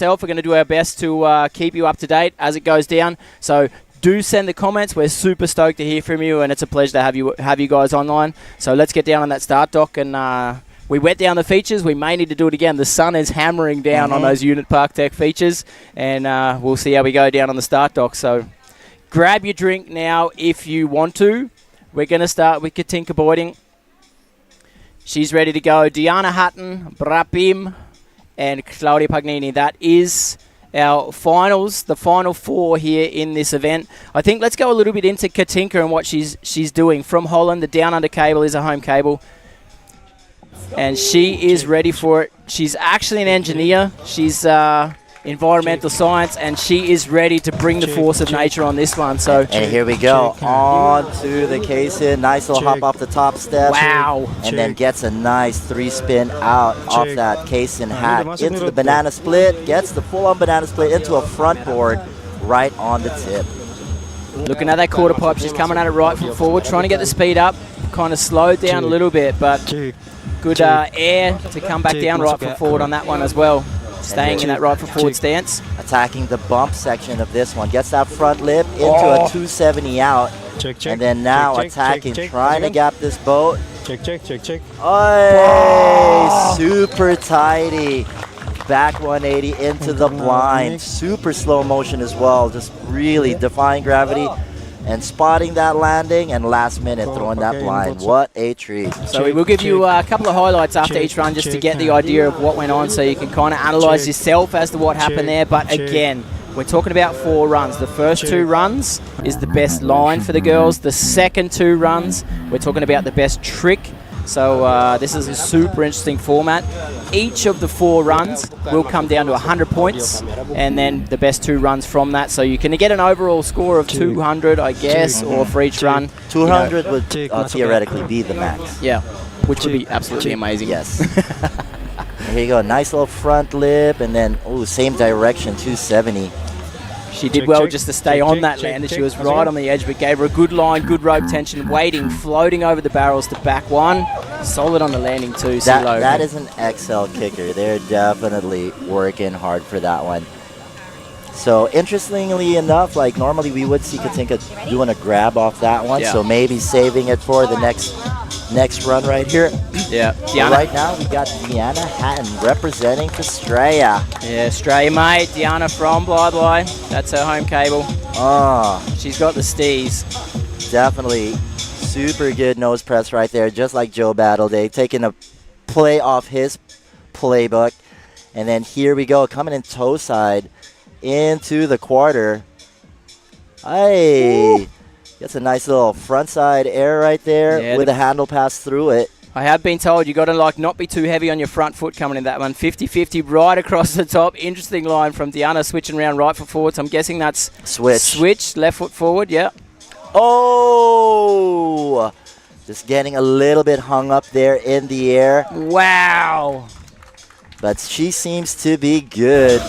We're going to do our best to keep you up to date as it goes down. So do send the comments. We're super stoked to hear from you, and it's a pleasure to have you guys online. So let's get down on that start dock, and we wet down the features. We may need to do it again. The sun is hammering down on those Unit Park Tech features, and we'll see how we go down on the start dock. So grab your drink now if you want to. We're going to start with Katinka Boyding. She's ready to go. Diana Hutton, Brapim, and Claudio Pagnini. That is our finals, the final four here in this event. I think let's go a little bit into Katinka and what she's doing. From Holland, the down under cable is a home cable. And she is ready for it. She's actually an engineer. She's environmental science, and she is ready to bring the force of nature on this one. So, and here we go, on to the case-in. Nice little hop off the top step. Wow. And then gets a nice 3-spin out off that case-in hat into the banana split. Gets the full-on banana split into a front board right on the tip. Looking at that quarter pipe, she's coming at it right foot forward, trying to get the speed up. Kind of slowed down a little bit, but good air to come back down right foot forward on that one as well. Staying in that right foot forward stance. Attacking the bump section of this one. Gets that front lip into a 270 out. And then now attacking, trying to gap this boat. Oh, super tidy. Back 180 into the blind. Super slow motion as well. Just really defying gravity and spotting that landing, and last minute throwing that blind. What a treat. So we will give you a couple of highlights after each run just to get the idea of what went on, so you can kind of analyze yourself as to what happened there. But again, we're talking about 4 runs. The first 2 runs is the best line for the girls. The second 2 runs, we're talking about the best trick. So this is a super interesting format. Each of the 4 runs will come down to 100 points, and then the best 2 runs from that. So you can get an overall score of 200, I guess, or for each run. 200 would theoretically be the max. Yeah, which would be absolutely amazing. Yes. Here you go, nice little front lip, and then, same direction, 270. She did well just to stay on that land. She was right on the edge, but gave her a good line, good rope tension, waiting, floating over the barrels to back one. Solid on the landing too, C-Lo. That is an XL kicker. They're definitely working hard for that one. So interestingly enough, like normally we would see Katinka doing a grab off that one, so maybe saving it for the next run right here. Yeah. Right now we got Deanna Hatton representing Australia. Yeah, Australia mate. Deanna from Blythe. That's her home cable. She's got the steez. Definitely super good nose press right there, just like Joe Battleday, taking a play off his playbook. And then here we go, coming in toe side into the quarter. Hey. Gets a nice little front side air right there with a handle pass through it. I have been told you got to not be too heavy on your front foot coming in that one. 50-50 right across the top. Interesting line from Deanna, switching around right foot forward. So I'm guessing that's switch left foot forward. Yeah. Oh, just getting a little bit hung up there in the air. Wow. But she seems to be good.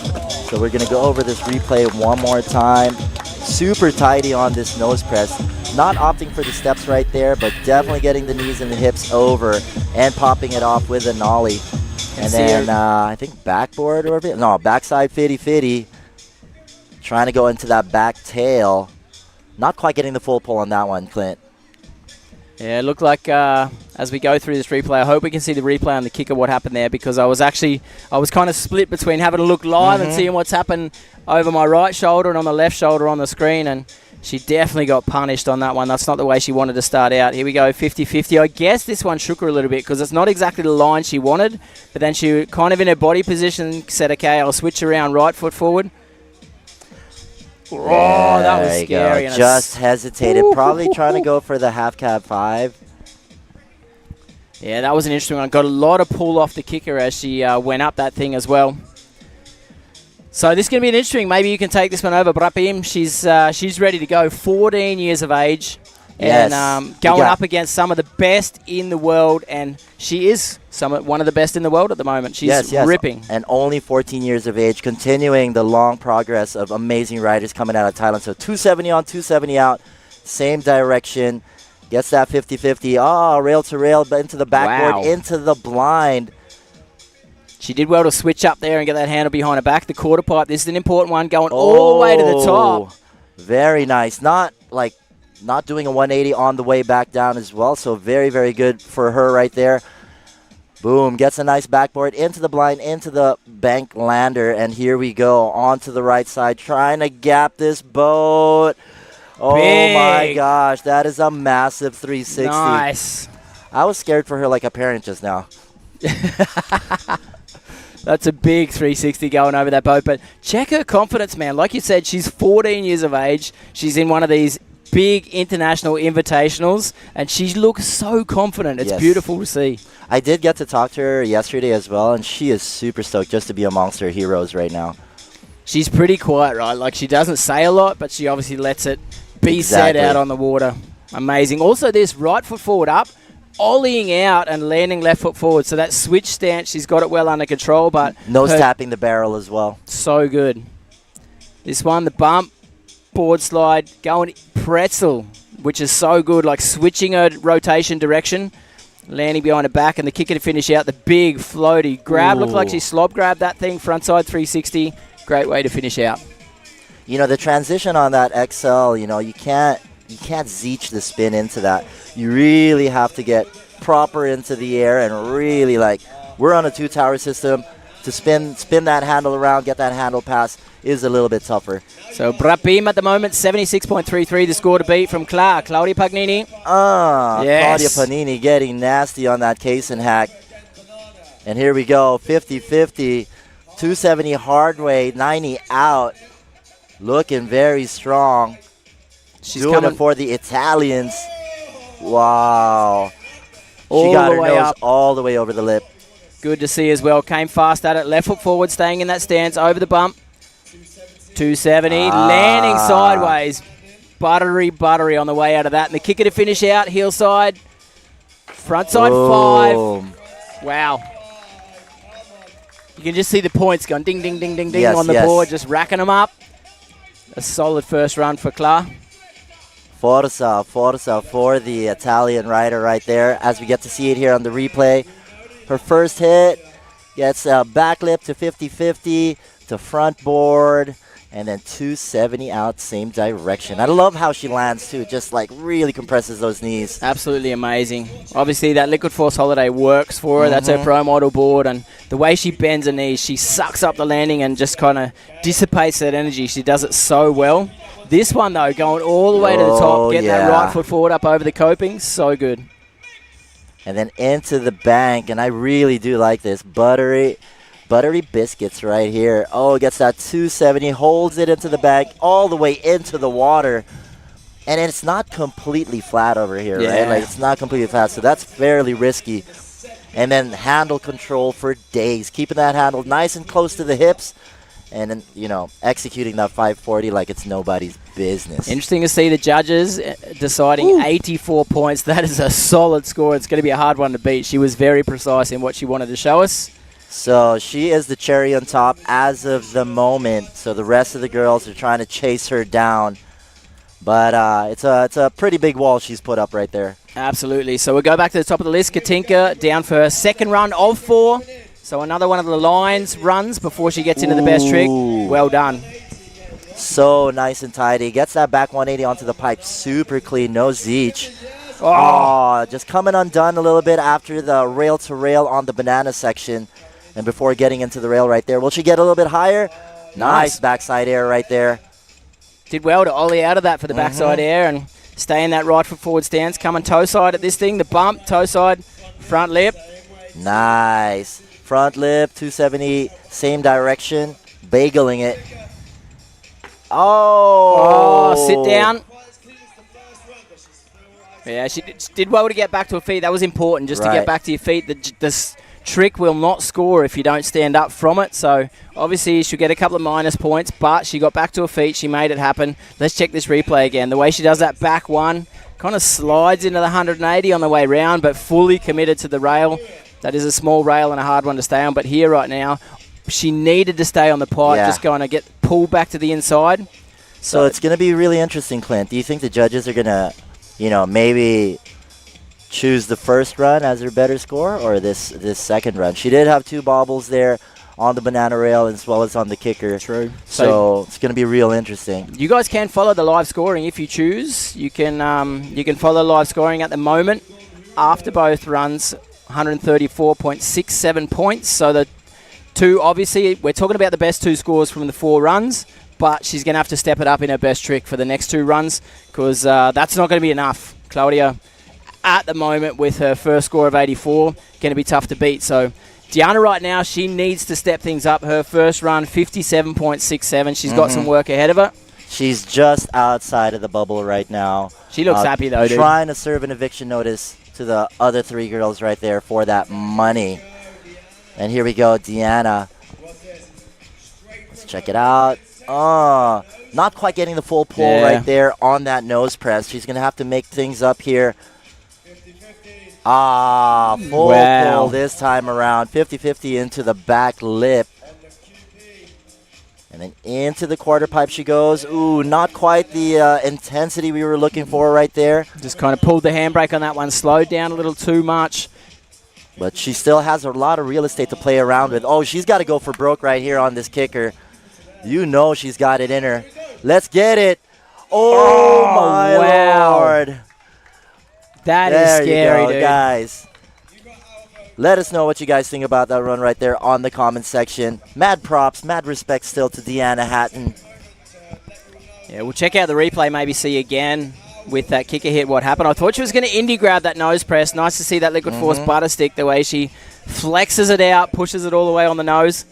So we're going to go over this replay one more time. Super tidy on this nose press. Not opting for the steps right there, but definitely getting the knees and the hips over and popping it off with a nollie. And then I think backboard or backside 50-50. Trying to go into that back tail. Not quite getting the full pull on that one, Clint. Yeah, it looked like as we go through this replay, I hope we can see the replay on the kicker, what happened there, because I was kind of split between having a look live and seeing what's happened over my right shoulder and on the left shoulder on the screen, and she definitely got punished on that one. That's not the way she wanted to start out. Here we go, 50-50. I guess this one shook her a little bit because it's not exactly the line she wanted, but then she kind of in her body position said, okay, I'll switch around right foot forward. Oh, that was scary. Just hesitated. Probably trying to go for the half cab 5. Yeah, that was an interesting one. Got a lot of pull off the kicker as she went up that thing as well. So this is going to be an interesting. Maybe you can take this one over. Brapim, she's ready to go. 14 years of age. Yes. And going up against some of the best in the world. And she is one of the best in the world at the moment. She's ripping. And only 14 years of age, continuing the long progress of amazing riders coming out of Thailand. So 270 on, 270 out, same direction. Gets that 50-50. Rail to rail, but into the backboard, into the blind. She did well to switch up there and get that handle behind her back. The quarter pipe, this is an important one, going all the way to the top. Very nice. Not doing a 180 on the way back down as well. So very, very good for her right there. Boom, gets a nice backboard into the blind, into the bank lander. And here we go, onto the right side, trying to gap this boat. Oh, Big. my gosh, that is a massive 360. Nice. I was scared for her like a parent just now. That's a big 360 going over that boat. But check her confidence, man. Like you said, she's 14 years of age. She's in one of these big international invitationals, and she looks so confident. It's beautiful to see. I did get to talk to her yesterday as well, and she is super stoked just to be amongst her heroes right now. She's pretty quiet, right? Like, she doesn't say a lot, but she obviously lets it be said out on the water. Amazing. Also, this right foot forward up, ollieing out and landing left foot forward. So that switch stance, she's got it well under control. But nose tapping the barrel as well. So good. This one, the bump, board slide, going pretzel, which is so good, like switching her rotation direction, landing behind her back, and the kicker to finish out, the big floaty grab. Looked like she slob grabbed that thing, frontside 360. Great way to finish out. You know, the transition on that XL, you know, you can't zeech the spin into that. You really have to get proper into the air and really, like, we're on a 2-tower system. To spin that handle around, get that handle pass is a little bit tougher. So Brapim at the moment, 76.33, the score to beat from Claudio Pagnini. Yes. Claudio Pagnini getting nasty on that case and hack. And here we go, 50-50, 270 hard way, 90 out. Looking very strong. She's doing it for the Italians. Wow. She got her nose all the way over the lip. Good to see as well. Came fast at it. Left foot forward, staying in that stance. Over the bump. 270. Landing sideways. Buttery on the way out of that. And the kicker to finish out. Heel side. Front side 5. Wow. You can just see the points going ding, ding, ding, ding, ding on the board. Just racking them up. A solid first run for Cla. Forza for the Italian rider right there. As we get to see it here on the replay. Her first hit gets a backlip to 50-50 to front board, and then 270 out same direction. I love how she lands too, just like really compresses those knees. Absolutely amazing. Obviously that Liquid Force Holiday works for her. That's her pro model board, and the way she bends her knees, she sucks up the landing and just kind of dissipates that energy. She does it so well. This one though, going all the way to the top, getting that right foot forward up over the coping, so good. And then into the bank, and I really do like this. Buttery biscuits right here. Oh, gets that 270, holds it into the bank, all the way into the water. And it's not completely flat over here, right? Like, it's not completely flat, so that's fairly risky. And then handle control for days. Keeping that handle nice and close to the hips. And then, you know, executing that 540 like it's nobody's business. Interesting to see the judges deciding 84 points. That is a solid score. It's going to be a hard one to beat. She was very precise in what she wanted to show us. So she is the cherry on top as of the moment. So the rest of the girls are trying to chase her down. But it's a pretty big wall she's put up right there. Absolutely. So we'll go back to the top of the list. Katinka down for her second run of 4. So another one of the lines runs before she gets into the best trick. Well done. So nice and tidy. Gets that back 180 onto the pipe. Super clean. No zeech. Oh, just coming undone a little bit after the rail-to-rail on the banana section. And before getting into the rail right there. Will she get a little bit higher? Nice backside air right there. Did well to ollie out of that for the backside air and stay in that right foot forward stance. Coming toe side at this thing. The bump, toe side, front lip. Nice. Front lip, 270, same direction, bageling it. Oh, sit down. Yeah, she did well to get back to her feet. That was important, just to get back to your feet. This trick will not score if you don't stand up from it. So obviously she'll get a couple of minus points, but she got back to her feet. She made it happen. Let's check this replay again. The way she does that back one, kind of slides into the 180 on the way round, but fully committed to the rail. That is a small rail and a hard one to stay on. But here right now, she needed to stay on the pipe, just going to get pulled back to the inside. So it's going to be really interesting, Clint. Do you think the judges are going to, you know, maybe choose the first run as her better score or this second run. She did have 2 bobbles there on the banana rail as well as on the kicker. True. So it's going to be real interesting. You guys can follow the live scoring if you choose. You can follow live scoring at the moment after both runs, 134.67 points. So the 2, obviously, we're talking about the best 2 scores from the 4 runs, but she's going to have to step it up in her best trick for the next 2 runs because that's not going to be enough. Claudia, at the moment, with her first score of 84, going to be tough to beat. So Deanna right now, she needs to step things up. Her first run, 57.67. She's got some work ahead of her. She's just outside of the bubble right now. She looks happy, though, dude. Trying to serve an eviction notice to the other 3 girls right there for that money. And here we go, Deanna. Let's check it out. Oh, not quite getting the full pull right there on that nose press. She's going to have to make things up here. Full pull this time around. 50-50 into the back lip. And then into the quarter pipe she goes. Ooh, not quite the intensity we were looking for right there. Just kind of pulled the handbrake on that one. Slowed down a little too much. But she still has a lot of real estate to play around with. Oh, she's got to go for broke right here on this kicker. You know she's got it in her. Let's get it. Oh my Lord. That is scary, dude. Guys. Let us know what you guys think about that run right there on the comment section. Mad props, mad respect still to Deanna Hatton. Yeah, we'll check out the replay, maybe see again with that kicker hit what happened. I thought she was going to indie grab that nose press. Nice to see that Liquid Force butter stick, the way she flexes it out, pushes it all the way on the nose.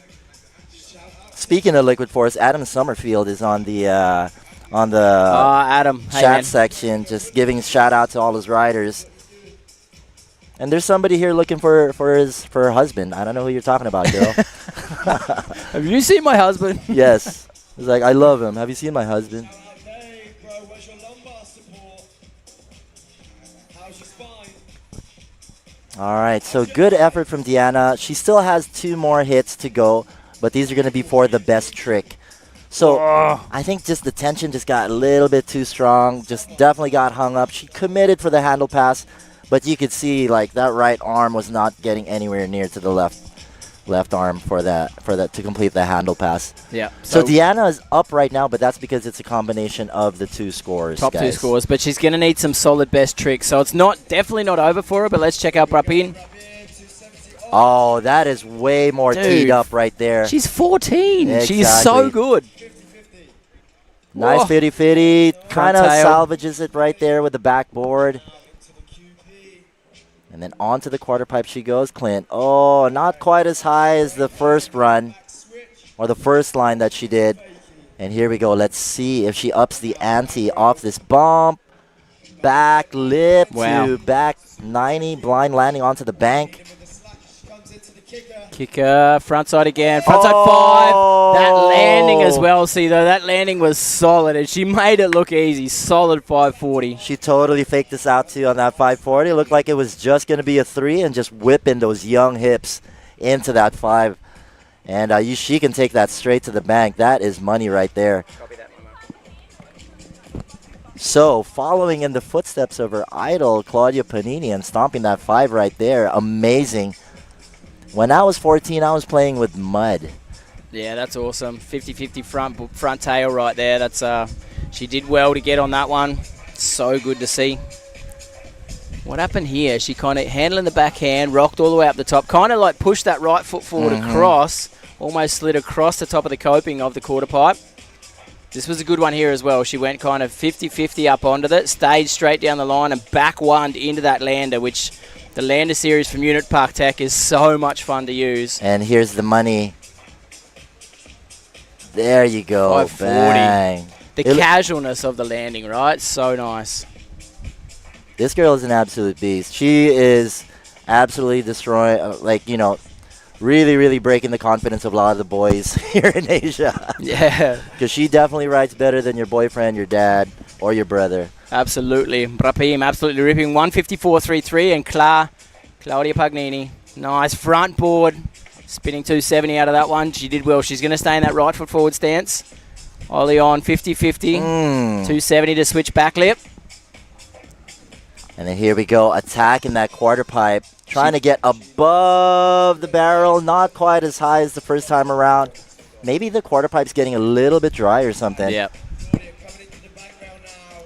Speaking of Liquid Force, Adam Summerfield is on the Adam, chat section, just giving a shout out to all his riders. And there's somebody here looking for her husband. I don't know who you're talking about, girl. Have you seen my husband? Yes. He's like, I love him. Have you seen my husband? All right, so good effort from Deanna. She still has 2 more hits to go, but these are going to be for the best trick. So I think just the tension just got a little bit too strong. Just definitely got hung up. She committed for the handle pass, but you could see like that right arm was not getting anywhere near to the left arm for that to complete the handle pass. Yeah. So Deanna is up right now, but that's because it's a combination of the 2 scores. Top 2 scores, but she's going to need some solid best tricks. So it's definitely not over for her, but let's check out Brapin. Oh, that is way more teed up right there. She's 14. Exactly. She's so good. Nice 50-50. Kind of salvages it right there with the backboard. And then onto the quarter pipe she goes, Clint. Oh, not quite as high as the first run or the first line that she did. And here we go. Let's see if she ups the ante off this bump. Back lip to back 90, blind landing onto the bank. Kicker, front side again, front side 5. That landing as well, see though, that landing was solid and she made it look easy. Solid 540. She totally faked this out too on that 540. It looked like it was just going to be a 3 and just whipping those young hips into that 5. And she can take that straight to the bank. That is money right there. So, following in the footsteps of her idol, Claudio Pagnini, and stomping that 5 right there. Amazing. When I was 14, I was playing with mud. Yeah, that's awesome. 50-50 front tail right there. That's she did well to get on that one. So good to see. What happened here? She kind of handling the backhand, rocked all the way up the top, kind of like pushed that right foot forward across, almost slid across the top of the coping of the quarter pipe. This was a good one here as well. She went kind of 50-50 up onto it, stayed straight down the line and back one into that lander, which the lander series from Unit Park Tech is so much fun to use. And here's the money. There you go. 540. Bang. The casualness of the landing, right? So nice. This girl is an absolute beast. She is absolutely destroying, really, really breaking the confidence of a lot of the boys here in Asia. Yeah. Because she definitely rides better than your boyfriend, your dad, or your brother. Absolutely. Brapim absolutely ripping. 154.33 and Claudia Pagnini. Nice front board. Spinning 270 out of that one. She did well. She's going to stay in that right foot forward stance. Ollie on 50-50. 270 to switch back lip. And then here we go, attacking that quarter pipe, trying to get above the barrel, not quite as high as the first time around. Maybe the quarter pipe's getting a little bit dry or something. Yep.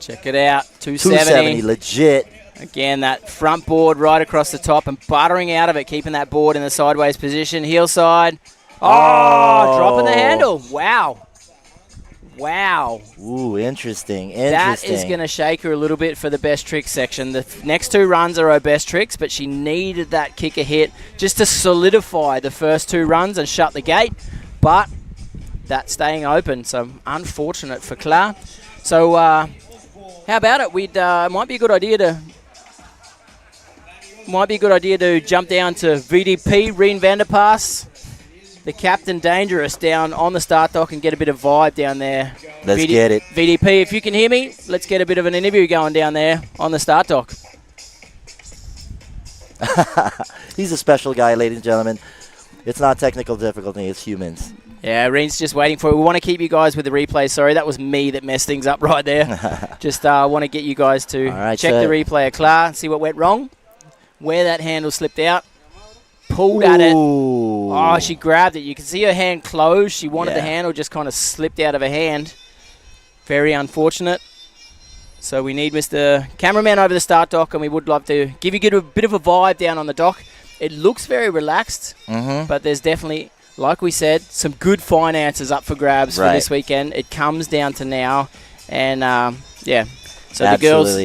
Check it out, 270. 270, legit. Again, that front board right across the top and buttering out of it, keeping that board in the sideways position. Heel side. Oh, dropping the handle. Wow. Wow. Ooh, interesting. That is going to shake her a little bit for the best tricks section. The next 2 runs are her best tricks, but she needed that kicker hit just to solidify the first 2 runs and shut the gate. But that's staying open, so unfortunate for Cla. So how about it? We'd might be a good idea to jump down to VDP, Rien Vanderpass, the Captain Dangerous, down on the start dock and get a bit of vibe down there. Let's get it. VDP, if you can hear me, let's get a bit of an interview going down there on the start dock. He's a special guy, ladies and gentlemen. It's not technical difficulty, it's humans. Yeah, Reen's just waiting for it. We want to keep you guys with the replay. Sorry, that was me that messed things up right there. Just want to get you guys to check the replay of Cla, see what went wrong, where that handle slipped out. Pulled at it. Oh, she grabbed it. You can see her hand close. She wanted the handle, just kind of slipped out of her hand. Very unfortunate. So we need Mr. Cameraman over the start dock, and we would love to give you a bit of a vibe down on the dock. It looks very relaxed, but there's definitely, like we said, some good finances up for grabs for this weekend. It comes down to now. And, yeah, so the girls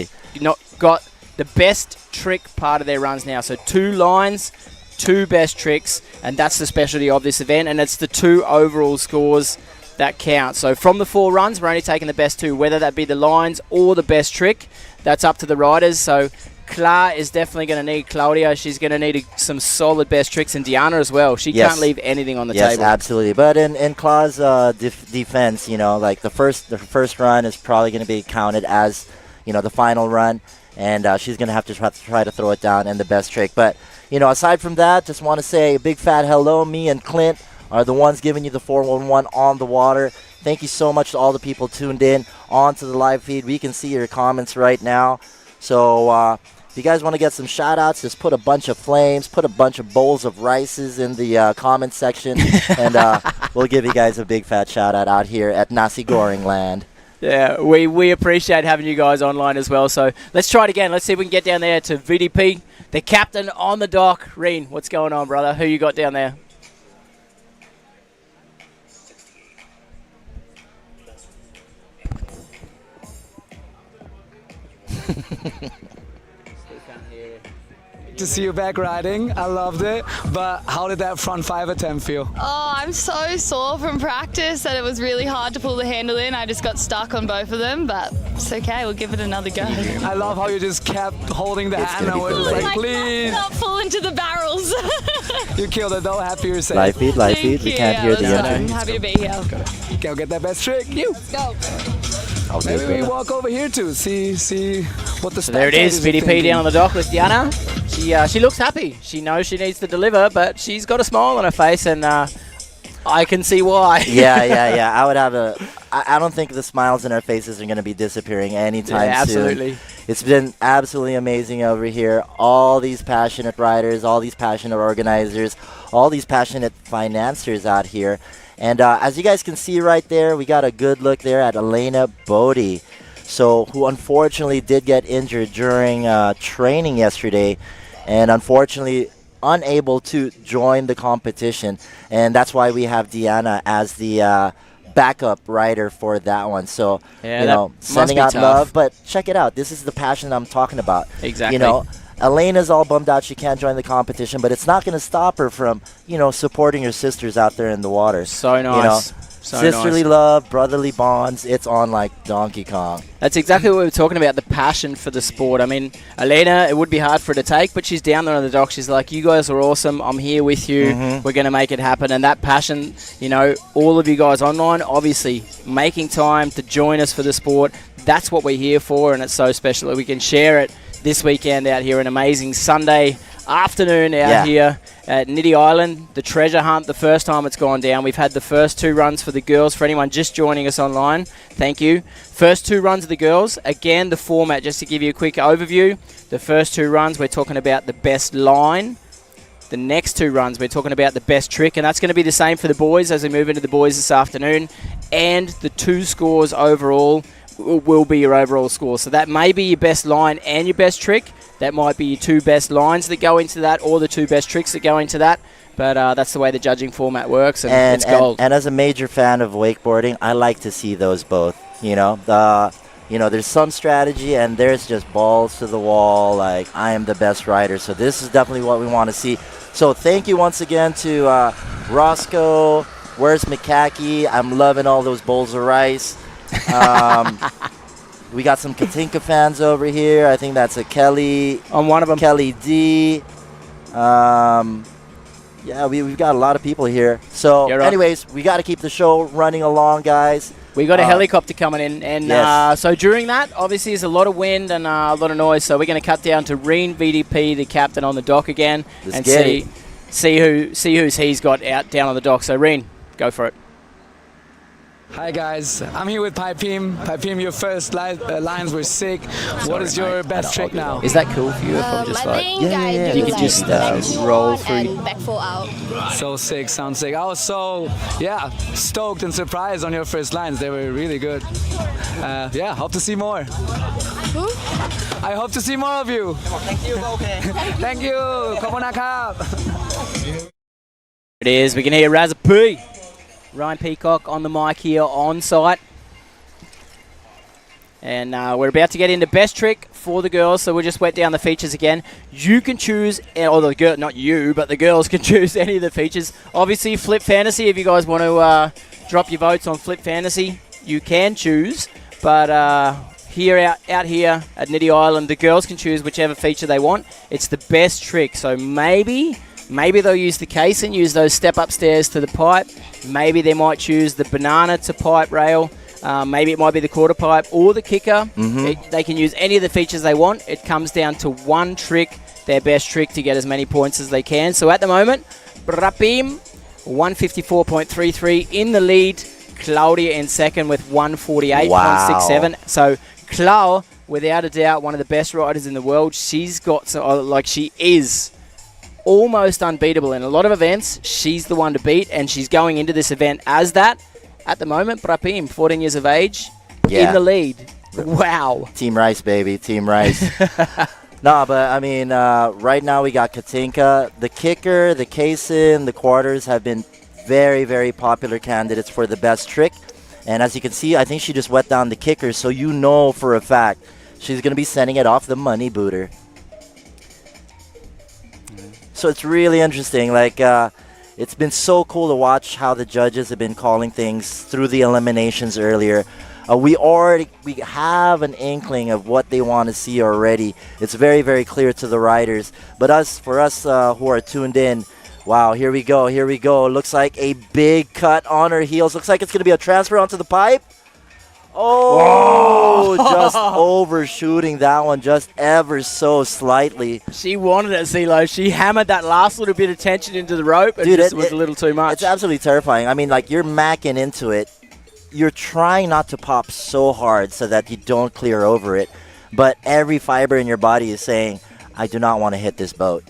got the best trick part of their runs now. So 2 lines, 2 best tricks, and that's the specialty of this event, and it's the 2 overall scores that count. So from the 4 runs, we're only taking the best 2, whether that be the lines or the best trick. That's up to the riders. So Cla is definitely going to need Claudio. She's going to need some solid best tricks, and Diana as well. She can't leave anything on the table. Yes, absolutely. But in Cla's defense, you know, like the first run is probably going to be counted as, you know, the final run, and she's going to have to try to throw it down in the best trick. But you know, aside from that, just want to say a big fat hello. Me and Clint are the ones giving you the 411 on the water. Thank you so much to all the people tuned in onto the live feed. We can see your comments right now. So if you guys want to get some shout-outs, just put a bunch of flames, put a bunch of bowls of rices in the comment section, and we'll give you guys a big fat shout-out out here at Nasi Goreng Land. Yeah, we appreciate having you guys online as well. So let's try it again. Let's see if we can get down there to VDP. The captain on the dock. Rien, what's going on, brother? Who you got down there? To see you back riding. I loved it. But how did that front 5 attempt feel? Oh, I'm so sore from practice that it was really hard to pull the handle in. I just got stuck on both of them, but it's okay. We'll give it another go. I love how you just kept holding the hand and we're just like, please. Not fall into the barrels. You killed it though. Happy you're safe. Live feed. We can't hear the end. interview. I'm happy to be here. Go get that best trick. Let's go. Maybe we walk over here too. See what the. So there it is. VDP down on the dock with Diana. She looks happy. She knows she needs to deliver, but she's got a smile on her face, and I can see why. Yeah. I would have I don't think the smiles in our faces are going to be disappearing anytime absolutely. soon. It's been absolutely amazing over here. All these passionate riders, all these passionate organizers, all these passionate financiers out here. And as you guys can see right there, we got a good look there at Elena Bodie, who unfortunately did get injured during training yesterday, and unfortunately unable to join the competition. And that's why we have Diana as the backup rider for that one. So, yeah, you know, sending out love. But check it out. This is the passion I'm talking about. Exactly. You know, Elena's all bummed out she can't join the competition, but it's not going to stop her from, you know, supporting her sisters out there in the water. So nice. You know, so sisterly nice. love, brotherly bonds, it's on like Donkey Kong. That's exactly what we were talking about, the passion for the sport. I mean, Elena, it would be hard for her to take, but she's down there on the dock. She's like, you guys are awesome. I'm here with you. We're going to make it happen. And that passion, you know, all of you guys online, obviously making time to join us for the sport, that's what we're here for, and it's so special that we can share it this weekend out here, an amazing Sunday afternoon out here at Niti Island, the treasure hunt, the first time it's gone down. We've had the first 2 runs for the girls. For anyone just joining us online, thank you. First 2 runs of the girls. Again, the format, just to give you a quick overview. The first 2 runs, we're talking about the best line. The next 2 runs, we're talking about the best trick, and that's going to be the same for the boys as we move into the boys this afternoon. And the 2 scores overall will be your overall score. So that may be your best line and your best trick. That might be your 2 best lines that go into that, or the 2 best tricks that go into that. But that's the way the judging format works, and it's gold. And as a major fan of wakeboarding, I like to see those both. You know, there's some strategy, and there's just balls to the wall. Like, I am the best rider. So this is definitely what we want to see. So thank you once again to Roscoe. Where's Mikaki? I'm loving all those bowls of rice. We got some Katinka fans over here. I think that's a Kelly. On one of them. Kelly D. Yeah, we've got a lot of people here. So, anyways, we got to keep the show running along, guys. We got a helicopter coming in. And so during that, obviously, there's a lot of wind and a lot of noise. So we're going to cut down to Reen VDP, the captain, on the dock again. And see who's he's got out down on the dock. So, Reen, go for it. Hi guys, I'm here with Pipim. Pipim, your first lines were sick. What is your best trick now? Is that cool for you if I'm just like, you could just roll through and back 4 out. So sick, sounds sick. I was so, stoked and surprised on your first lines. They were really good. Hope to see more. I hope to see more of you. Thank you. Okay. Thank you. Komonakap. It is. We can hear Razza P. Ryan Peacock on the mic here on site. And we're about to get into best trick for the girls, so we'll just wet down the features again. You can choose, or the girl, not you, but the girls can choose any of the features. Obviously, Flip Fantasy, if you guys want to drop your votes on Flip Fantasy, you can choose. But here out here at Niti Island, the girls can choose whichever feature they want. It's the best trick, so maybe they'll use the case and use those step upstairs to the pipe. Maybe they might choose the banana to pipe rail. Maybe it might be the quarter pipe or the kicker. They can use any of the features they want. It comes down to one trick, their best trick, to get as many points as they can. So at the moment, Brapim, 154.33 in the lead. Claudia in second with 148.67. So Clau, without a doubt, one of the best riders in the world. She's got, she is almost unbeatable in a lot of events. She's the one to beat, and she's going into this event as that. At the moment, Brapim, 14 years of age, in the lead. Wow. Team Rice, baby. Team Rice. No, but I mean, right now we got Katinka. The kicker, the Kaysen, the quarters have been very, very popular candidates for the best trick. And as you can see, I think she just wet down the kicker, so you know for a fact she's going to be sending it off the money booter. So it's really interesting. Like, it's been so cool to watch how the judges have been calling things through the eliminations earlier. We have an inkling of what they want to see already. It's very, very clear to the riders. But for us who are tuned in, wow, here we go. Looks like a big cut on her heels. Looks like it's going to be a transfer onto the pipe. Oh, just overshooting that one just ever so slightly. She wanted it, C-Lo. She hammered that last little bit of tension into the rope, and Dude, it was a little too much. It's absolutely terrifying. I mean, like, you're macking into it. You're trying not to pop so hard so that you don't clear over it. But every fiber in your body is saying, I do not want to hit this boat.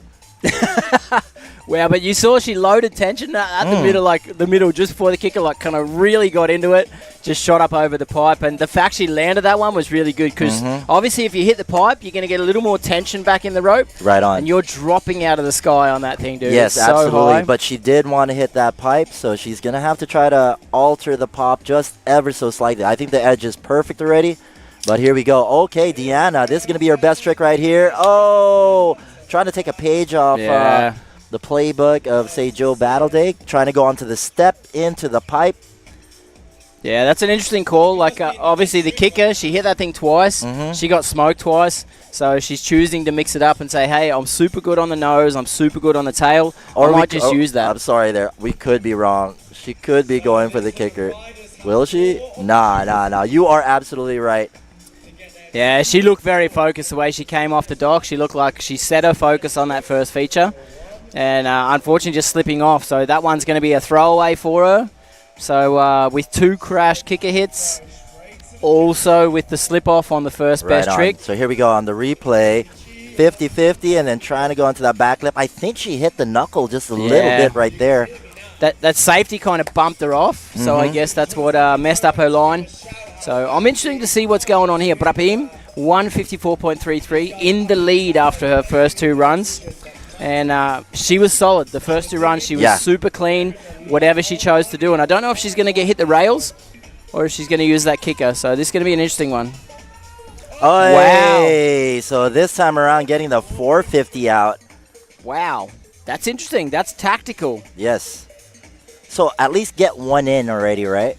Wow, but you saw she loaded tension at the middle, just before the kicker, kind of really got into it, just shot up over the pipe. And the fact she landed that one was really good, because obviously if you hit the pipe, you're going to get a little more tension back in the rope. Right on. And you're dropping out of the sky on that thing, dude. Yes, it's so absolutely. high. But she did want to hit that pipe, so she's going to have to try to alter the pop just ever so slightly. I think the edge is perfect already, but here we go. Okay, Deanna, this is going to be her best trick right here. Oh, trying to take a page off the playbook of, say, Joe Battleday, trying to go onto the step into the pipe. Yeah, that's an interesting call. Like, obviously the kicker, she hit that thing twice. She got smoked twice. So she's choosing to mix it up and say, hey, I'm super good on the nose. I'm super good on the tail. Or I might just use that. I'm sorry there. We could be wrong. She could be going for the kicker. Will she? Nah. You are absolutely right. Yeah, she looked very focused the way she came off the dock. She looked like she set her focus on that first feature. And unfortunately just slipping off. So that one's going to be a throwaway for her. So with 2 crash kicker hits, also with the slip off on the first best trick. So here we go on the replay. 50-50 and then trying to go into that back lip. I think she hit the knuckle just a little bit right there. That safety kind of bumped her off. So I guess that's what messed up her line. So I'm interested to see what's going on here. Brahim, 154.33 in the lead after her first 2 runs. And she was solid. The first 2 runs, she was super clean, whatever she chose to do. And I don't know if she's going to hit the rails or if she's going to use that kicker. So this is going to be an interesting one. Oh, wow. So this time around getting the 450 out. Wow. That's interesting. That's tactical. Yes. So at least get 1 in already, right?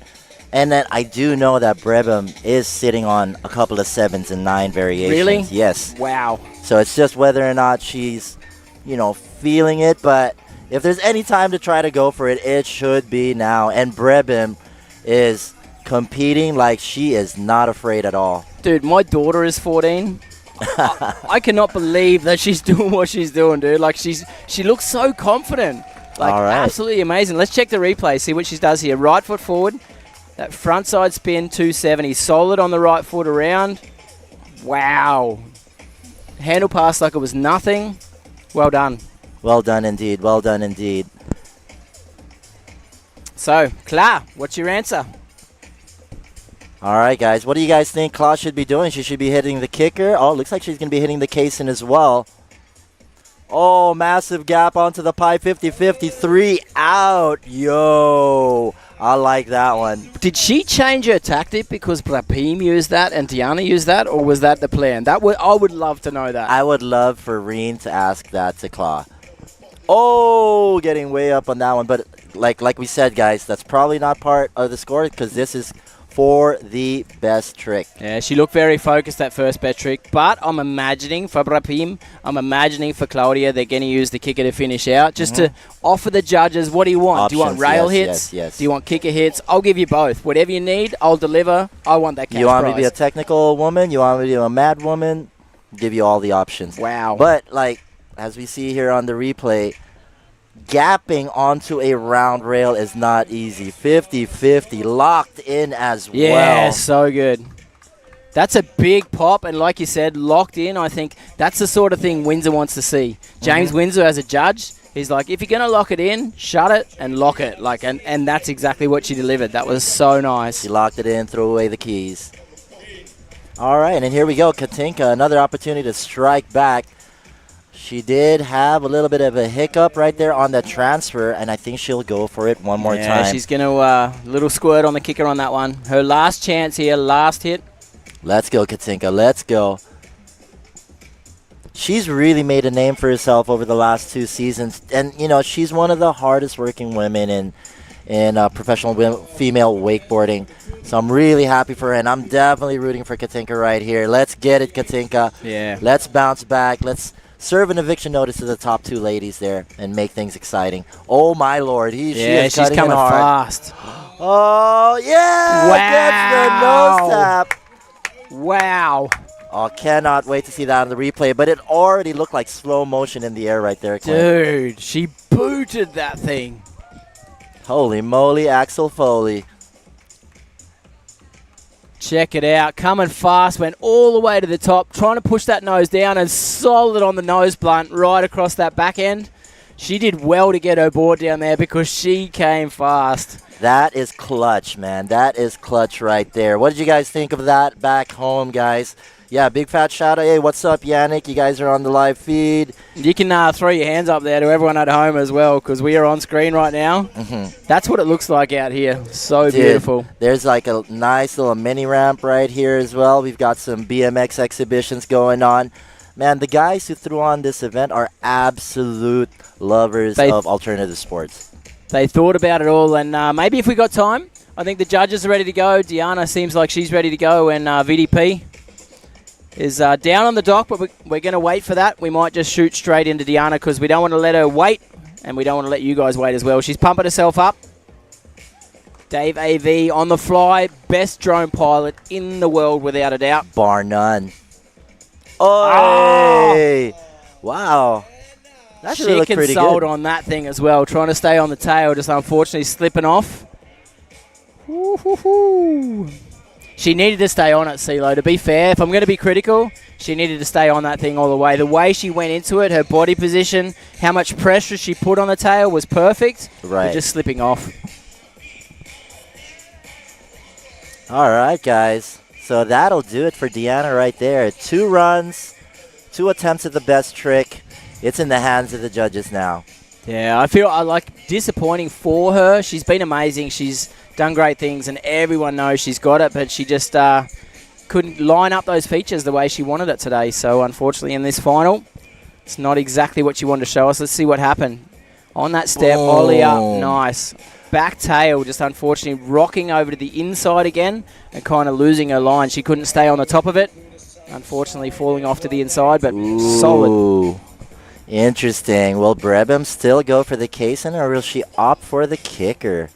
And then I do know that Brahim is sitting on a couple of 7s and 9 variations. Really? Yes. Wow. So it's just whether or not she's, feeling it. But if there's any time to try to go for it, it should be now. And Brahim is competing like she is not afraid at all. Dude, my daughter is 14. I cannot believe that she's doing what she's doing, dude. Like, she looks so confident. Like, absolutely amazing. Let's check the replay, see what she does here. Right foot forward. That front side spin, 270. Solid on the right foot around. Wow. Handle pass like it was nothing. Well done. Well done indeed. Well done indeed. So, Cla, what's your answer? All right, guys. What do you guys think Claudio should be doing? She should be hitting the kicker. Oh, looks like she's going to be hitting the casing as well. Oh, massive gap onto the pie. 50-50. 3 out. Yo. I like that one. Did she change her tactic because Brahim used that and Diana used that, or was that the plan? I would love to know that. I would love for Reen to ask that to Claudio. Oh, getting way up on that one. But like we said, guys, that's probably not part of the score because this is for the best trick. Yeah, she looked very focused, that first best trick. But I'm imagining for Brahim, I'm imagining for Claudia, they're going to use the kicker to finish out, just to offer the judges, what do you want? Options, do you want rail hits? Yes. Do you want kicker hits? I'll give you both. Whatever you need, I'll deliver. I want that cash You want prize. me to be a technical woman? You want me to be a mad woman? Give you all the options. Wow. But, as we see here on the replay, gapping onto a round rail is not easy. 50-50, locked in as well. Yeah, so good. That's a big pop, and like you said, locked in. I think that's the sort of thing Windsor wants to see. James Windsor, as a judge, he's like, if you're going to lock it in, shut it and lock it. And that's exactly what she delivered. That was so nice. She locked it in, threw away the keys. All right, and here we go. Katinka, another opportunity to strike back. She did have a little bit of a hiccup right there on the transfer, and I think she'll go for it one more time. Yeah, she's going to little squirt on the kicker on that one. Her last chance here, last hit. Let's go, Katinka. Let's go. She's really made a name for herself over the last 2 seasons, and she's one of the hardest working women in professional female wakeboarding. So I'm really happy for her, and I'm definitely rooting for Katinka right here. Let's get it, Katinka. Yeah. Let's bounce back. Let's serve an eviction notice to the top 2 ladies there and make things exciting. Oh, my Lord. She is she's coming hard. fast. Oh, yeah. Wow. Gets the nose tap. Wow. Oh, cannot wait to see that on the replay. But it already looked like slow motion in the air right there, Clint. Dude, she booted that thing. Holy moly, Axel Foley. Check it out. Coming fast, went all the way to the top, trying to push that nose down and solid on the nose blunt right across that back end. She did well to get her board down there because she came fast. That is clutch, man. That is clutch right there. What did you guys think of that back home, guys? Yeah, big fat shout out. Hey, what's up, Yannick? You guys are on the live feed. You can throw your hands up there to everyone at home as well because we are on screen right now. That's what it looks like out here. So Dude, beautiful. There's like a nice little mini ramp right here as well. We've got some BMX exhibitions going on. Man, the guys who threw on this event are absolute lovers of alternative sports. They thought about it all, and maybe if we got time, I think the judges are ready to go. Diana seems like she's ready to go, and VDP is down on the dock, but we're going to wait for that. We might just shoot straight into Diana because we don't want to let her wait, and we don't want to let you guys wait as well. She's pumping herself up. Dave AV on the fly. Best drone pilot in the world without a doubt. Bar none. Oh! Wow. That should She look pretty consoled good. on that thing as well, trying to stay on the tail, just unfortunately slipping off. Woo-hoo-hoo. She needed to stay on it, C-Lo. To be fair, if I'm going to be critical, she needed to stay on that thing all the way. The way she went into it, her body position, how much pressure she put on the tail was perfect. Right. But just slipping off. All right, guys. So that'll do it for Deanna right there. 2 runs, 2 attempts at the best trick. It's in the hands of the judges now. Yeah, I feel like disappointing for her. She's been amazing. She's done great things, and everyone knows she's got it, but she just couldn't line up those features the way she wanted it today. So unfortunately in this final, it's not exactly what she wanted to show us. Let's see what happened. On that step, ollie up, nice. Back tail, just unfortunately rocking over to the inside again and kind of losing her line. She couldn't stay on the top of it. Unfortunately falling off to the inside, but solid. Interesting. Will Brebem still go for the Kaysen, or will she opt for the kicker?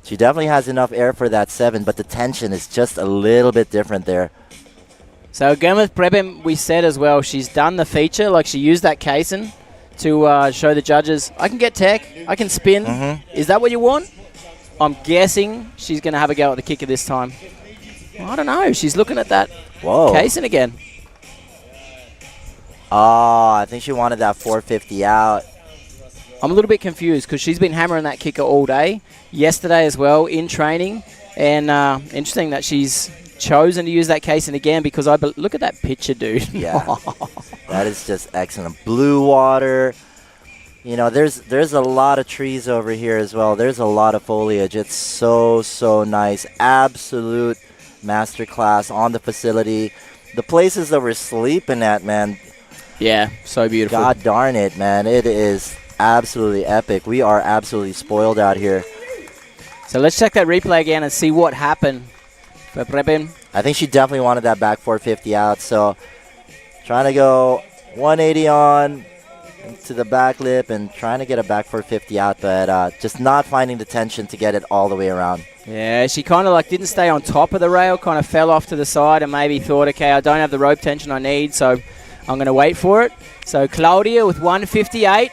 She definitely has enough air for that 7, but the tension is just a little bit different there. So again with Brebem, we said as well, she's done the feature, like she used that Kaysen to show the judges, I can get tech, I can spin. Is that what you want? I'm guessing she's going to have a go at the kicker this time. I don't know. She's looking at that Kaysen again. Oh, I think she wanted that 450 out. I'm a little bit confused because she's been hammering that kicker all day, yesterday as well, in training. And interesting that she's chosen to use that Kaysen again because look at that picture, dude. Yeah, that is just excellent. Blue water. You know, there's a lot of trees over here as well. There's a lot of foliage. It's so nice. Absolute masterclass on the facility. The places that we're sleeping at, man. Yeah, so beautiful. God darn it, man. It is absolutely epic. We are absolutely spoiled out here. So let's check that replay again and see what happened for Brebem. I think she definitely wanted that back 450 out. So trying to go 180 on to the back lip and trying to get a back 450 out, but just not finding the tension to get it all the way around. Yeah, she kind of like didn't stay on top of the rail, kind of fell off to the side and maybe thought, okay, I don't have the rope tension I need, so I'm going to wait for it. So Claudio with 158.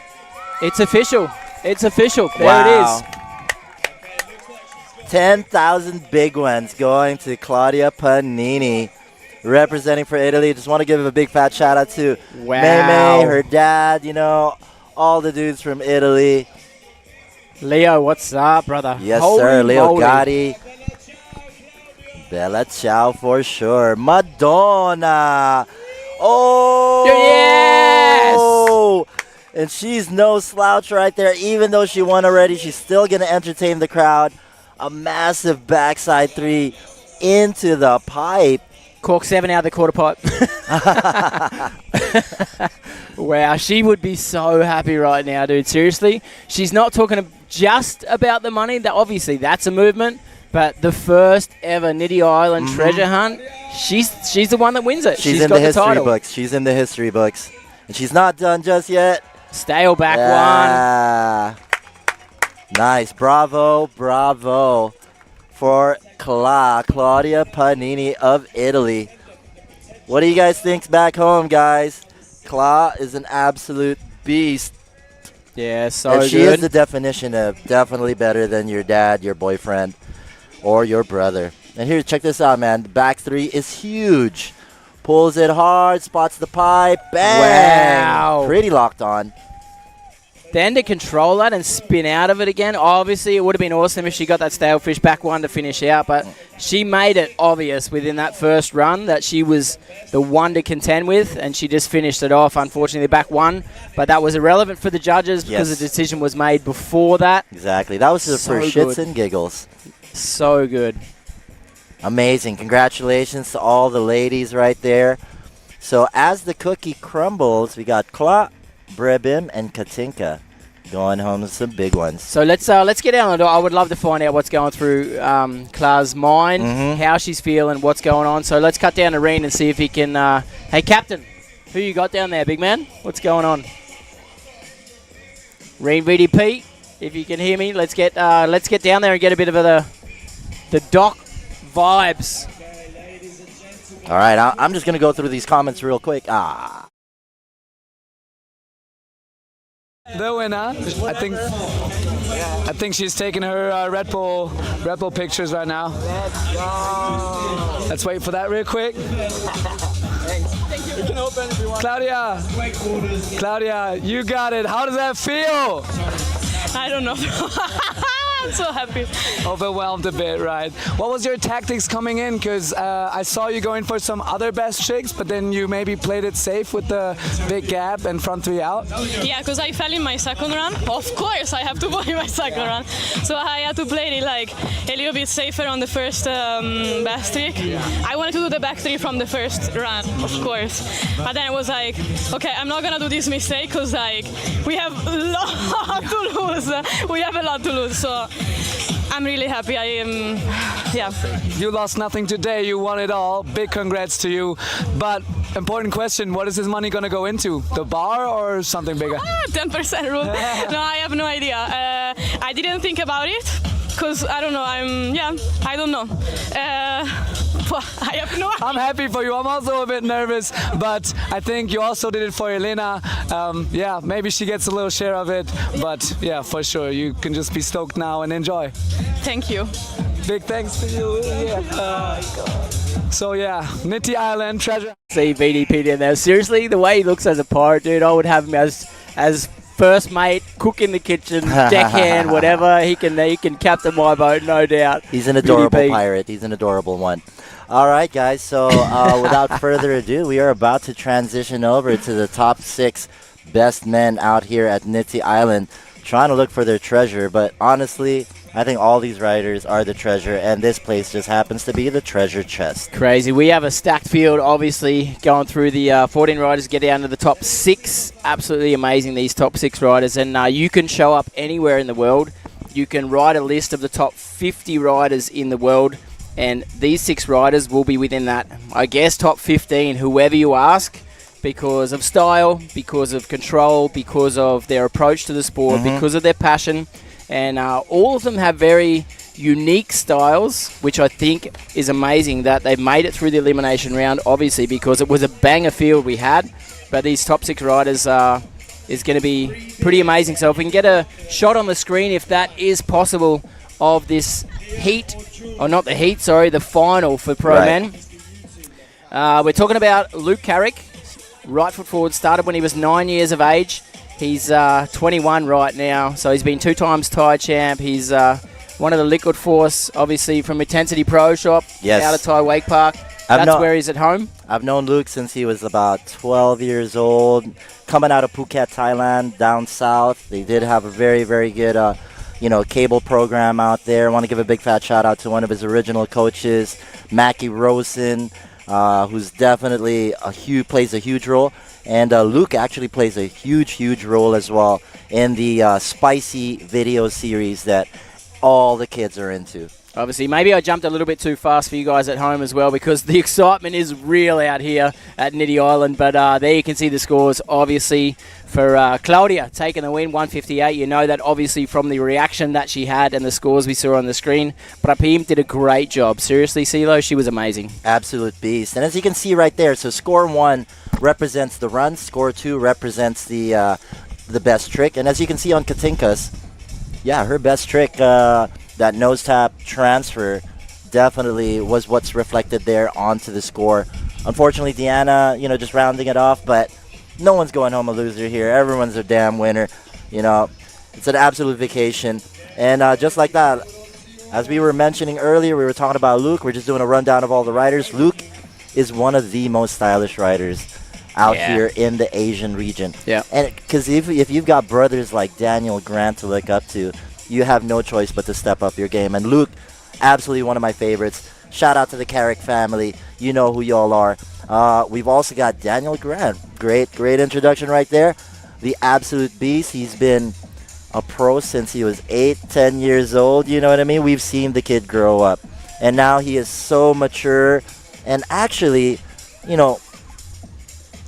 It's official. It's official. There it is. 10,000 big ones going to Claudia Pagnini, representing for Italy. Just want to give a big fat shout out to May, her dad, you know, all the dudes from Italy. Leo, what's up, brother? Yes, Holy sir. Leo moly. Gotti. Bella Ciao for sure. Madonna. Oh! Yes! And she's no slouch right there. Even though she won already, she's still going to entertain the crowd. A massive backside 3 into the pipe. Cork 7 out of the quarter pipe. Wow, she would be so happy right now, dude. Seriously. She's not talking just about the money. Obviously, that's a movement. But the first ever Niti Island Treasure Hunt, she's the one that wins it. She's in got the history title. books. She's in the history books. And she's not done just yet. Stale back one. Nice. Bravo, bravo for Claudia Pagnini of Italy. What do you guys think back home, guys? Cla is an absolute beast. Yeah, so and good. she is the definition of definitely better than your dad, your boyfriend, or your brother. And here, check this out, man. The back 3 is huge. Pulls it hard, spots the pipe, bang! Wow. Pretty locked on. Then to control that and spin out of it again. Obviously, it would have been awesome if she got that stale fish back one to finish out, but she made it obvious within that first run that she was the one to contend with, and she just finished it off, unfortunately, back one. But that was irrelevant for the judges because the decision was made before that. Exactly. That was just for shits and giggles. So good. Amazing. Congratulations to all the ladies right there. So as the cookie crumbles, we got Kla, Brebim, and Katinka going home with some big ones. So let's get down on the door. I would love to find out what's going through Kla's mind, how she's feeling, what's going on. So let's cut down to Reen and see if he can... hey, Captain, who you got down there, big man? What's going on? Reen VDP, if you can hear me, let's get down there and get a bit of the dock vibes. All right, I'm just going to go through these comments real quick. The winner, I think she's taking her Red Bull pictures right now. Let's wait for that real quick. You can open if you want. Claudia, you got it. How does that feel? I don't know. I'm so happy. Overwhelmed a bit, right? What was your tactics coming in? Because I saw you going for some other best tricks, but then you maybe played it safe with the big gap and front three out. Yeah, because I fell in my second run. Of course, I have to play my second run. So I had to play it like a little bit safer on the first back trick. I wanted to do the back three from the first run, of course. But then it was like, okay, I'm not gonna do this mistake because like we have a lot to lose. We have a lot to lose. So I'm really happy. I am, yeah. You lost nothing today. You won it all. Big congrats to you. But important question: what is this money gonna go into? The bar or something bigger? 10% rule. No, I have no idea. I didn't think about it because I don't know. I don't know. I have no idea. I'm happy for you. I'm also a bit nervous, but I think you also did it for Elena. Yeah, maybe she gets a little share of it, but yeah, for sure. You can just be stoked now and enjoy. Thank you. Big thanks to you. Yeah. So yeah, Niti Island Treasure. See VDP down there. Seriously, the way he looks as a pirate, dude, I would have him as first mate, cook in the kitchen, deckhand, whatever. He can captain my boat, no doubt. He's an adorable pirate. He's an adorable one. All right, guys. So without further ado, we are about to transition over to the top 6 best men out here at Niti Island, trying to look for their treasure. But honestly, I think all these riders are the treasure, and this place just happens to be the treasure chest. Crazy. We have a stacked field, obviously, going through the 14 riders, get down to the top 6. Absolutely amazing, these top 6 riders. And you can show up anywhere in the world. You can write a list of the top 50 riders in the world, and these 6 riders will be within that, I guess, top 15, whoever you ask, because of style, because of control, because of their approach to the sport, because of their passion. And all of them have very unique styles, which I think is amazing that they've made it through the elimination round, obviously, because it was a banger field we had. But these top 6 riders is going to be pretty amazing. So if we can get a shot on the screen, if that is possible, of this heat, or not the heat, sorry, the final for pro men. We're talking about Luke Carrick, right foot forward, started when he was 9 years of age. He's 21 right now, so he's been 2 times Thai champ. He's one of the Liquid Force, obviously from Intensity Pro Shop, out of Thai Wake Park. That's where he's at home. I've known Luke since he was about 12 years old, coming out of Phuket, Thailand, down south. They did have a very, very good cable program out there. I want to give a big fat shout out to one of his original coaches, Mackie Rosen, who's definitely plays a huge role. And Luke actually plays a huge role as well in the spicy video series that all the kids are into. Obviously, maybe I jumped a little bit too fast for you guys at home as well, because the excitement is real out here at Niti Island. But there you can see the scores, obviously, for Claudia taking the win, 158. You know that, obviously, from the reaction that she had and the scores we saw on the screen. But Apim did a great job. Seriously, C-Lo, she was amazing. Absolute beast. And as you can see right there, so score 1 represents the run, score 2 represents the best trick. And as you can see on Katinka's, her best trick, that nose tap transfer, definitely was what's reflected there onto the score. Unfortunately, Deanna, just rounding it off, but no one's going home a loser here. Everyone's a damn winner. It's an absolute vacation. And just like that, as we were mentioning earlier, we were talking about Luke. We're just doing a rundown of all the riders. Luke is one of the most stylish riders out here in the Asian region. Yeah. And because if you've got brothers like Daniel Grant to look up to, you have no choice but to step up your game. And Luke, absolutely one of my favorites. Shout out to the Carrick family. You know who y'all are. We've also got Daniel Grant. Great introduction right there. The absolute beast. He's been a pro since he was 8-10 years old. You know what I mean? We've seen the kid grow up. And now he is so mature. And actually,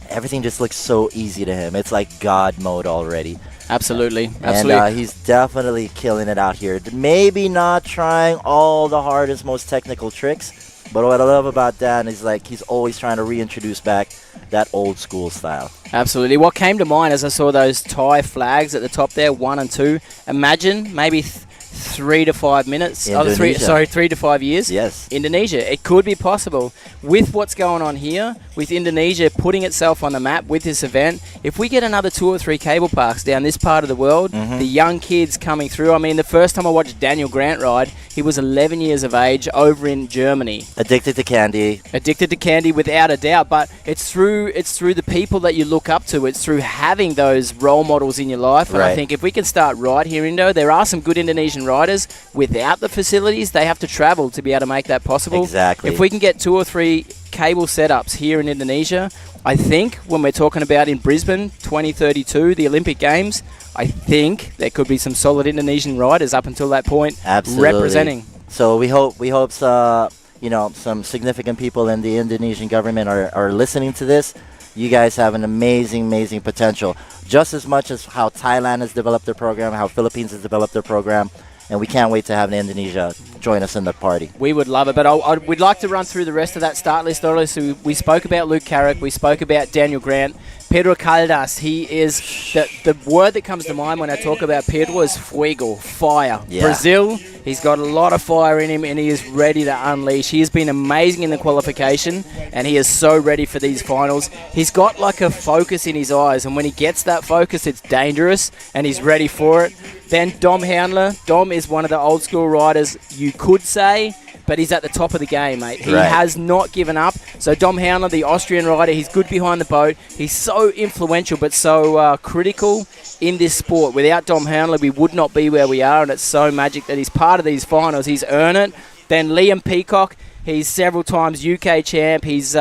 everything just looks so easy to him. It's like God mode already. Absolutely. And he's definitely killing it out here. Maybe not trying all the hardest, most technical tricks, but what I love about Dan is like he's always trying to reintroduce back that old school style. Absolutely. What came to mind as I saw those Thai flags at the top there, 1 and 2, imagine maybe 3 to 5 minutes. 3 to 5 years. Yes. Indonesia. It could be possible. With what's going on here, with Indonesia putting itself on the map with this event, if we get another 2 or 3 cable parks down this part of the world, the young kids coming through. I mean, the first time I watched Daniel Grant ride, he was 11 years of age over in Germany. Addicted to candy. Addicted to candy, without a doubt. But it's through the people that you look up to. It's through having those role models in your life. And I think if we can start right here in Indo, there are some good Indonesian riders. Without the facilities, they have to travel to be able to make that possible. Exactly. If we can get 2 or 3 cable setups here in Indonesia, I think when we're talking about in Brisbane 2032, the Olympic Games, I think there could be some solid Indonesian riders up until that point. Absolutely. Representing. So we hope some significant people in the Indonesian government are listening to this. You guys have an amazing potential, just as much as how Thailand has developed their program, how Philippines has developed their program. And we can't wait to have Indonesia join us in the party. We would love it, but we'd like to run through the rest of that start list earlier. So we spoke about Luke Carrick, we spoke about Daniel Grant, Pedro Caldas. He is the word that comes to mind when I talk about Pedro is fuego, fire. Yeah. Brazil, he's got a lot of fire in him, and he is ready to unleash. He has been amazing in the qualification, and he is so ready for these finals. He's got like a focus in his eyes, and when he gets that focus, it's dangerous, and he's ready for it. Then Dom Handler. Dom is one of the old school riders, you could say, but he's at the top of the game, mate. He has not given up. So Dom Handler, the Austrian rider, he's good behind the boat. He's so influential but so critical in this sport. Without Dom Handler, we would not be where we are, and it's so magic that he's part of these finals. He's earned it. Then Liam Peacock, he's several times UK champ. He's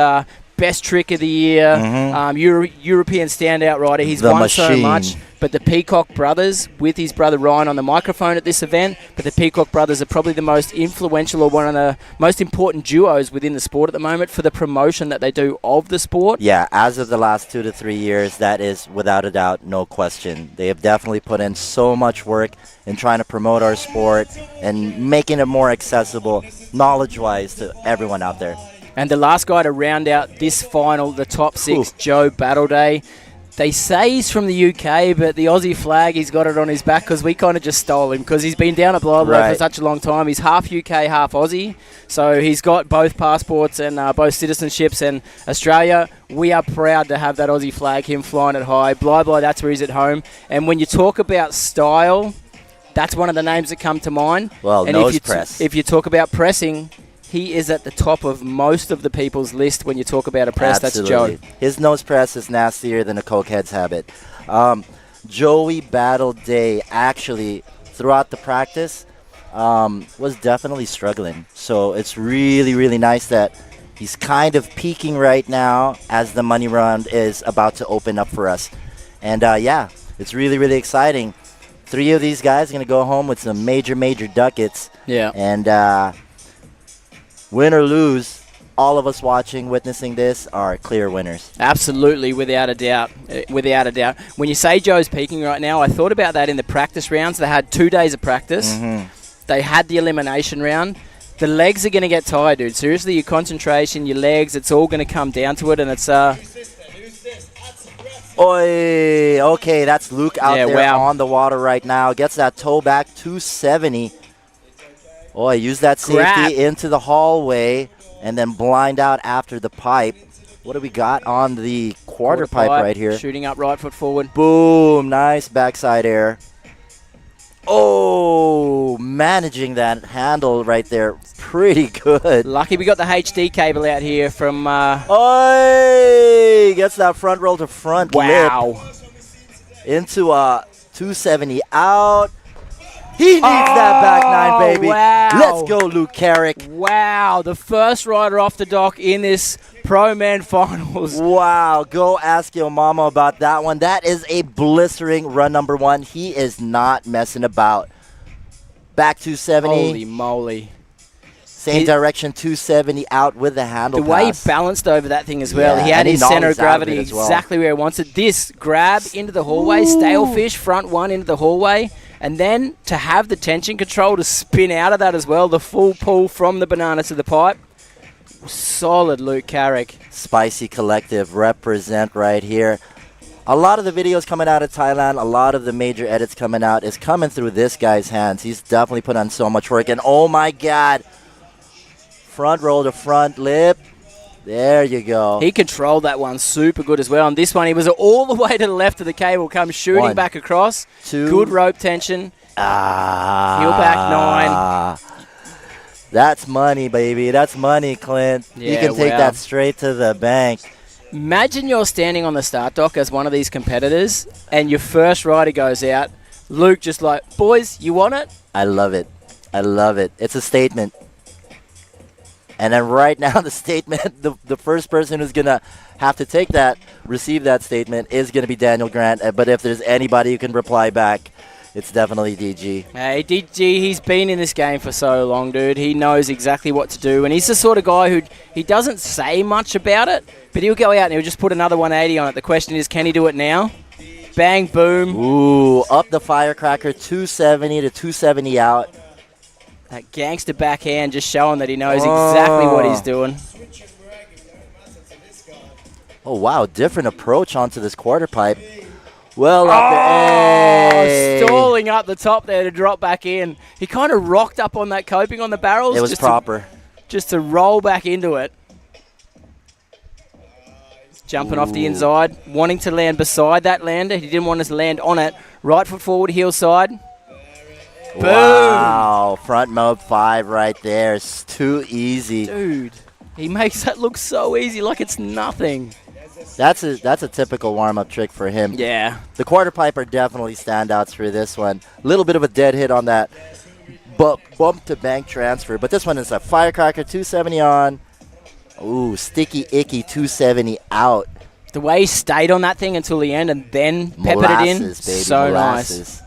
best trick of the year, European standout rider. He's won so much. But the Peacock brothers, with his brother Ryan on the microphone at this event, but the Peacock brothers are probably the most influential or one of the most important duos within the sport at the moment for the promotion that they do of the sport. Yeah, as of the last 2 to 3 years, that is without a doubt, no question. They have definitely put in so much work in trying to promote our sport and making it more accessible, knowledge-wise, to everyone out there. And the last guy to round out this final, the top 6, Joe Battleday. They say he's from the UK, but the Aussie flag, he's got it on his back because we kind of just stole him because he's been down at Blythe for such a long time. He's half UK, half Aussie. So he's got both passports and both citizenships. And Australia, we are proud to have that Aussie flag, him flying it high. Blythe, that's where he's at home. And when you talk about style, that's one of the names that come to mind. Well, and nose press. If you talk about pressing, he is at the top of most of the people's list when you talk about a press. Absolutely. That's Joe. His nose press is nastier than a cokehead's habit. Joey Battleday actually, throughout the practice, was definitely struggling. So it's really nice that he's kind of peaking right now as the money round is about to open up for us. And yeah, it's really exciting. 3 of these guys are going to go home with some major ducats. Yeah. And win or lose, all of us watching, witnessing this are clear winners. Absolutely, without a doubt. Without a doubt. When you say Joe's peaking right now, I thought about that in the practice rounds. They had 2 days of practice. They had the elimination round. The legs are going to get tired, dude. Seriously, your concentration, your legs, it's all going to come down to it, and it's... Oi, okay, that's Luke out there on the water right now. Gets that toe back, 270. Oh, use that safety into the hallway and then blind out after the pipe. What do we got on the quarter pipe right here? Shooting up right foot forward. Boom, nice backside air. Oh, managing that handle right there pretty good. Lucky we got the HD cable out here from... Oi, gets that front roll to front lip. Into 270 out. He needs that back 9, baby. Wow. Let's go, Luke Carrick. Wow, the first rider off the dock in this Pro Man Finals. Wow, go ask your mama about that one. That is a blistering run number 1. He is not messing about. Back 270. Holy moly. Same direction, 270 out with the handle The way he pass. balanced over that thing as well. Yeah, He had and he his center of nollies out of it gravity as well. exactly where he wants it. This grab into the hallway, stalefish, front one into the hallway, and then to have the tension control to spin out of that as well, the full pull from the banana to the pipe. Solid Luke Carrick. Spicy Collective represent right here. A lot of the videos coming out of Thailand, a lot of the major edits coming out is coming through this guy's hands. He's definitely put on so much work. And oh my God, front roll to front lip. There you go. He controlled that one super good as well. And this one, he was all the way to the left of the cable, comes shooting 1, back across. 2. Good rope tension. Heel back 9. That's money, baby. That's money, Clint. You Yeah, can take wow. that straight to the bank. Imagine you're standing on the start dock as one of these competitors and your first rider goes out. Luke just like, boys, you want it? I love it. I love it. It's a statement. And then right now the statement, the first person who's going to have to take that, receive that statement is going to be Daniel Grant. But if there's anybody who can reply back, it's definitely DG. Hey, DG, he's been in this game for so long, dude. He knows exactly what to do. And he's the sort of guy who, he doesn't say much about it, but he'll go out and he'll just put another 180 on it. The question is, can he do it now? Bang, boom. Ooh, up the firecracker, 270 to 270 out. That gangster backhand just showing that he knows exactly what he's doing. Oh, wow, different approach onto this quarter pipe. Well up there. Hey. Stalling up the top there to drop back in. He kind of rocked up on that coping on the barrels. It was proper. Just to roll back into it. Jumping off the inside, wanting to land beside that lander. He didn't want us to land on it. Right foot forward, heel side. Boom. Wow, front mode 5 right there. It's too easy. Dude, he makes that look so easy, like it's nothing. That's a typical warm-up trick for him. Yeah. The quarter pipe are definitely standouts for this one. A little bit of a dead hit on that bump to bank transfer. But this one is a firecracker, 270 on. Ooh, sticky, icky, 270 out. The way he stayed on that thing until the end and then peppered it in, Molasses, baby, so molasses. nice.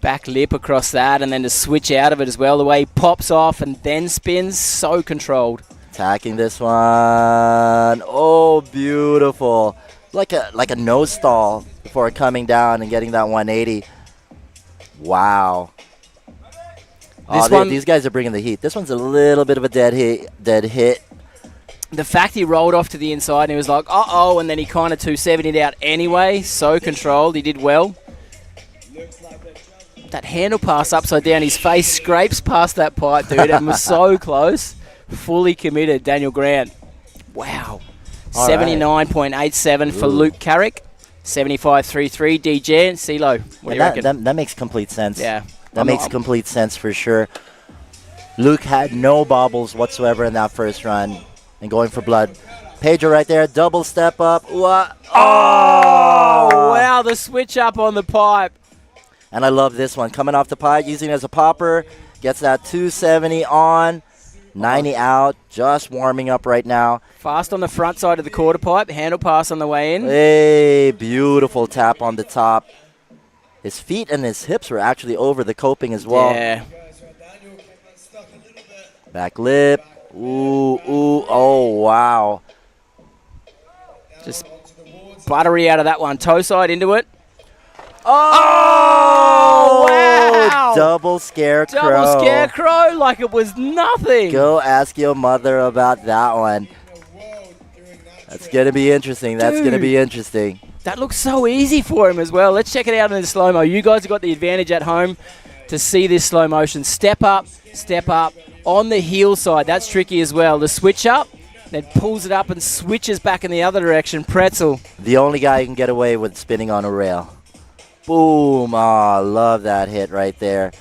Back lip across that and then to switch out of it as well. The way he pops off and then spins, so controlled. Attacking this one. Oh, beautiful. Like a nose stall before coming down and getting that 180. Wow. These guys are bringing the heat. This one's a little bit of a dead hit. The fact he rolled off to the inside and he was like, uh-oh, and then he kind of 270'd out anyway. So controlled. He did well. That handle pass upside down. His face scrapes past that pipe, dude. It was so close. Fully committed, Daniel Grant. Wow. 79.87 for Luke Carrick. 75.33 DJ and C-Lo. What do you reckon? That makes complete sense. Yeah. That makes complete sense for sure. Luke had no bobbles whatsoever in that first run and going for blood. Pedro right there, double step up. Oh, wow, the switch up on the pipe. And I love this one. Coming off the pipe, using it as a popper. Gets that 270 on. 90 out, just warming up right now. Fast on the front side of the quarter pipe, handle pass on the way in. Hey, beautiful tap on the top. His feet and his hips were actually over the coping as well. Yeah. Back lip. Ooh, oh, wow. Just buttery out of that one. Toe side into it. Oh, wow. Double scarecrow. Double scarecrow like it was nothing. Go ask your mother about that one. That's going to be interesting. That's going to be interesting. That looks so easy for him as well. Let's check it out in the slow-mo. You guys have got the advantage at home to see this slow motion. Step up on the heel side. That's tricky as well. The switch up, then pulls it up and switches back in the other direction. Pretzel. The only guy who can get away with spinning on a rail. Boom. Oh, love that hit right there.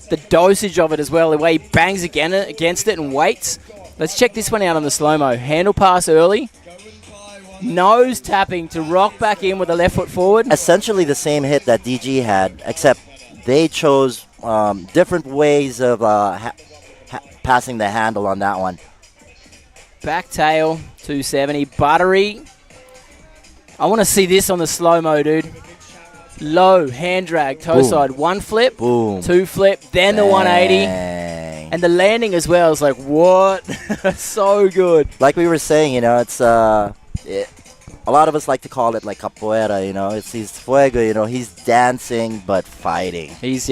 The dosage of it as well. The way he bangs against it and waits. Let's check this one out on the slow-mo. Handle pass early. Nose tapping to rock back in with the left foot forward. Essentially the same hit that DG had, except they chose different ways of passing the handle on that one. Back tail, 270. Buttery. I want to see this on the slow-mo, dude. Low, hand drag, toe side. One flip, boom, 2 flip, then the 180. And the landing as well is like, what? So good. Like we were saying, you know, it's a lot of us like to call it like capoeira, you know. He's fuego, you know. He's dancing but fighting. He's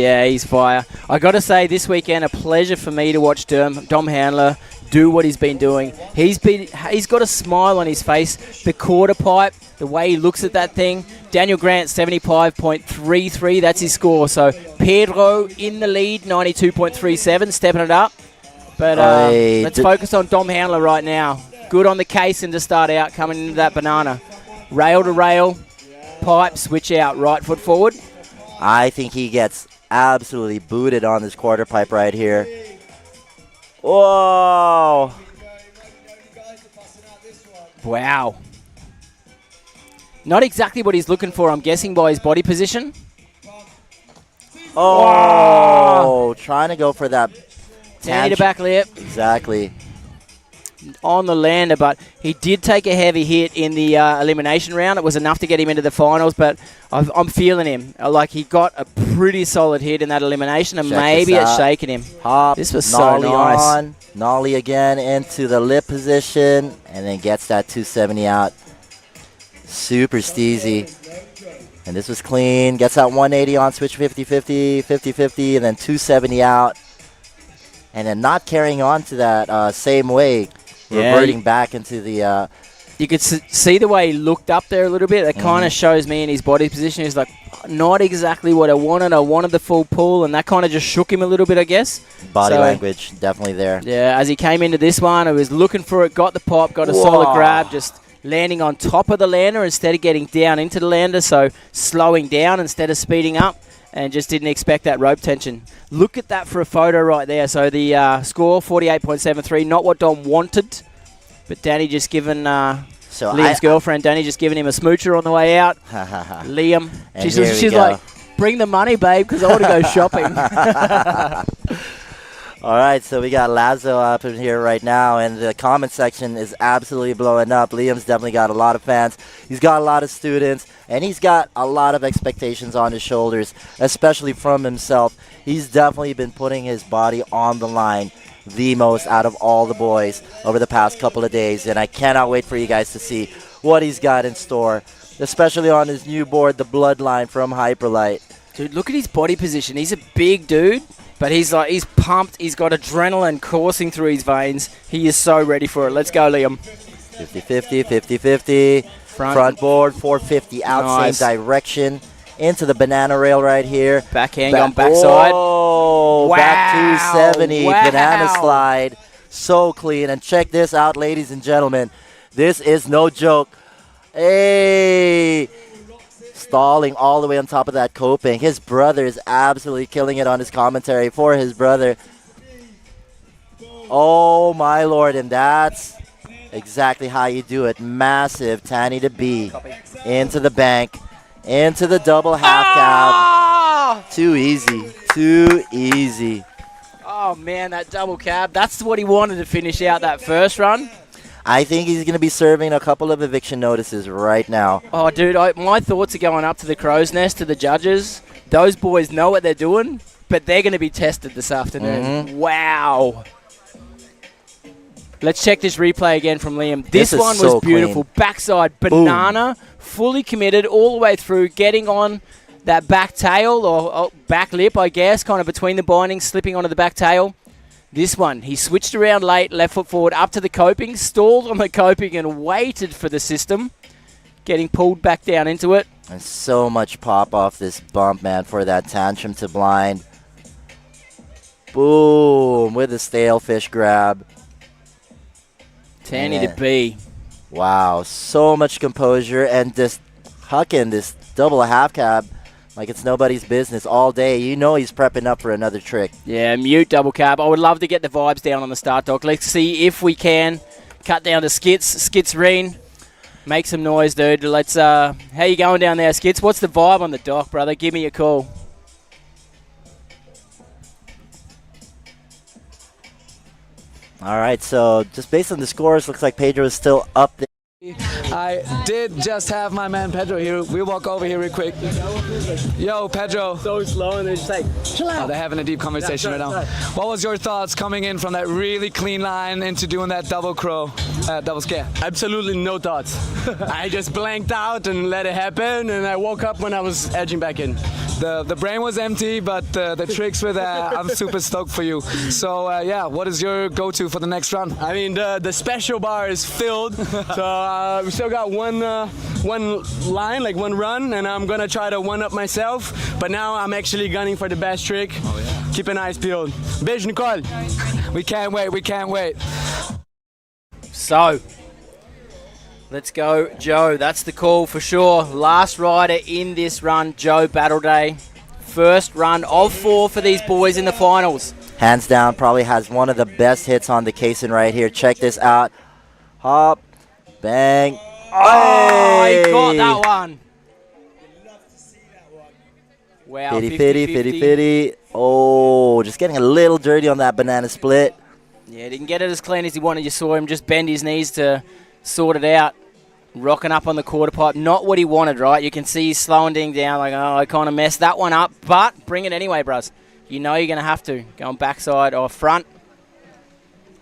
fire. I got to say, this weekend, a pleasure for me to watch Dom Handler do what he's been doing. He's got a smile on his face. The quarter pipe, the way he looks at that thing. Daniel Grant, 75.33. That's his score. So Pedro in the lead, 92.37, stepping it up. But let's focus on Dom Handler right now. Good on the case and to start out, coming into that banana. Rail to rail, pipe, switch out, right foot forward. I think he gets absolutely booted on this quarter pipe right here. Whoa! Wow. Not exactly what he's looking for, I'm guessing, by his body position. Oh! Trying to go for that. Tanny to back lip. Exactly. On the lander, but he did take a heavy hit in the elimination round. It was enough to get him into the finals, but I'm feeling him. Like, he got a pretty solid hit in that elimination, and maybe it's shaking him. Hop, this was so nice. On, nollie again into the lip position, and then gets that 270 out. Super steezy. And this was clean. Gets that 180 on, switch 50-50, 50-50, and then 270 out. And then not carrying on to that same way. Reverting back into the... you could see the way he looked up there a little bit. That kind of shows me in his body position. He's like, not exactly what I wanted. I wanted the full pull, and that kind of just shook him a little bit, I guess. Body language, definitely there. Yeah, as he came into this one, he was looking for it, got the pop, got a solid grab, just landing on top of the lander instead of getting down into the lander, so slowing down instead of speeding up. And just didn't expect that rope tension. Look at that for a photo right there. So the score, 48.73, not what Dom wanted. But Danny just given Liam's girlfriend, Danny just giving him a smoocher on the way out. Liam, she's like, bring the money, babe, because I want to go shopping. All right, so we got Lazo up in here right now, and the comment section is absolutely blowing up. Liam's definitely got a lot of fans. He's got a lot of students, and he's got a lot of expectations on his shoulders, especially from himself. He's definitely been putting his body on the line the most out of all the boys over the past couple of days, and I cannot wait for you guys to see what he's got in store, especially on his new board, the Bloodline from Hyperlight. Dude, look at his body position. He's a big dude. But he's pumped. He's got adrenaline coursing through his veins. He is so ready for it. Let's go, Liam. 50-50, 50-50. Front board, 450 out, nice. Same direction. Into the banana rail right here. Backhand on backside. Oh, wow. Back 270. Wow. Banana slide. So clean. And check this out, ladies and gentlemen. This is no joke. Hey. Stalling all the way on top of that coping. His brother is absolutely killing it on his commentary for his brother. Oh my lord, and that's exactly how you do it. Massive Tanny to B into the bank, into the double half cab. Too easy, too easy. Oh man, that double cab. That's what he wanted to finish out that first run. I think he's going to be serving a couple of eviction notices right now. Oh, dude, my thoughts are going up to the crow's nest, to the judges. Those boys know what they're doing, but they're going to be tested this afternoon. Wow. Let's check this replay again from Liam. This one was beautiful. Clean. Backside banana, fully committed all the way through, getting on that back tail or back lip, I guess, kind of between the bindings, slipping onto the back tail. This one, he switched around late, left foot forward, up to the coping, stalled on the coping and waited for the system, getting pulled back down into it. And so much pop off this bump, man, for that tantrum to blind. Boom, with a stale fish grab. Tanny to B. Wow, so much composure and just hucking this double half cab like it's nobody's business all day. You know he's prepping up for another trick. Yeah, mute double cab. I would love to get the vibes down on the start dock. Let's see if we can cut down to Skits Reen. Make some noise, dude. Let's. How you going down there, Skits? What's the vibe on the dock, brother? Give me a call. All right, so just based on the scores, looks like Pedro is still up there. I did just have my man Pedro here. We'll walk over here real quick. Yo, Pedro. So slow, and they're just like, chill out. Oh, they're having a deep conversation right now. What was your thoughts coming in from that really clean line into doing that double crow, double scare? Absolutely no thoughts. I just blanked out and let it happen, and I woke up when I was edging back in. The brain was empty, but the tricks were there. I'm super stoked for you. So yeah, what is your go-to for the next run? I mean, the special bar is filled, so we still got one line, like one run, and I'm gonna try to one-up myself. But now I'm actually gunning for the best trick. Oh, yeah. Keep an eyes peeled. Beijo, Nicole. We can't wait. We can't wait. So, let's go, Joe. That's the call for sure. Last rider in this run, Joe Battle Day. First run of 4 for these boys in the finals. Hands down, probably has one of the best hits on the casing right here. Check this out. Hop, bang. Oh, he got that one. Wow, 50-50. Oh, just getting a little dirty on that banana split. Yeah, didn't get it as clean as he wanted. You saw him just bend his knees to sort it out. Rocking up on the quarter pipe. Not what he wanted, right? You can see he's slowing things down like, oh, I kind of messed that one up. But bring it anyway, bros. You know you're going to have to. Going backside or front.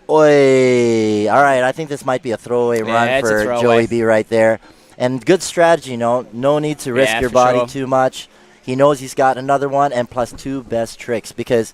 Oi. All right, I think this might be a throwaway run for Joey B right there. And good strategy, you know. No need to risk your body too much. He knows he's got another one and plus 2 best tricks because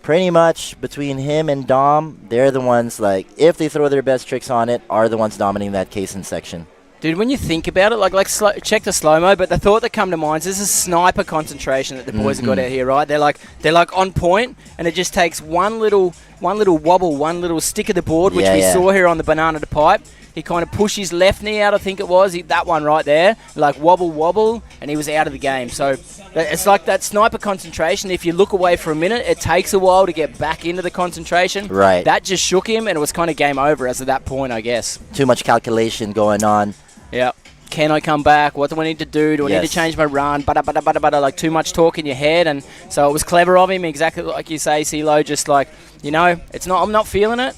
pretty much between him and Dom, they're the ones, like, if they throw their best tricks on it, are the ones dominating that casing section. Dude, when you think about it, check the slow-mo, but the thought that come to mind is this is sniper concentration that the boys have got out here, right? They're like on point, and it just takes one little wobble, one little stick of the board, which we saw here on the banana to pipe. He kind of pushed his left knee out, I think it was, that one right there, like wobble, and he was out of the game. So it's like that sniper concentration. If you look away for a minute, it takes a while to get back into the concentration. Right. That just shook him, and it was kind of game over as of that point, I guess. Too much calculation going on. Yeah. Can I come back? What do I need to do? Do I need to change my run? Like too much talk in your head. And so it was clever of him, exactly like you say, C-Lo, just like, you know, I'm not feeling it.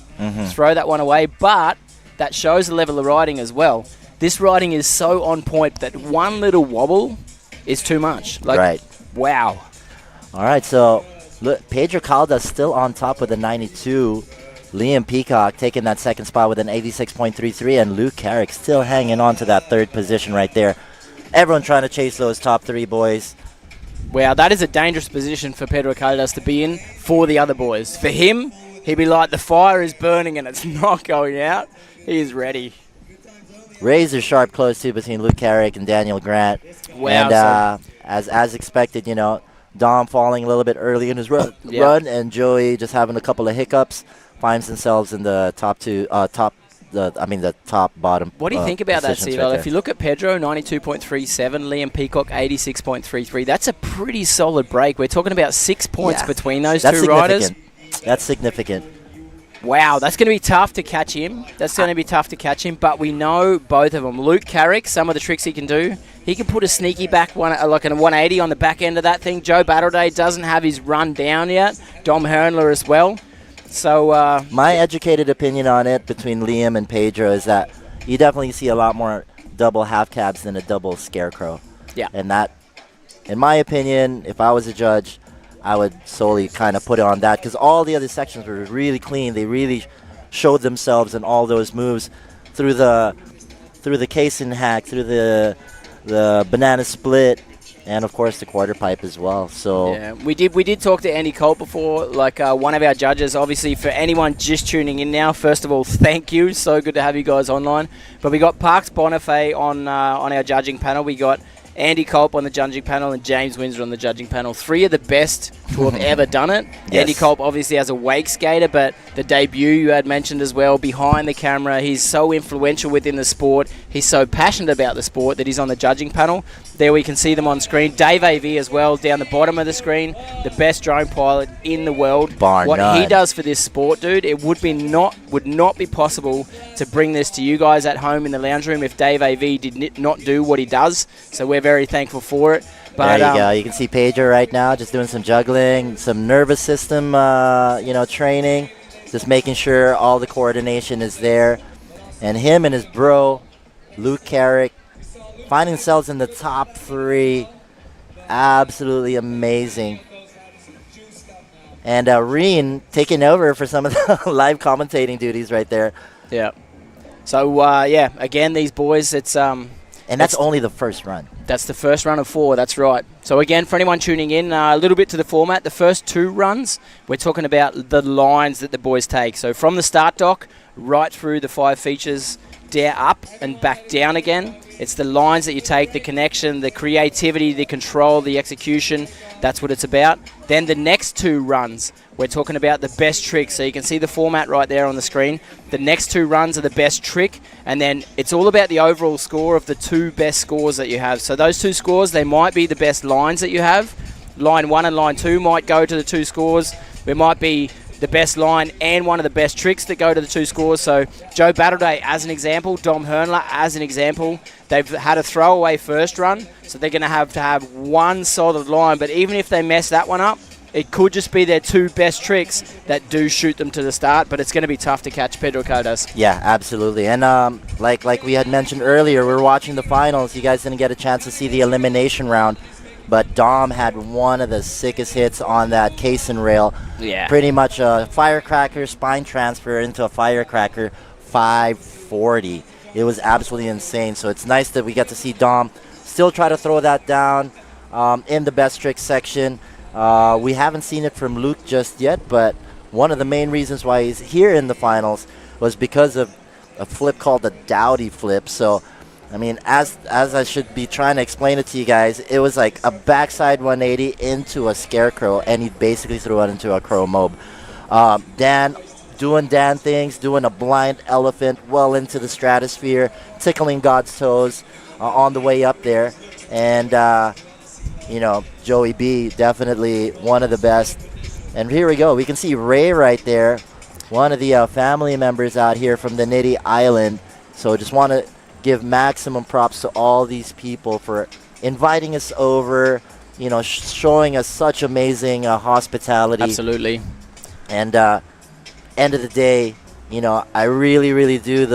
Throw that one away. But that shows the level of riding as well. This riding is so on point that one little wobble is too much. Like, right. Wow. All right, so look, Pedro Caldas still on top with a 92. Liam Peacock taking that second spot with an 86.33, and Luke Carrick still hanging on to that third position right there. Everyone trying to chase those top 3 boys. Wow, that is a dangerous position for Pedro Caldas to be in for the other boys. For him, he'd be like, the fire is burning and it's not going out. He is ready. Razor sharp close too between Luke Carrick and Daniel Grant. Wow. And as expected, you know, Dom falling a little bit early in his run, and Joey just having a couple of hiccups. Finds themselves in the top bottom. What do you think about that, C-Lo? Right, if you look at Pedro, 92.37, Liam Peacock, 86.33, that's a pretty solid break. We're talking about 6 points between those two riders. That's significant. Wow, that's going to be tough to catch him. But we know both of them. Luke Carrick, some of the tricks he can do. He can put a sneaky back one, like a 180 on the back end of that thing. Joe Battleday doesn't have his run down yet. Dom Hernler as well. So my educated opinion on it between Liam and Pedro is that you definitely see a lot more double half cabs than a double scarecrow. Yeah. And that, in my opinion, if I was a judge, I would solely kind of put it on that because all the other sections were really clean. They really showed themselves in all those moves through the casing hack, through the banana split, and of course the quarter pipe as well. So yeah, we did talk to Andy Colt before, like one of our judges. Obviously, for anyone just tuning in now, first of all, thank you. So good to have you guys online. But we got Parks Bonifay on our judging panel. We got Andy Culp on the judging panel and James Windsor on the judging panel. 3 of the best to have ever done it. Yes. Andy Culp obviously as a wake skater, but the debut you had mentioned as well, behind the camera, he's so influential within the sport. He's so passionate about the sport that he's on the judging panel. There we can see them on screen. Dave A.V. as well, down the bottom of the screen, the best drone pilot in the world. Bar what none. He does for this sport, dude, it would not be possible to bring this to you guys at home in the lounge room if Dave A.V. did not do what he does. So we're very thankful for it. But, there you go. You can see Pedro right now just doing some juggling, some nervous system, training, just making sure all the coordination is there. And him and his bro, Luke Carrick, finding themselves in the top 3. Absolutely amazing. And Reen taking over for some of the live commentating duties right there. Yeah. So, again, these boys, it's... and that's only the first run. That's the first run of 4, that's right. So again, for anyone tuning in, a little bit to the format. The first 2 runs, we're talking about the lines that the boys take. So from the start dock, right through the 5 features, down, up and back down again. It's the lines that you take, the connection, the creativity, the control, the execution. That's what it's about. Then the next 2 runs, we're talking about the best trick. So you can see the format right there on the screen. The next 2 runs are the best trick, and then it's all about the overall score of the 2 best scores that you have. So those 2 scores, they might be the best lines that you have. Line 1 and line 2 might go to the 2 scores. There might be the best line and one of the best tricks that go to the 2 scores. So Joe Battleday as an example, Dom Hernler as an example. They've had a throwaway first run, so they're going to have one solid line. But even if they mess that one up, it could just be their 2 best tricks that do shoot them to the start, but it's going to be tough to catch Pedro Caldas. Yeah, absolutely. And like we had mentioned earlier, we were watching the finals. You guys didn't get a chance to see the elimination round, but Dom had one of the sickest hits on that caisson rail. Yeah. Pretty much a firecracker spine transfer into a firecracker 540. It was absolutely insane. So it's nice that we get to see Dom still try to throw that down in the best trick section. We haven't seen it from Luke just yet, but one of the main reasons why he's here in the finals was because of a flip called the Dowdy flip. So, I mean, as I should be trying to explain it to you guys, it was like a backside 180 into a scarecrow, and he basically threw it into a Crowmobe. Dan doing Dan things, doing a blind elephant well into the stratosphere, tickling God's toes on the way up there. And, Joey B, definitely one of the best. And here we go. We can see Ray right there, one of the family members out here from the Niti Island. So just want to give maximum props to all these people for inviting us over, showing us such amazing hospitality. Absolutely. And end of the day, I really do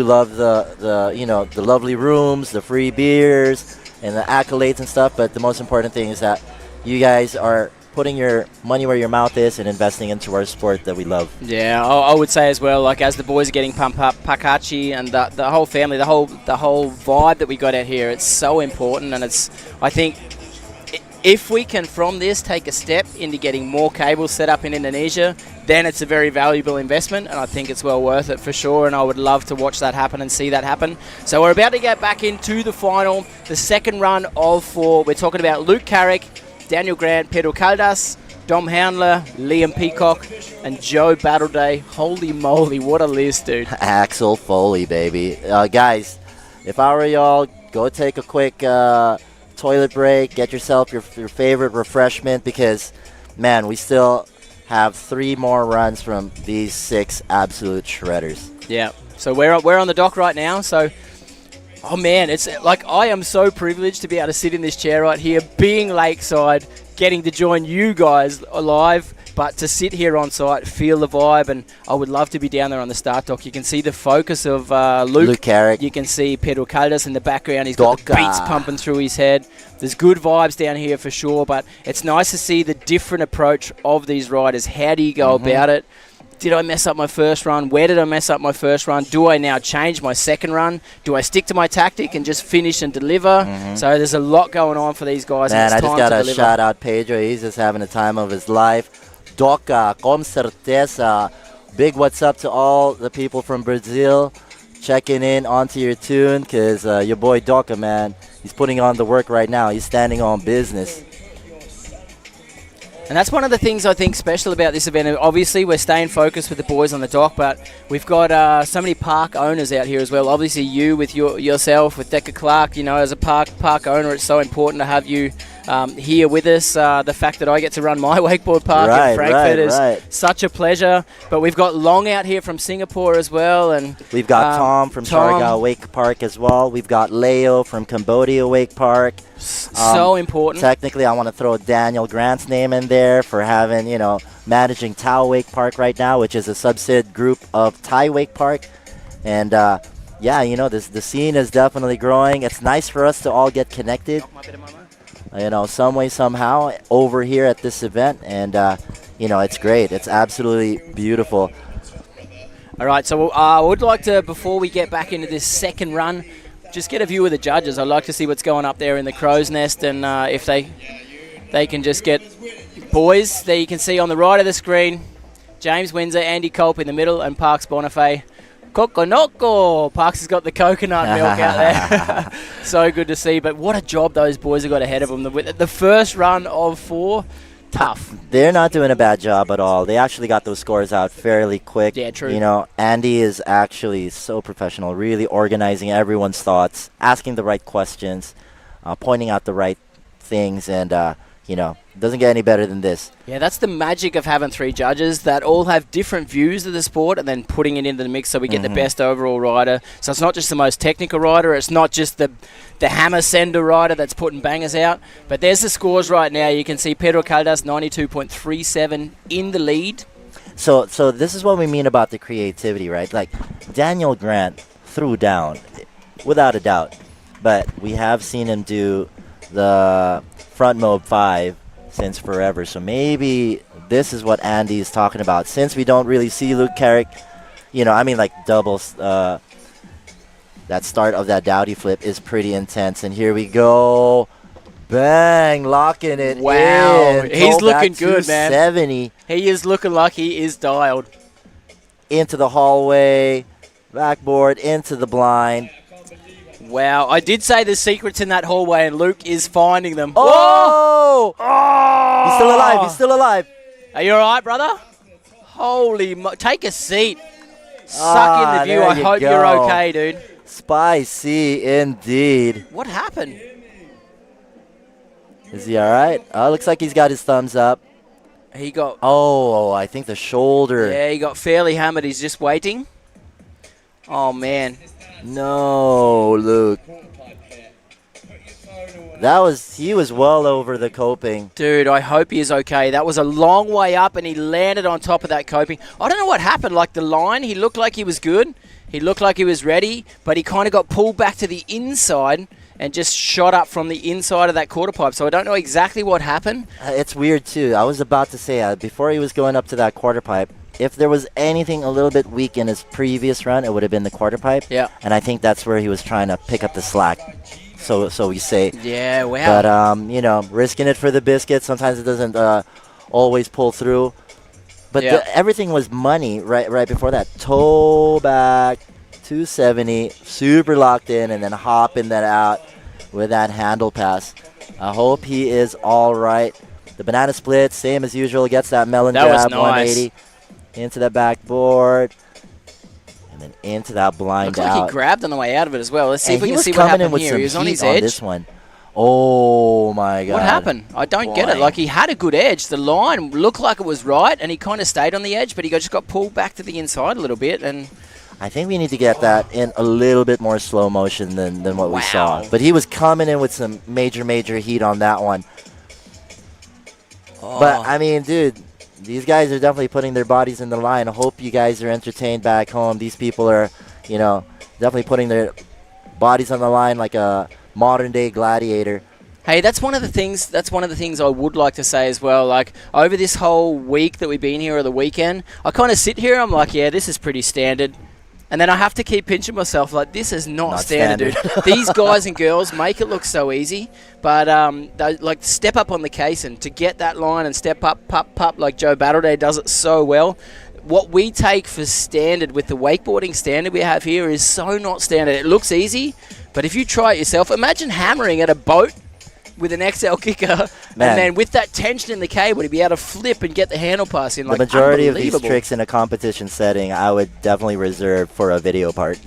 love the lovely rooms, the free beers, and the accolades and stuff. But the most important thing is that you guys are putting your money where your mouth is and investing into our sport that we love. Yeah, I would say as well, like as the boys are getting pumped up, Pakachi and the whole family, the whole vibe that we got out here, it's so important. And I think if we can from this take a step into getting more cables set up in Indonesia, then it's a very valuable investment, and I think it's well worth it for sure, and I would love to watch that happen and see that happen. So we're about to get back into the final, the second run of 4. We're talking about Luke Carrick, Daniel Grant, Pedro Caldas, Dom Handler, Liam Peacock, and Joe Battleday. Holy moly, what a list, dude. Axel Foley, baby. Guys, if I were y'all, go take a quick toilet break, get yourself your favorite refreshment, because, man, we still have 3 more runs from these 6 absolute shredders. Yeah, so we're on the dock right now, so... Oh man, it's like I am so privileged to be able to sit in this chair right here, being lakeside, getting to join you guys live, but to sit here on site, feel the vibe, and I would love to be down there on the start dock. You can see the focus of Luke Carrick. You can see Pedro Caldas in the background. He's got the beats pumping through his head. There's good vibes down here for sure, but it's nice to see the different approach of these riders. How do you go about it? Did I mess up my first run? Where did I mess up my first run? Do I now change my second run? Do I stick to my tactic and just finish and deliver? So there's a lot going on for these guys. Man, and I it's just time got to to shout out Pedro. He's just having the time of his life. Doca, com certeza. Big what's up to all the people from Brazil checking in onto your tune, because your boy Doca, man, he's putting on the work right now. He's standing on business. And that's one of the things I think special about this event. Obviously, we're staying focused with the boys on the dock, but we've got so many park owners out here as well. Obviously, you with yourself, with Decker Clark, as a park owner, it's so important to have you here with us. The fact that I get to run my wakeboard park in Frankfurt is such a pleasure. But we've got Long out here from Singapore as well. And we've got Tom from Siargao Wake Park as well. We've got Leo from Cambodia Wake Park. So important. Technically, I want to throw Daniel Grant's name in there for having, managing Tao Wake Park right now, which is a subsid group of Thai Wake Park. And yeah, you know, the scene is definitely growing. It's nice for us to all get connected, you know, some way, somehow, over here at this event. And, you know, it's great. It's absolutely beautiful. All right, so I would like to, before we get back into this second run, just get a view of the judges. I'd like to see what's going up there in the crow's nest, and if they can just get boys. There you can see on the right of the screen, James Windsor, Andy Culp in the middle, and Parks Bonifay. Kokonoko! Parks has got the coconut milk out there. So good to see. But what a job those boys have got ahead of them. The first run of 4, tough. They're not doing a bad job at all. They actually got those scores out fairly quick. Yeah, true. You know, Andy is actually so professional, really organizing everyone's thoughts, asking the right questions, pointing out the right things, and, you know, doesn't get any better than this. Yeah, that's the magic of having 3 judges that all have different views of the sport and then putting it into the mix so we get the best overall rider. So it's not just the most technical rider, it's not just the hammer sender rider that's putting bangers out. But there's the scores right now. You can see Pedro Caldas 92.37 in the lead. So this is what we mean about the creativity, right? Like, Daniel Grant threw down, without a doubt. But we have seen him do the Crowmobe 5 since forever. So maybe this is what Andy is talking about. Since we don't really see Luke Carrick, you know, I mean, like, doubles, that start of that Dowdy flip is pretty intense. And here we go. Bang, locking it Wow, in. he's Go looking back good, man. 270. He is looking like he is dialed. Into the hallway, backboard, into the blind. Wow, I did say there's secrets in that hallway, and Luke is finding them. Oh! He's still alive. He's still alive. Are you all right, brother? Holy take a seat. Suck in the view. there I you hope go. you're okay, dude. Spicy indeed. What happened? Is he all right? Looks like he's got his thumbs up. He got... Oh, I think the shoulder. Yeah, he got fairly hammered. He's just waiting. Oh, man. No, Luke. He was well over the coping. Dude, I hope he is okay. That was a long way up, and he landed on top of that coping. I don't know what happened. Like, the line, he looked like he was good. He looked like he was ready, but he kind of got pulled back to the inside and just shot up from the inside of that quarter pipe. So I don't know exactly what happened. It's weird, too. I was about to say, before he was going up to that quarter pipe, if there was anything a little bit weak in his previous run, it would have been the quarter pipe. Yeah. And I think that's where he was trying to pick up the slack. So we say. Yeah, wow. But, you know, risking it for the biscuit. Sometimes it doesn't always pull through. But yeah. Everything was money right before that. Toe back, 270, super locked in, and then hopping that out with that handle pass. I hope he is all right. The banana split, same as usual, gets that melon That was jab, nice. 180. Into the backboard. And then into that blind Looked out. like he grabbed on the way out of it as well. Let's see And if we he can was see what coming in happened with here. some He was on heat his on edge. this one. Oh, my God. What happened? I don't get it. Boy. Like, he had a good edge. The line looked like it was right, and he kind of stayed on the edge, but he just got pulled back to the inside a little bit. And I think we need to get that in a little bit more slow motion than what we saw. Wow. But he was coming in with some major heat on that one. Oh. But, I mean, dude, these guys are definitely putting their bodies in the line. I hope you guys are entertained back home. These people are, you know, definitely putting their bodies on the line like a modern-day gladiator. Hey, that's one of the things I would like to say as well. Like, over this whole week that we've been here, or the weekend, I kind of sit here, I'm like, yeah, this is pretty standard. And then I have to keep pinching myself, like, this is not standard, dude. These guys and girls make it look so easy, but they, like, step up on the case, and to get that line and step up, pup, like Joe Battleday does it so well. What we take for standard with the wakeboarding standard we have here is so not standard. It looks easy, but if you try it yourself, imagine hammering at a boat with an XL kicker, and then with that tension in the cable to be able to flip and get the handle pass in. Like, the majority of these tricks in a competition setting, I would definitely reserve for a video part.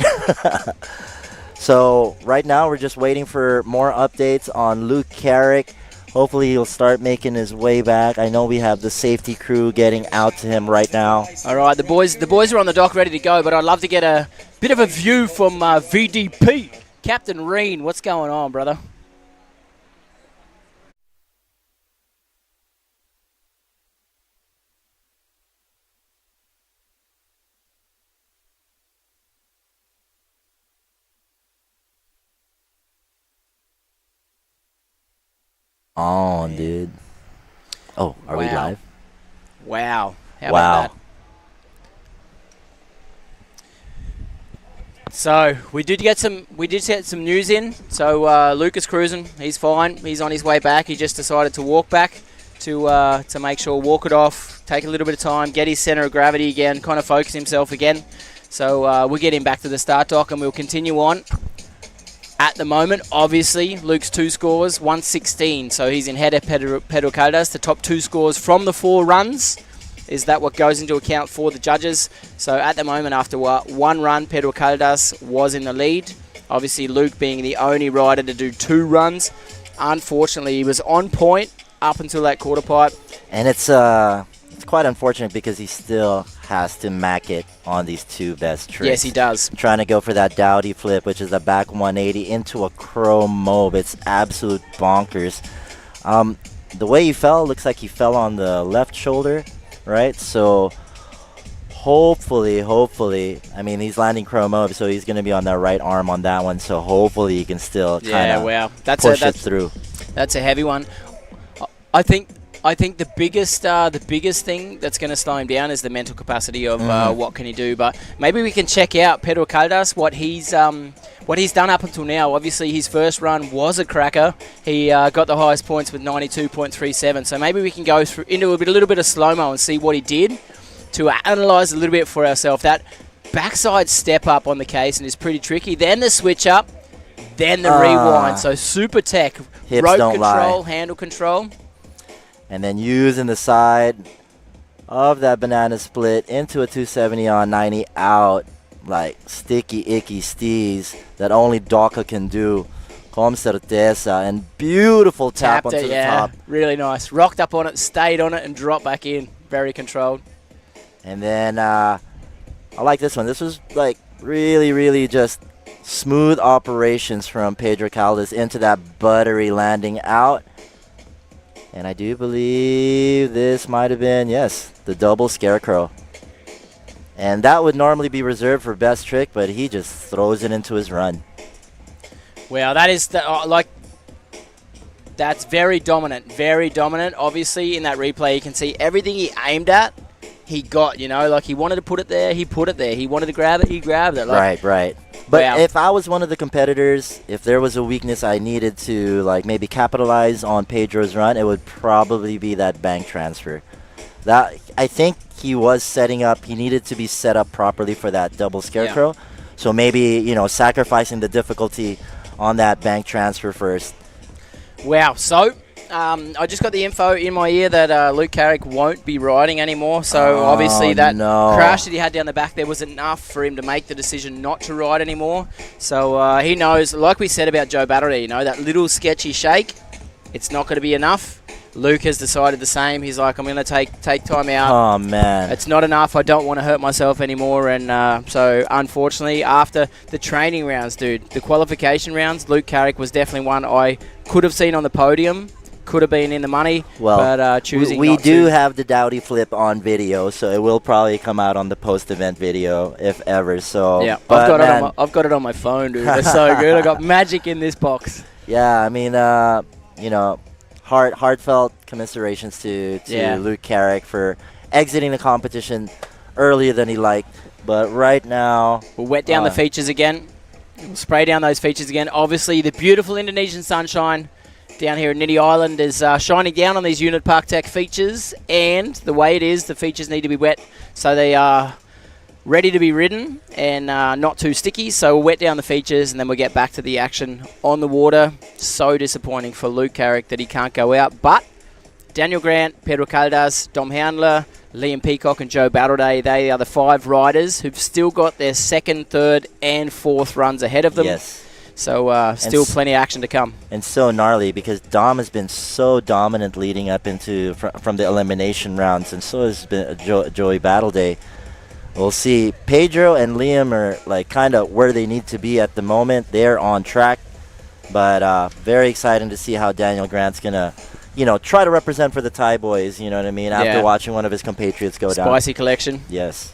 So right now we're just waiting for more updates on Luke Carrick. Hopefully he'll start making his way back. I know we have the safety crew getting out to him right now. All right, the boys are on the dock ready to go, but I'd love to get a bit of a view from VDP. Captain Reen, what's going on, brother? on, dude. Oh, are we live? Wow. How Wow. about that? So we did get some news in. So Lucas cruising, he's fine. He's on his way back. He just decided to walk back to make sure, walk it off, take a little bit of time, get his center of gravity again, kind of focus himself again. So we'll get him back to the start dock and we'll continue on. At the moment, obviously, Luke's 2 scores, 116. So he's in head of Pedro Caldas, the top 2 scores from the 4 runs. Is that what goes into account for the judges? So at the moment, after 1 run, Pedro Caldas was in the lead. Obviously, Luke being the only rider to do 2 runs. Unfortunately, he was on point up until that quarter pipe. And it's quite unfortunate because he still has to mac it on these 2 best tricks. Yes, he does. Trying to go for that Dowdy flip, which is a back 180 into a Crowmobe. It's absolute bonkers. The way he fell, looks like he fell on the left shoulder, right? So hopefully, I mean, he's landing Crowmobe, so he's going to be on that right arm on that one. So hopefully he can still kind of push it through. That's a heavy one. I think the biggest thing that's going to slow him down is the mental capacity of what can he do. But maybe we can check out Pedro Caldas, what he's done up until now. Obviously, his first run was a cracker. He got the highest points with 92.37. So maybe we can go through into a little bit of slow-mo and see what he did to analyse a little bit for ourselves. That backside step up on the case and is pretty tricky. Then the switch up, then the rewind. So super tech, hips rope don't control, lie. handle control. And then using the side of that banana split into a 270 on 90 out, like sticky, icky steez that only Doka can do. Con certeza, and beautiful tap Tapped onto it, the yeah. top. Really nice. Rocked up on it, stayed on it, and dropped back in. Very controlled. And then I like this one. This was like really just smooth operations from Pedro Caldas into that buttery landing out. And I do believe this might have been, yes, the double scarecrow. And that would normally be reserved for best trick, but he just throws it into his run. Wow, that is that's very dominant. Very dominant. Obviously, in that replay, you can see everything he aimed at, he got. You know, like he wanted to put it there, he put it there. He wanted to grab it, he grabbed it. Like, Right. But wow. if I was one of the competitors, if there was a weakness I needed to like maybe capitalize on Pedro's run, it would probably be that bank transfer. That I think he was setting up. He needed to be set up properly for that double scarecrow. Yeah. So maybe sacrificing the difficulty on that bank transfer first. Wow. So I just got the info in my ear that Luke Carrick won't be riding anymore. So obviously that crash that he had down the back there was enough for him to make the decision not to ride anymore. So he knows, like we said about Joe Battery, that little sketchy shake, it's not going to be enough. Luke has decided the same. He's like, I'm going to take time out. Oh, man. It's not enough. I don't want to hurt myself anymore. And so, unfortunately, after the training rounds, dude, the qualification rounds, Luke Carrick was definitely one I could have seen on the podium. Could have been in the money, but choosing we not do to. have the Dowdy flip on video, so it will probably come out on the post-event video, if ever. So yeah, I've got it on my phone, dude. It's so good. I got magic in this box. Yeah, I mean, heartfelt commiserations to Luke Carrick for exiting the competition earlier than he liked. But right now, we'll wet down the features again. We'll spray down those features again. Obviously, the beautiful Indonesian sunshine down here in Niti Island is shining down on these Unit Park Tech features, and the way it is, the features need to be wet so they are ready to be ridden and not too sticky. So we'll wet down the features and then we'll get back to the action on the water. So disappointing for Luke Carrick that he can't go out, but Daniel Grant, Pedro Caldas, Dom Handler, Liam Peacock and Joe Battleday, they are the 5 riders who've still got their 2nd, 3rd and 4th runs ahead of them. Yes. So still plenty of action to come. And so gnarly because Dom has been so dominant leading up into from the elimination rounds, and so has been Joey Battleday. We'll see. Pedro and Liam are like kind of where they need to be at the moment. They're on track, but very exciting to see how Daniel Grant's gonna, try to represent for the Thai boys. You know what I mean? After watching one of his compatriots go down. Spicy collection. Yes.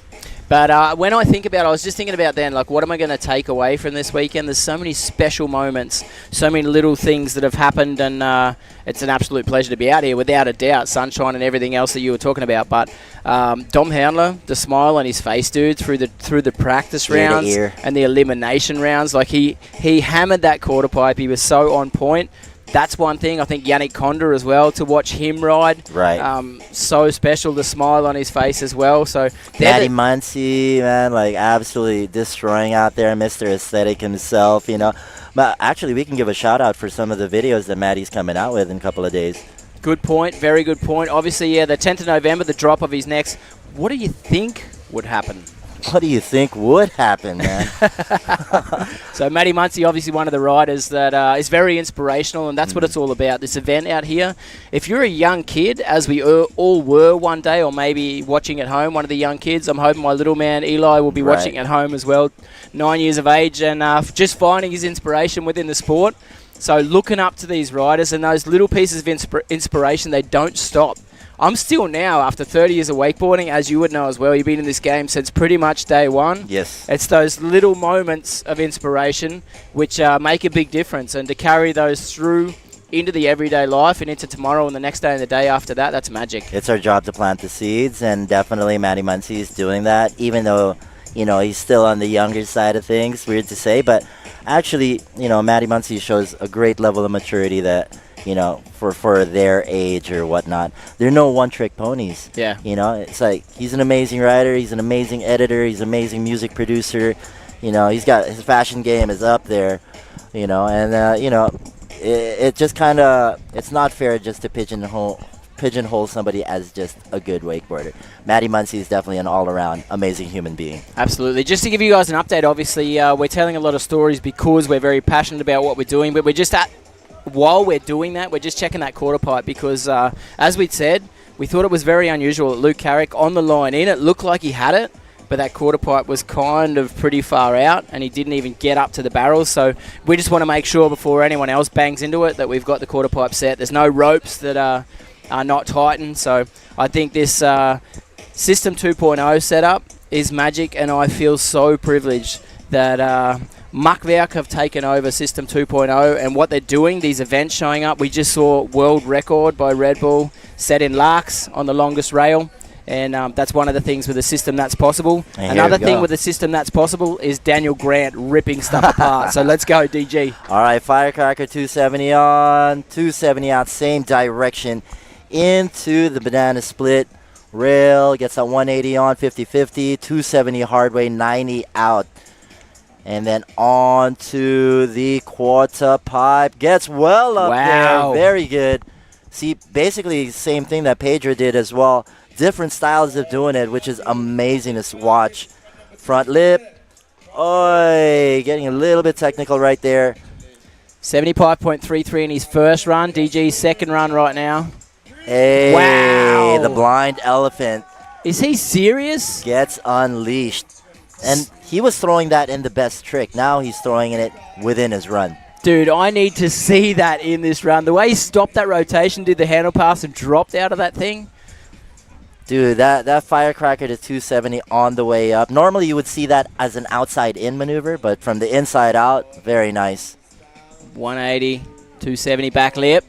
But when I think about it, I was just thinking about then, like, what am I going to take away from this weekend? There's so many special moments, so many little things that have happened, and it's an absolute pleasure to be out here, without a doubt, sunshine and everything else that you were talking about. But Dom Handler, the smile on his face, dude, through the practice rounds and the elimination rounds, like he hammered that quarter pipe. He was so on point. That's one thing. I think Yannick Condor as well, to watch him ride. Right. So special, the smile on his face as well. So Matty Muncy, man, like absolutely destroying out there, Mr. Aesthetic himself, you know. But actually, we can give a shout out for some of the videos that Matty's coming out with in a couple of days. Good point. Very good point. Obviously, yeah, the 10th of November, the drop of his next. What do you think would happen? What do you think would happen, man? So Matty Muncy, obviously one of the riders that is very inspirational, and that's what it's all about, this event out here. If you're a young kid, as we all were one day, or maybe watching at home, one of the young kids, I'm hoping my little man Eli will be watching at home as well, 9 years of age, and just finding his inspiration within the sport. So looking up to these riders and those little pieces of inspiration, they don't stop. I'm still now, after 30 years of wakeboarding, as you would know as well, you've been in this game since pretty much day one. Yes. It's those little moments of inspiration which make a big difference, and to carry those through into the everyday life and into tomorrow and the next day and the day after that, that's magic. It's our job to plant the seeds, and definitely Matty Muncy is doing that, even though, you know, he's still on the younger side of things, weird to say, but actually, you know, Matty Muncy shows a great level of maturity that, you know, for their age or whatnot. They're no one-trick ponies. Yeah. You know, it's like he's an amazing writer, he's an amazing editor, he's an amazing music producer. You know, he's got his fashion game is up there. You know, and you know, it just kind of, it's not fair just to pigeonhole somebody as just a good wakeboarder. Matty Muncy is definitely an all-around amazing human being. Absolutely. Just to give you guys an update, obviously, we're telling a lot of stories because we're very passionate about what we're doing, but we're just while we're doing that, we're just checking that quarter pipe because, as we'd said, we thought it was very unusual that Luke Carrick on the line in. It looked like he had it, but that quarter pipe was kind of pretty far out, and he didn't even get up to the barrels. So we just want to make sure before anyone else bangs into it that we've got the quarter pipe set. There's no ropes that are not tightened. So I think this System 2.0 setup is magic, and I feel so privileged that Muckwerk have taken over System 2.0, and what they're doing, these events showing up. We just saw world record by Red Bull set in Larks on the longest rail, and that's one of the things with the system that's possible. Another thing with the system that's possible is Daniel Grant ripping stuff apart. So let's go, DG. All right, Firecracker 270 on, 270 out, same direction into the banana split. Rail gets that 180 on, 50-50, 270 hard way, 90 out. And then on to the quarter pipe. Gets well up there. Very good. See, basically same thing that Pedro did as well. Different styles of doing it, which is amazing to watch. Front lip. Oi, getting a little bit technical right there. 75.33 in his first run. DG's second run right now. Hey, wow. The blind elephant. Is he serious? Gets unleashed. And he was throwing that in the best trick. Now he's throwing it within his run. Dude, I need to see that in this run. The way he stopped that rotation, did the handle pass and dropped out of that thing. Dude, that Firecracker to 270 on the way up. Normally you would see that as an outside-in maneuver, but from the inside out, very nice. 180, 270 back lip.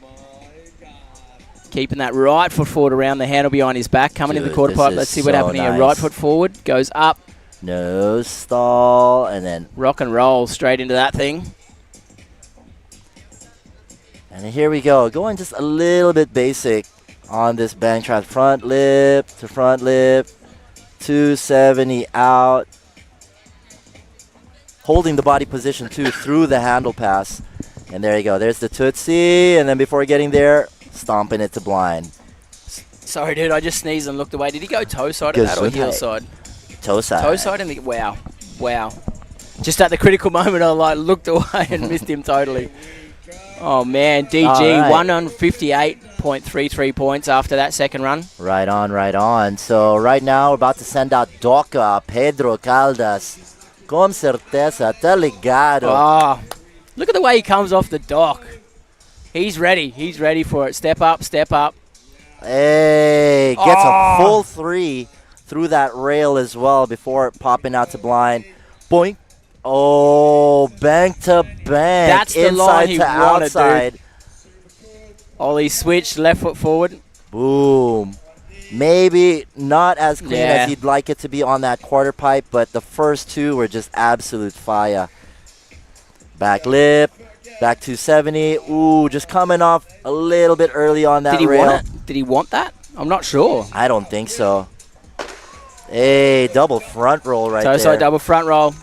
Keeping that right foot forward around the handle behind his back. Coming in the quarter pipe. Let's see what happened here. Right foot forward, goes up. No stall, and then rock and roll straight into that thing. And here we go. Going just a little bit basic on this bank trap. Front lip to front lip. 270 out. Holding the body position too through the handle pass. And there you go. There's the Tootsie. And then before getting there, stomping it to blind. Sorry, dude. I just sneezed and looked away. Did he go toe side of that or heel side? Toe side. Toe side and wow. Just at the critical moment, I looked away and missed him totally. Oh man, DG right. 158.33 points after that second run. Right on. So right now we're about to send out Doca, Pedro, Caldas. Com certeza, tá ligado. Oh, look at the way he comes off the dock. He's ready for it. Step up. Hey, gets a full three through that rail as well before popping out to blind. Boink. Oh, bank to bank. That's the inside line he to wanted, outside. dude. Ollie switch, left foot forward. Boom. Maybe not as clean Yeah. as he'd like it to be on that quarter pipe, but the first two were just absolute fire. Back lip, back 270. Ooh, just coming off a little bit early on that Did he rail. want it? Did he want that? I'm not sure. I don't think so. Hey, double front roll right there. So double front roll.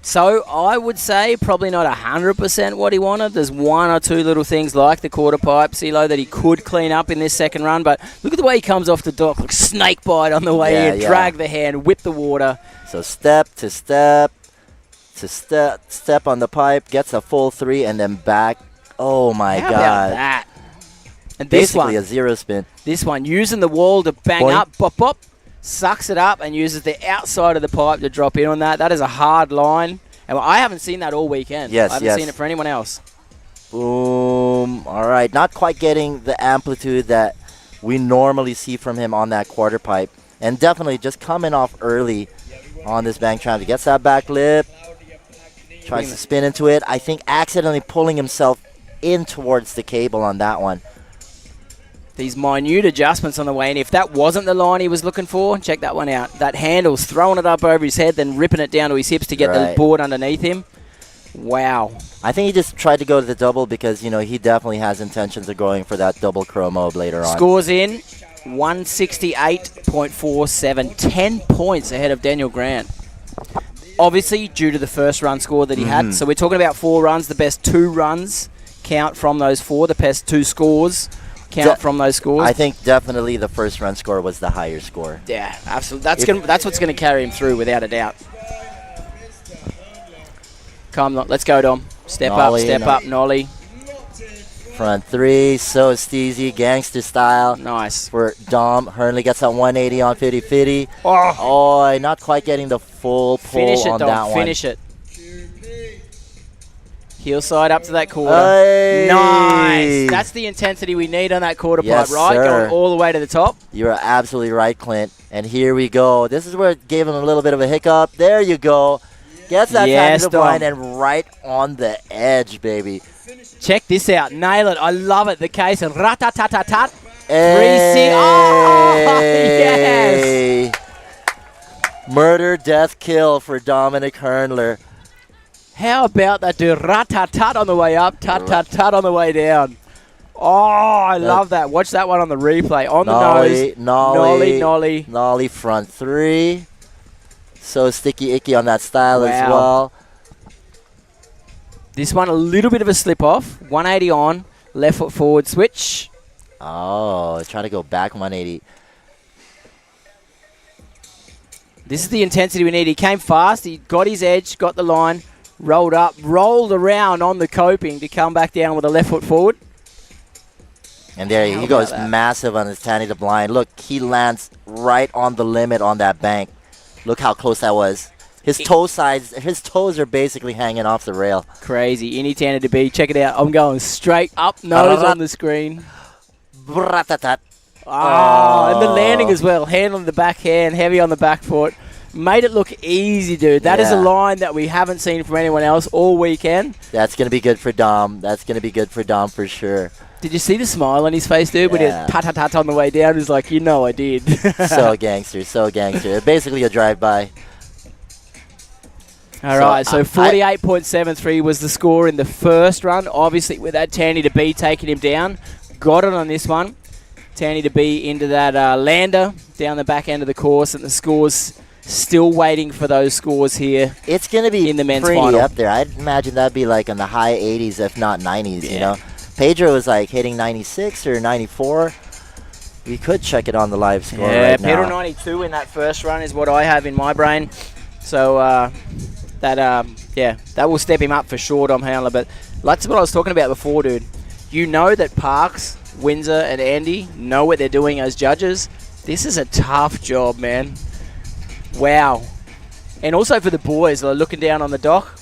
So I would say probably not 100% what he wanted. There's one or two little things like the quarter pipe C-Lo that he could clean up in this second run. But look at the way he comes off the dock. Like snake bite on the way in. Drag the hand, whip the water. So step to step to step on the pipe, gets a full 3, and then back. Oh my How God. about that? And this Basically one, a zero spin. this one, using the wall to bang Boink. up, bop, bop, sucks it up and uses the outside of the pipe to drop in on that. That is a hard line. And I haven't seen that all weekend. Yes, I haven't seen it for anyone else. Boom. All right. Not quite getting the amplitude that we normally see from him on that quarter pipe. And definitely just coming off early on this bank tramp. He gets that back lip. Tries to spin into it. I think accidentally pulling himself in towards the cable on that one. These minute adjustments on the way in. If that wasn't the line he was looking for, check that one out. That handle's throwing it up over his head, then ripping it down to his hips to get the board underneath him. Wow. I think he just tried to go to the double because, you know, he definitely has intentions of going for that double Crowmobe later on. Scores in 168.47. 10 points ahead of Daniel Grant. Obviously, due to the first run score that he had. So we're talking about 4 runs. The best 2 runs count from those 4. The best 2 scores count from those scores. I think definitely the first run score was the higher score. Yeah, absolutely. That's what's going to carry him through without a doubt. Come on, let's go, Dom. Step up, nollie. Front 3, so steezy, gangster style. Nice. For Dom. Hurnley gets that 180 on 50-50. Oh, not quite getting the full pull Finish it, on Dom. that one. Finish it. Heel side up to that quarter. Hey. Nice. That's the intensity we need on that quarter Yes, pipe, right? sir. Going all the way to the top. You're absolutely right, Clint. And here we go. This is where it gave him a little bit of a hiccup. There you go. Gets that time to the blind and right on the edge, baby. Check this out. Nail it. I love it. The case and rat-tat-tat-tat. Hey. Oh, yes. Murder, death, kill for Dominic Hurnler. How about that, dude? Rat-tat-tat on the way up, tat-tat-tat on the way down. Oh, I love that. Watch that one on the replay. On the nose. Nollie. Nollie front 3. So sticky icky on that style as well. This one a little bit of a slip off. 180 on, left foot forward switch. Oh, trying to go back 180. This is the intensity we need. He came fast. He got his edge, got the line, rolled up, rolled around on the coping to come back down with a left foot forward. And there he goes, massive on his Tanny to blind. Look, he lands right on the limit on that bank. Look how close that was. His toes are basically hanging off the rail. Crazy. Any Tanny to be. Check it out. I'm going straight up nose on the screen. And the landing as well. Handling the backhand, heavy on the back foot. Made it look easy, dude. That is a line that we haven't seen from anyone else all weekend. That's going to be good for Dom. That's going to be good for Dom for sure. Did you see the smile on his face, dude? When he tat-tat-tat on the way down, he's like, you know I did. So gangster, so gangster. Basically a drive-by. All right, so 48.73 was the score in the first run. Obviously, with that Tanny to B taking him down. Got it on this one. Tanny to B into that lander down the back end of the course, and the scores still waiting for those scores here. It's going to be in the men's pretty final. up there. I'd imagine that'd be like in the high 80s, if not 90s, you know. Pedro was like hitting 96 or 94. We could check it on the live score right now. Pedro 92 in that first run is what I have in my brain. So, that will step him up for sure, Dom Handler. But that's what I was talking about before, dude. You know that Parks, Windsor, and Andy know what they're doing as judges. This is a tough job, man. Wow. And also for the boys that are looking down on the dock,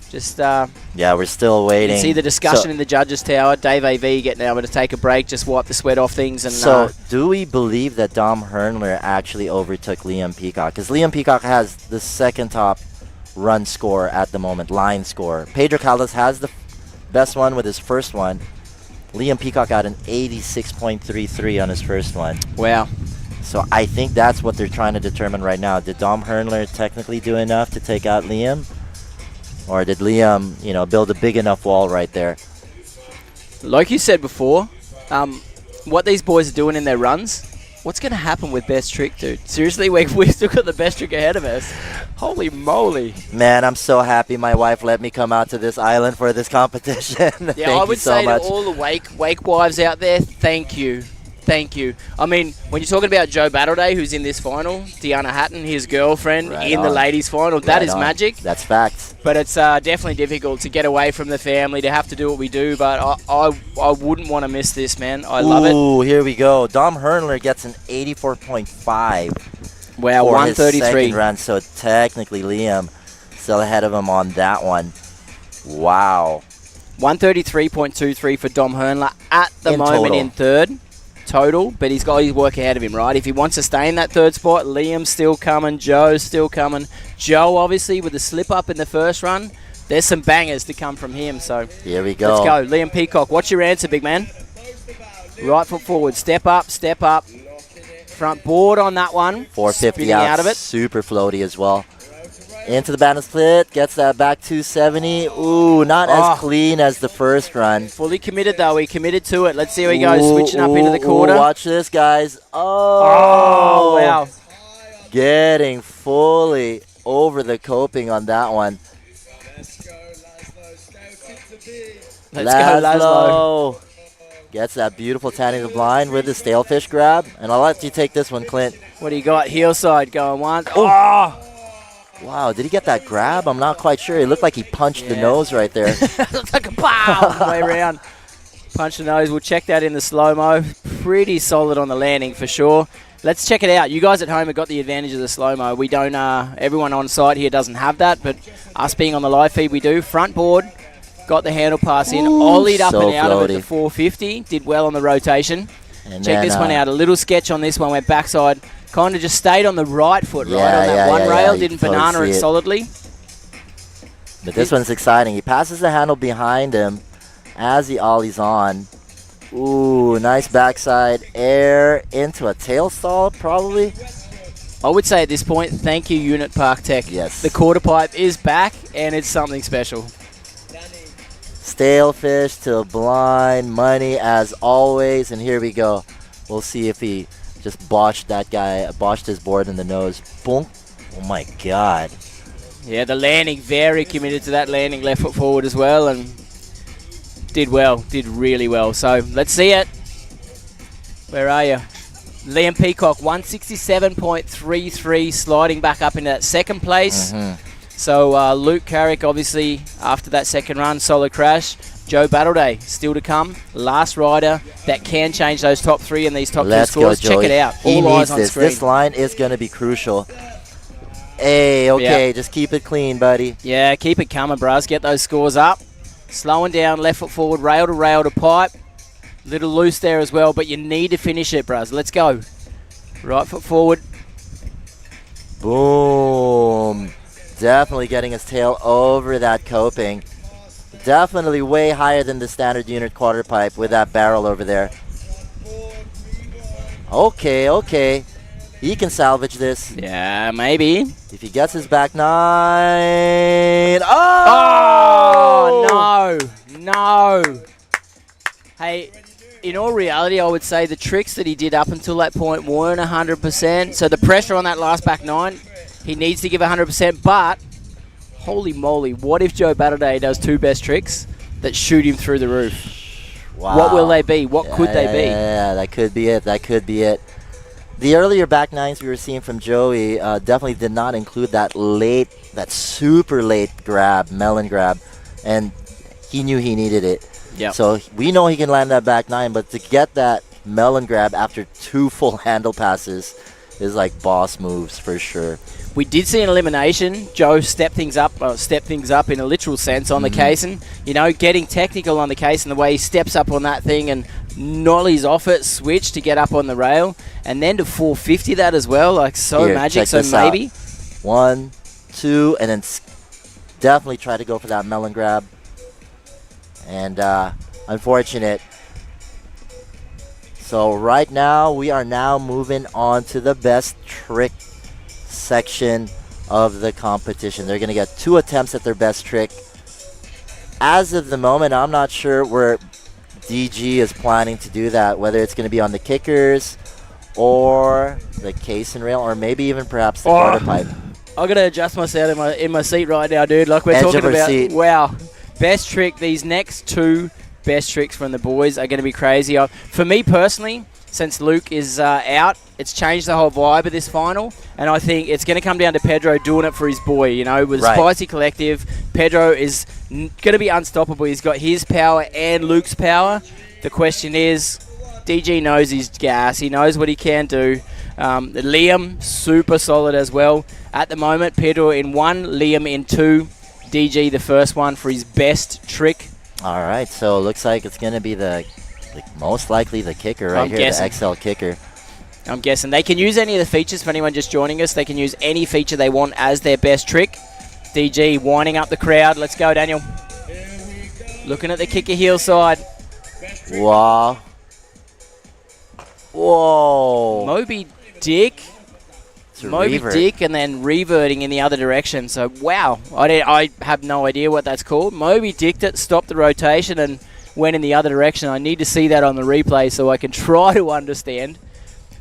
Just Yeah, we're still waiting. you see the discussion in the judges' tower. Dave AV getting able to take a break, just wipe the sweat off things. And So, do we believe that Dom Hernler actually overtook Liam Peacock? Because Liam Peacock has the second top run score at the moment, line score. Pedro Caldas has the best one with his first one. Liam Peacock got an 86.33 on his first one. wow. So I think that's what they're trying to determine right now. Did Dom Hernler technically do enough to take out Liam? Or did Liam, you know, build a big enough wall right there? Like you said before, what these boys are doing in their runs, what's going to happen with best trick, dude? Seriously, we've still got the best trick ahead of us. Holy moly. Man, I'm so happy my wife let me come out to this island for this competition. Yeah, Thank I you would so say much. to all the wake wives out there, thank you. Thank you. I mean, when you're talking about Joe Battleday, who's in this final, Deanna Hatton, his girlfriend, Right in the on. ladies' final, that Right is on. magic. That's facts. But it's definitely difficult to get away from the family, to have to do what we do. But I wouldn't want to miss this, man. I love it. Ooh, here we go. Dom Hernler gets an 84.5 Wow, for his 133. second run. So technically, Liam still ahead of him on that one. Wow. 133.23 for Dom Hernler at the In moment total. in third. Total, but he's got his work ahead of him, right? If he wants to stay in that third spot, Liam's still coming, Joe's still coming. Joe, obviously, with the slip up in the first run, there's some bangers to come from him. So Here we go. let's go. Liam Peacock, what's your answer, big man? Right foot forward, step up, step up. Front board on that one. 450 Spinning out of it. Super floaty as well. Into the banner split, gets that back 270. Ooh, not as clean as the first run. Fully committed, though. He committed to it. Let's see how he goes. Switching up into the quarter. Watch this, guys. Oh, wow. Getting fully over the coping on that one. Let's go, Laszlo. Gets that beautiful tanning the blind with the stalefish grab. And I'll let you take this one, Clint. What do you got? Heel side going one. Oh! Wow, did he get that grab? I'm not quite sure. It looked like he punched the nose right there. Looks like a pow way around. Punch the nose. We'll check that in the slow-mo. Pretty solid on the landing for sure. Let's check it out. You guys at home have got the advantage of the slow-mo. We don't, everyone on site here doesn't have that, but us being on the live feed, we do. Front board, got the handle pass in, ollied up so and out of it floaty. to 450. Did well on the rotation. And Check then, this one out. A little sketch on this one. Went backside. Kind of just stayed on the right foot, right Yeah, on that yeah, one yeah, rail. yeah. You Didn't can totally banana see it it. solidly. But this one's exciting. He passes the handle behind him as he ollies on. Ooh, nice backside air into a tail stall, probably. I would say at this point, thank you, Unit Park Tech. Yes. The quarter pipe is back, and it's something special. Stale fish to blind, money as always, and here we go. We'll see if he just botched his board in the nose. Boom. Oh my God. Yeah, the landing, very committed to that landing, left foot forward as well, and did well, did really well. So let's see it. Where are you? Liam Peacock, 167.33, sliding back up into that second place. So Luke Carrick, obviously, after that second run, solid crash. Joe Battleday, still to come. Last rider that can change those top three and these top Let's two scores. go, Joey. Check it out. He All eyes needs on this. screen. This line is going to be crucial. Hey, okay, just keep it clean, buddy. Yeah, keep it coming, bros. Get those scores up. Slowing down, left foot forward, rail to pipe. Little loose there as well, but you need to finish it, bros. Let's go. Right foot forward. Boom. Definitely getting his tail over that coping. Definitely way higher than the standard unit quarter pipe with that barrel over there. Okay. He can salvage this. Yeah, maybe. If he gets his back nine. Oh, no. Hey, in all reality, I would say the tricks that he did up until that point weren't 100%. So the pressure on that last back nine, he needs to give 100%. But, holy moly, what if Joe Battleday does two best tricks that shoot him through the roof? Wow. What will they be? What could they be? Yeah, that could be it. The earlier back nines we were seeing from Joey definitely did not include that super late grab, melon grab, and he knew he needed it. Yep. So we know he can land that back nine, but to get that melon grab after two full handle passes is like boss moves for sure. We did see an elimination. Joe step things up in a literal sense on the casing. You know, getting technical on the case and the way he steps up on that thing and nollies off it, switch to get up on the rail, and then to 450 that as well. Like, so Here, magic, check so this maybe. out. 1, 2, and then definitely try to go for that melon grab. And unfortunate. So right now, we are now moving on to the best trick section of the competition. They're going to get 2 attempts at their best trick. As of the moment, I'm not sure where DG is planning to do that, whether it's going to be on the kickers or the case and rail, or maybe even perhaps the quarter pipe. I'm gonna adjust myself in my seat right now, dude. Like, we're Edge talking of our about, seat. wow, best trick. These next 2 best tricks from the boys are going to be crazy. For me personally, since Luke is out, it's changed the whole vibe of this final, and I think it's going to come down to Pedro doing it for his boy. You know, with Spicy Collective, Pedro is going to be unstoppable. He's got his power and Luke's power. The question is, DG knows his gas. He knows what he can do. Liam, super solid as well. At the moment, Pedro in 1, Liam in 2. DG the first one for his best trick. All right, so it looks like it's going to be the most likely the kicker right here, the XL kicker. I'm guessing. They can use any of the features for anyone just joining us. They can use any feature they want as their best trick. DG winding up the crowd. Let's go, Daniel. Looking at the kicker heel side. Wow. Whoa. Moby Dick. It's a Moby revert. Dick and then reverting in the other direction. So, wow. I have no idea what that's called. Moby Dicked it, stopped the rotation, and went in the other direction. I need to see that on the replay so I can try to understand.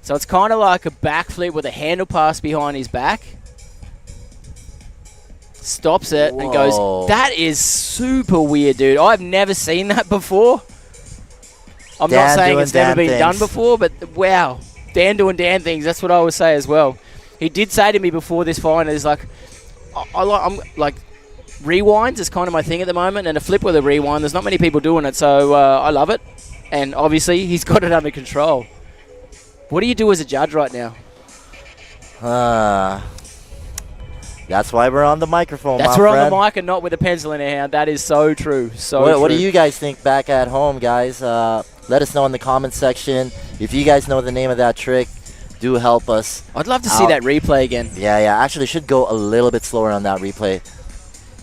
So it's kind of like a backflip with a handle pass behind his back. Stops it and goes, that is super weird, dude. I've never seen that before. I'm not saying it's never been done before, but wow. Dan doing Dan things, that's what I would say as well. He did say to me before this final, he's like, I'm like, rewinds is kind of my thing at the moment, and a flip with a rewind, there's not many people doing it, so I love it. And obviously, he's got it under control. What do you do as a judge right now? That's why we're on the microphone, That's my we're friend. on the mic and not with a pencil in our hand. That is so true. What do you guys think back at home, guys? Let us know in the comments section. If you guys know the name of that trick, do help us. I'd love to see that replay again. Yeah. Actually, should go a little bit slower on that replay.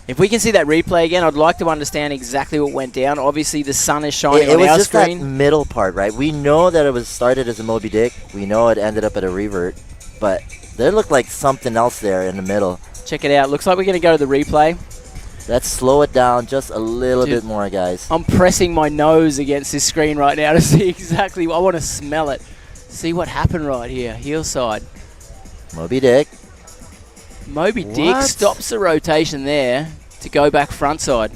If we can see that replay again, I'd like to understand exactly what went down. Obviously, the sun is shining on our screen. It was just that middle part, right? We know that it was started as a Moby Dick. We know it ended up at a revert. But there looked like something else there in the middle. Check it out. Looks like we're going to go to the replay. Let's slow it down just a little bit more, guys. I'm pressing my nose against this screen right now to see exactly. I want to smell it. See what happened right here. Heel side. Moby Dick. Moby Dick stops the rotation there to go back front side.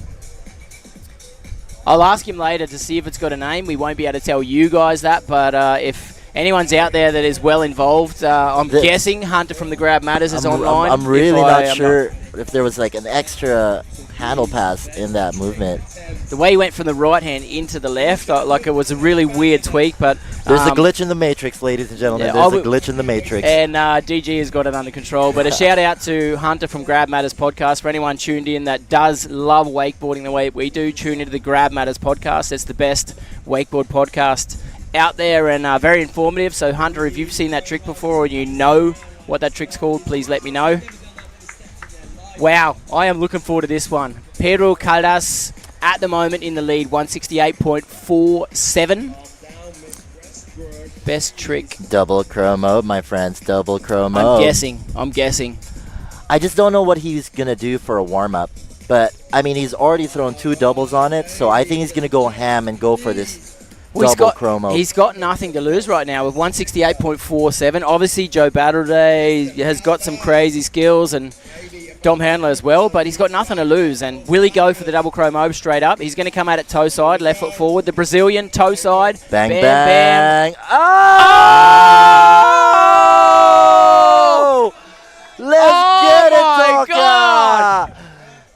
I'll ask him later to see if it's got a name. We won't be able to tell you guys that, but if anyone's out there that is well involved, I'm guessing Hunter from the Grab Matters is online. I'm really not sure if there was like an extra handle pass in that movement. The way he went from the right hand into the left, like it was a really weird tweak, but there's a glitch in the matrix, ladies and gentlemen. There's a glitch in the matrix. And DG has got it under control. But a shout out to Hunter from Grab Matters podcast. For anyone tuned in that does love wakeboarding the way we do, tune into the Grab Matters podcast. It's the best wakeboard podcast out there and very informative. So Hunter, if you've seen that trick before or you know what that trick's called, please let me know. Wow, I am looking forward to this one. Pedro Caldas at the moment in the lead, 168.47. Best trick. Double Crowmobe, my friends, double Crowmobe. I'm guessing. I just don't know what he's going to do for a warm-up. But, I mean, he's already thrown 2 doubles on it, so I think he's going to go ham and go for this double Crowmobe. He's got nothing to lose right now with 168.47. Obviously, Joe Battleday has got some crazy skills and Dom Handler as well, but he's got nothing to lose. And will he go for the double Crowmobe straight up? He's going to come at it toe side, left foot forward. The Brazilian toe side. Bang, bam, bang. Bam. Oh! Let's get it, Doka! God.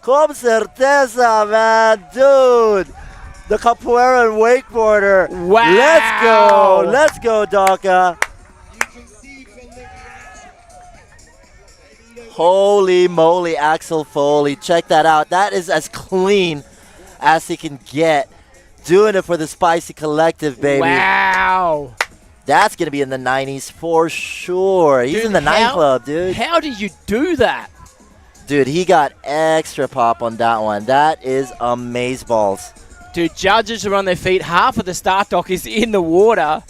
Com certeza, man. Dude. The capoeira and wakeboarder. Wow. Let's go, Doka. Holy moly, Axel Foley. Check that out. That is as clean as he can get. Doing it for the Spicy Collective, baby. Wow. That's going to be in the 90s for sure. He's Dude, in the 9 club, dude. How did you do that? Dude, he got extra pop on that one. That is amazeballs. Dude, judges are on their feet. Half of the start dock is in the water.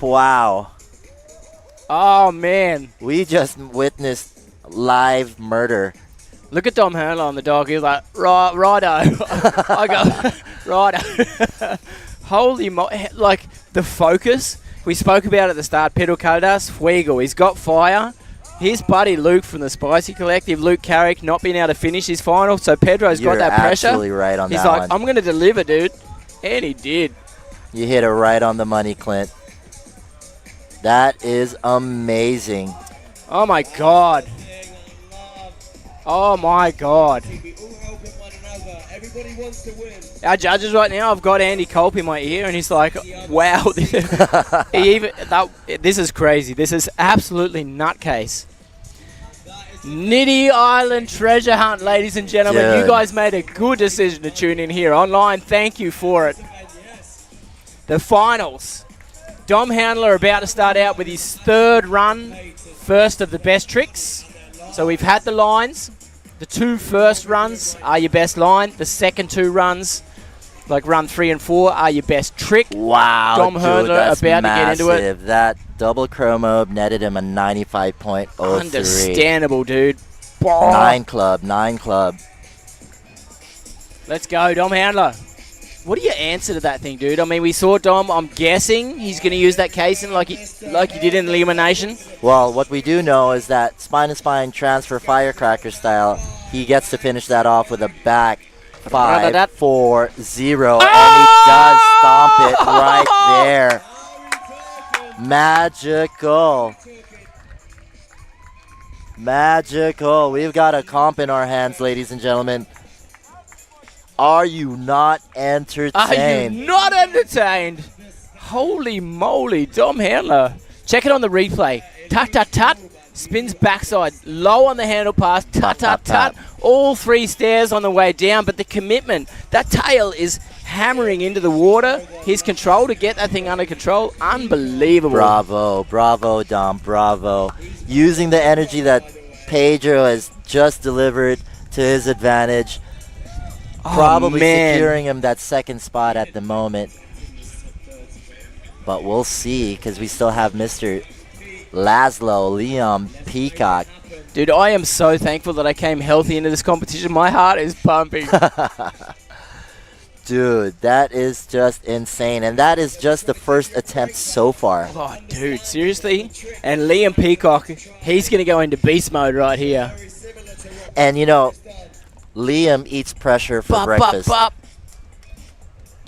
Wow. Oh, man. We just witnessed live murder. Look at Dom Hurler on the dock. He was like, righto. I go, righto. Holy like, the focus. We spoke about it at the start. Pedro Caldas, Fuego. He's got fire. His buddy Luke from the Spicy Collective, Luke Carrick, not being able to finish his final. So Pedro's got that pressure. You're absolutely right on He's that like, one. I'm going to deliver, dude. And he did. You hit it right on the money, Clint. That is amazing. Oh, my God. Oh, my God. Our judges right now, I've got Andy Culp in my ear, and he's like, wow. This is crazy. This is absolutely nutcase. Niti Island Treasure Hunt, ladies and gentlemen. Dude. You guys made a good decision to tune in here online. Thank you for it. The finals. Dom Handler about to start out with his third run, first of the best tricks. So we've had the lines. The 2 first runs are your best line. The second 2 runs, like run 3 and 4, are your best trick. Wow, Dom dude, Handler that's about massive. to get into it. That double Crowmobe netted him a 95.03. Understandable, dude. 9 club. Let's go, Dom Handler. What do you answer to that thing, dude? I mean, we saw Dom. I'm guessing he's going to use that casing like he did in Elimination. Well, what we do know is that spine-to-spine transfer firecracker style, he gets to finish that off with a back 5-4-0, and he does stomp it right there. Magical. We've got a comp in our hands, ladies and gentlemen. Are you not entertained? Are you not entertained? Holy moly, Dom Handler. Check it on the replay. Tut. Spins backside. Low on the handle pass. Tut. All 3 stairs on the way down, but the commitment. That tail is hammering into the water. His control to get that thing under control. Unbelievable. Bravo, Dom. Bravo. Using the energy that Pedro has just delivered to his advantage. Probably securing him that second spot at the moment. But we'll see, because we still have Mr. Laszlo, Liam Peacock. Dude, I am so thankful that I came healthy into this competition. My heart is pumping. Dude, that is just insane. And that is just the first attempt so far. Oh, dude, seriously? And Liam Peacock, he's going to go into beast mode right here. And, you know, Liam eats pressure for breakfast.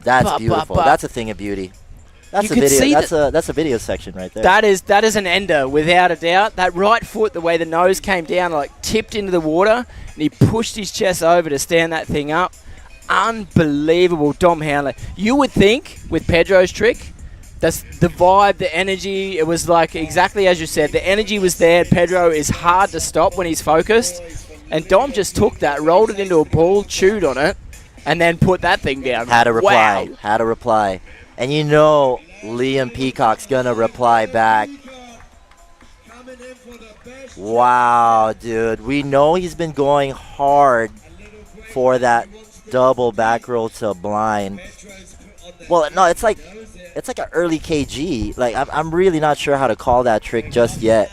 That's beautiful. That's a thing of beauty. That's a video. That's a video section right there. That is an ender without a doubt. That right foot, the way the nose came down, like tipped into the water, and he pushed his chest over to stand that thing up. Unbelievable, Dom Handler. You would think with Pedro's trick, that's the vibe, the energy. It was like exactly as you said. The energy was there. Pedro is hard to stop when he's focused. And Dom just took that, rolled it into a ball, chewed on it, and then put that thing down. Had a reply. Wow. Had a reply. And you know Liam Peacock's going to reply back. Wow, dude. We know he's been going hard for that double back roll to blind. Well, no, it's like an early KG. Like, I'm really not sure how to call that trick just yet.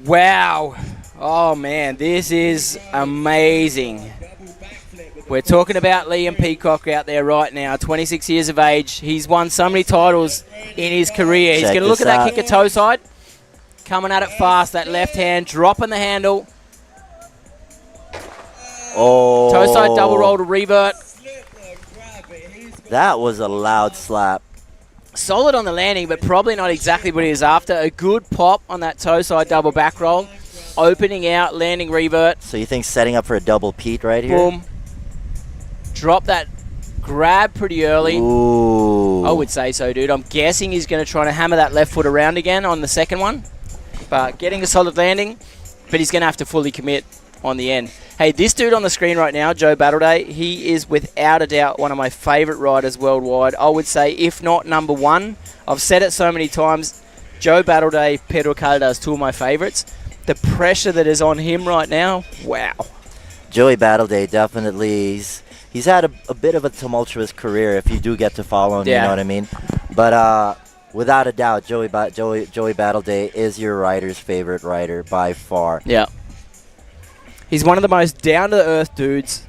Wow. Oh, man, this is amazing. We're talking about Liam Peacock out there right now, 26 years of age. He's won so many titles in his career. He's going to look at that kicker toe side. Coming at it fast, that left hand, dropping the handle. Oh. Toe side double roll to revert. That was a loud slap. Solid on the landing, but probably not exactly what he was after. A good pop on that toe side double back roll. Opening out, landing revert. So you think setting up for a double Pete right here? Boom. Drop that grab pretty early. Ooh. I would say so, dude. I'm guessing he's going to try to hammer that left foot around again on the second one. But getting a solid landing, but he's going to have to fully commit on the end. Hey, this dude on the screen right now, Joe Battleday, he is without a doubt one of my favourite riders worldwide. I would say, if not number one. I've said it so many times. Joe Battleday, Pedro Caldas, two of my favourites. The pressure that is on him right now, wow. Joey Battleday definitely, he's had a bit of a tumultuous career if you do get to follow him, you know what I mean? But without a doubt, Joey Battleday is your rider's favorite rider by far. Yeah. He's one of the most down-to-earth dudes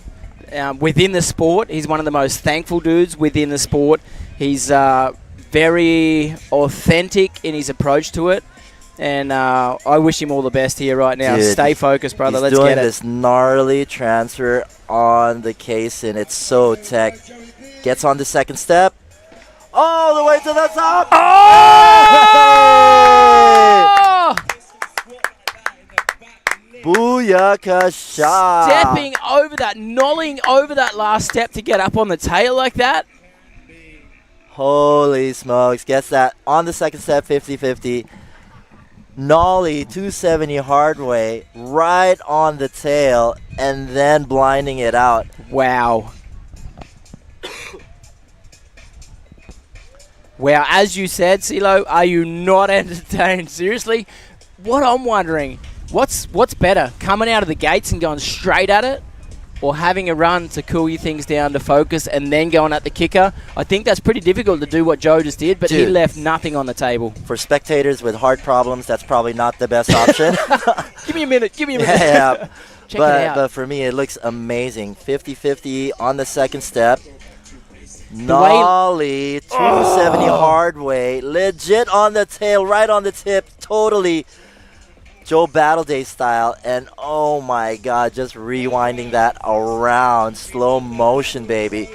within the sport. He's one of the most thankful dudes within the sport. He's very authentic in his approach to it. And I wish him all the best here right now. Dude, stay focused, brother. Let's get it. He's doing this gnarly transfer on the case, and it's so tech. Gets on the second step. All the way to the top. Oh! Booyaka shot. Stepping over that, nolling over that last step to get up on the tail like that. Holy smokes. Gets that on the second step, 50-50. Nollie 270 hard way right on the tail and then blinding it out. Wow. Wow, as you said, C-Lo, are you not entertained? Seriously? What I'm wondering, what's better? Coming out of the gates and going straight at it? Or having a run to cool your things down to focus and then going at the kicker? I think that's pretty difficult to do what Joe just did, but he left nothing on the table. For spectators with heart problems, that's probably not the best option. Give me a minute. Yeah. Check it out. But for me, it looks amazing. 50-50 on the second step. Nollie, 270 hard way. Legit on the tail, right on the tip. Totally Joe Battleday style, and oh my god, just rewinding that around, slow motion, baby.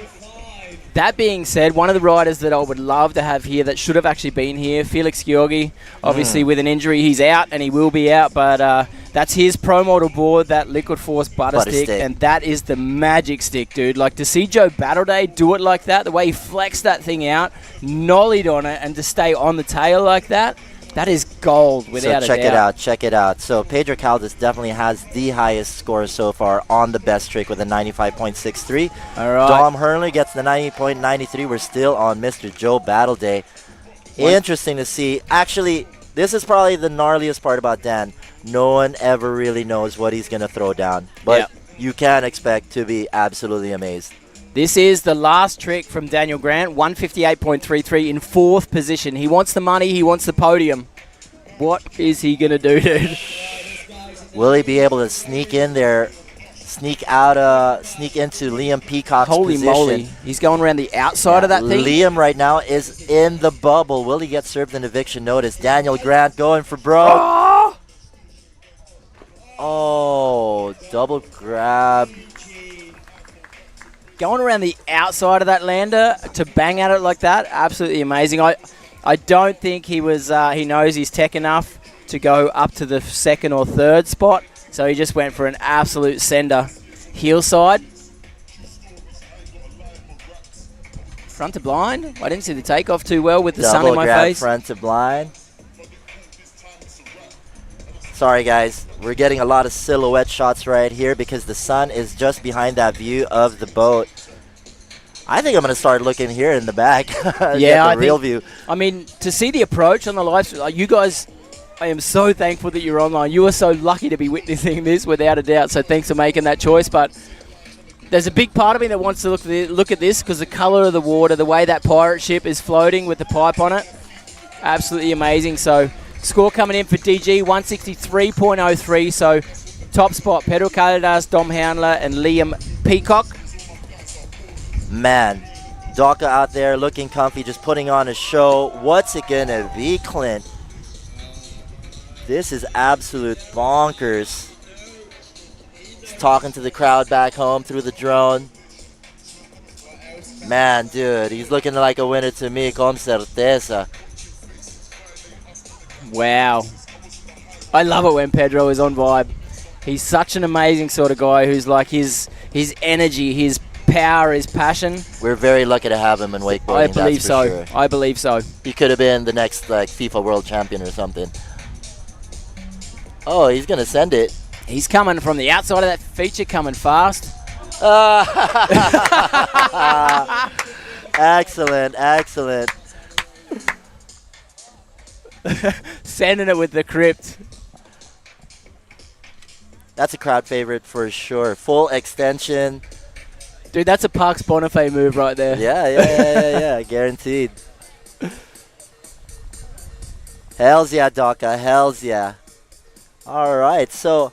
That being said, one of the riders that I would love to have here that should have actually been here, Felix Georgi, obviously with an injury, he's out and he will be out, but that's his Pro Model board, that Liquid Force butter stick, and that is the magic stick, dude. Like, to see Joe Battleday do it like that, the way he flexed that thing out, nollied on it, and to stay on the tail like that, that is gold without a doubt. Check it out. So Pedro Caldas definitely has the highest score so far on the best trick with a 95.63. All right. Dom Hernley gets the 90.93. We're still on Mr. Joe Battleday. Interesting to see. Actually, this is probably the gnarliest part about Dan. No one ever really knows what he's going to throw down. But you can expect to be absolutely amazed. This is the last trick from Daniel Grant, 158.33 in 4th position. He wants the money, he wants the podium. What is he going to do, dude? Will he be able to sneak in there, sneak into Liam Peacock's position? Holy moly. He's going around the outside of that thing. Liam right now is in the bubble. Will he get served an eviction notice? Daniel Grant going for broke. Oh, double grab. Going around the outside of that lander to bang at it like that, absolutely amazing. I don't think he knows he's tech enough to go up to the 2nd or 3rd spot, so he just went for an absolute sender. Heel side. Front to blind. I didn't see the takeoff too well with the sun in my face. Front to blind. Sorry guys, we're getting a lot of silhouette shots right here because the sun is just behind that view of the boat. I think I'm going to start looking here in the back. Yeah, the real view. I mean, to see the approach on the live stream, like, you guys, I am so thankful that you're online. You are so lucky to be witnessing this without a doubt, so thanks for making that choice. But there's a big part of me that wants to look at this because the color of the water, the way that pirate ship is floating with the pipe on it, absolutely amazing. So score coming in for DG, 163.03. So top spot, Pedro Caldas, Dom Handler, and Liam Peacock. Man, Daka out there looking comfy, just putting on a show. What's it going to be, Clint? This is absolute bonkers. He's talking to the crowd back home through the drone. Man, dude, he's looking like a winner to me, con certeza. Wow. I love it when Pedro is on vibe. He's such an amazing sort of guy who's like his energy, his power, his passion. We're very lucky to have him in wakeboarding. I believe that's so. for sure. I believe so. He could have been the next like FIFA World Champion or something. Oh, he's gonna send it. He's coming from the outside of that feature, coming fast. Excellent, excellent. Sending it with the crypt. That's a crowd favorite for sure. Full extension. Dude, that's a Parks Bonifay move right there. Yeah, guaranteed. Hells yeah, Doka, hells yeah. All right, so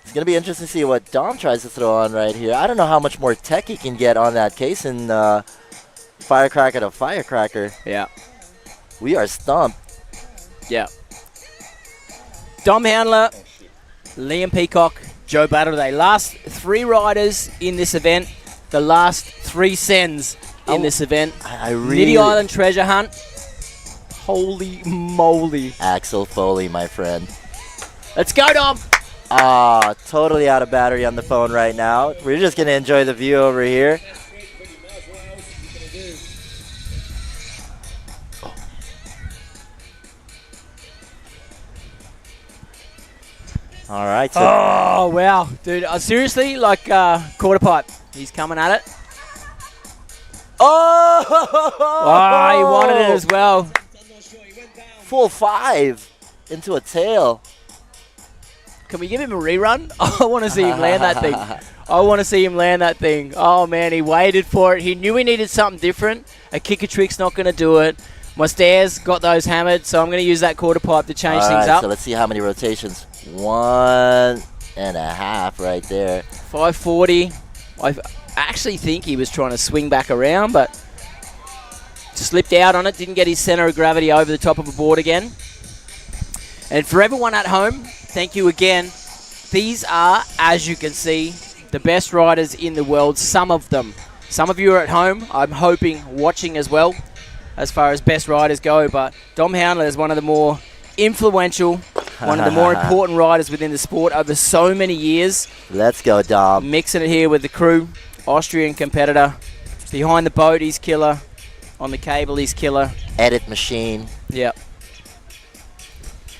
it's going to be interesting to see what Dom tries to throw on right here. I don't know how much more tech he can get on that case in Firecracker to Firecracker. Yeah. We are stumped. Yeah. Dom Handler, Liam Peacock, Joe Batterday. Last 3 riders in this event. The last 3 sends in this event. I really... Niti Island Treasure Hunt. Holy moly. Axel Foley, my friend. Let's go, Dom. Ah, totally out of battery on the phone right now. We're just going to enjoy the view over here. All right. So Oh, wow. Dude, seriously, like quarter pipe. He's coming at it. oh, He wanted it as well. Full 5 into a tail. Can we give him a rerun? I want to see him land that thing. I want to see him land that thing. Oh, man, he waited for it. He knew he needed something different. A kicker trick's not going to do it. My stairs got those hammered, so I'm going to use that quarter pipe to change things up. So let's see how many rotations. 1.5 right there. 540. I actually think he was trying to swing back around, but slipped out on it. Didn't get his center of gravity over the top of a board again. And for everyone at home, thank you again. These are, as you can see, the best riders in the world. Some of them. Some of you are at home. I'm hoping watching as well, as far as best riders go. But Dom Handler is one of the more influential, one of the more important riders within the sport over so many years. Let's go, Dom. Mixing it here with the crew. Austrian competitor. Behind the boat, he's killer. On the cable, he's killer. Edit machine. Yep.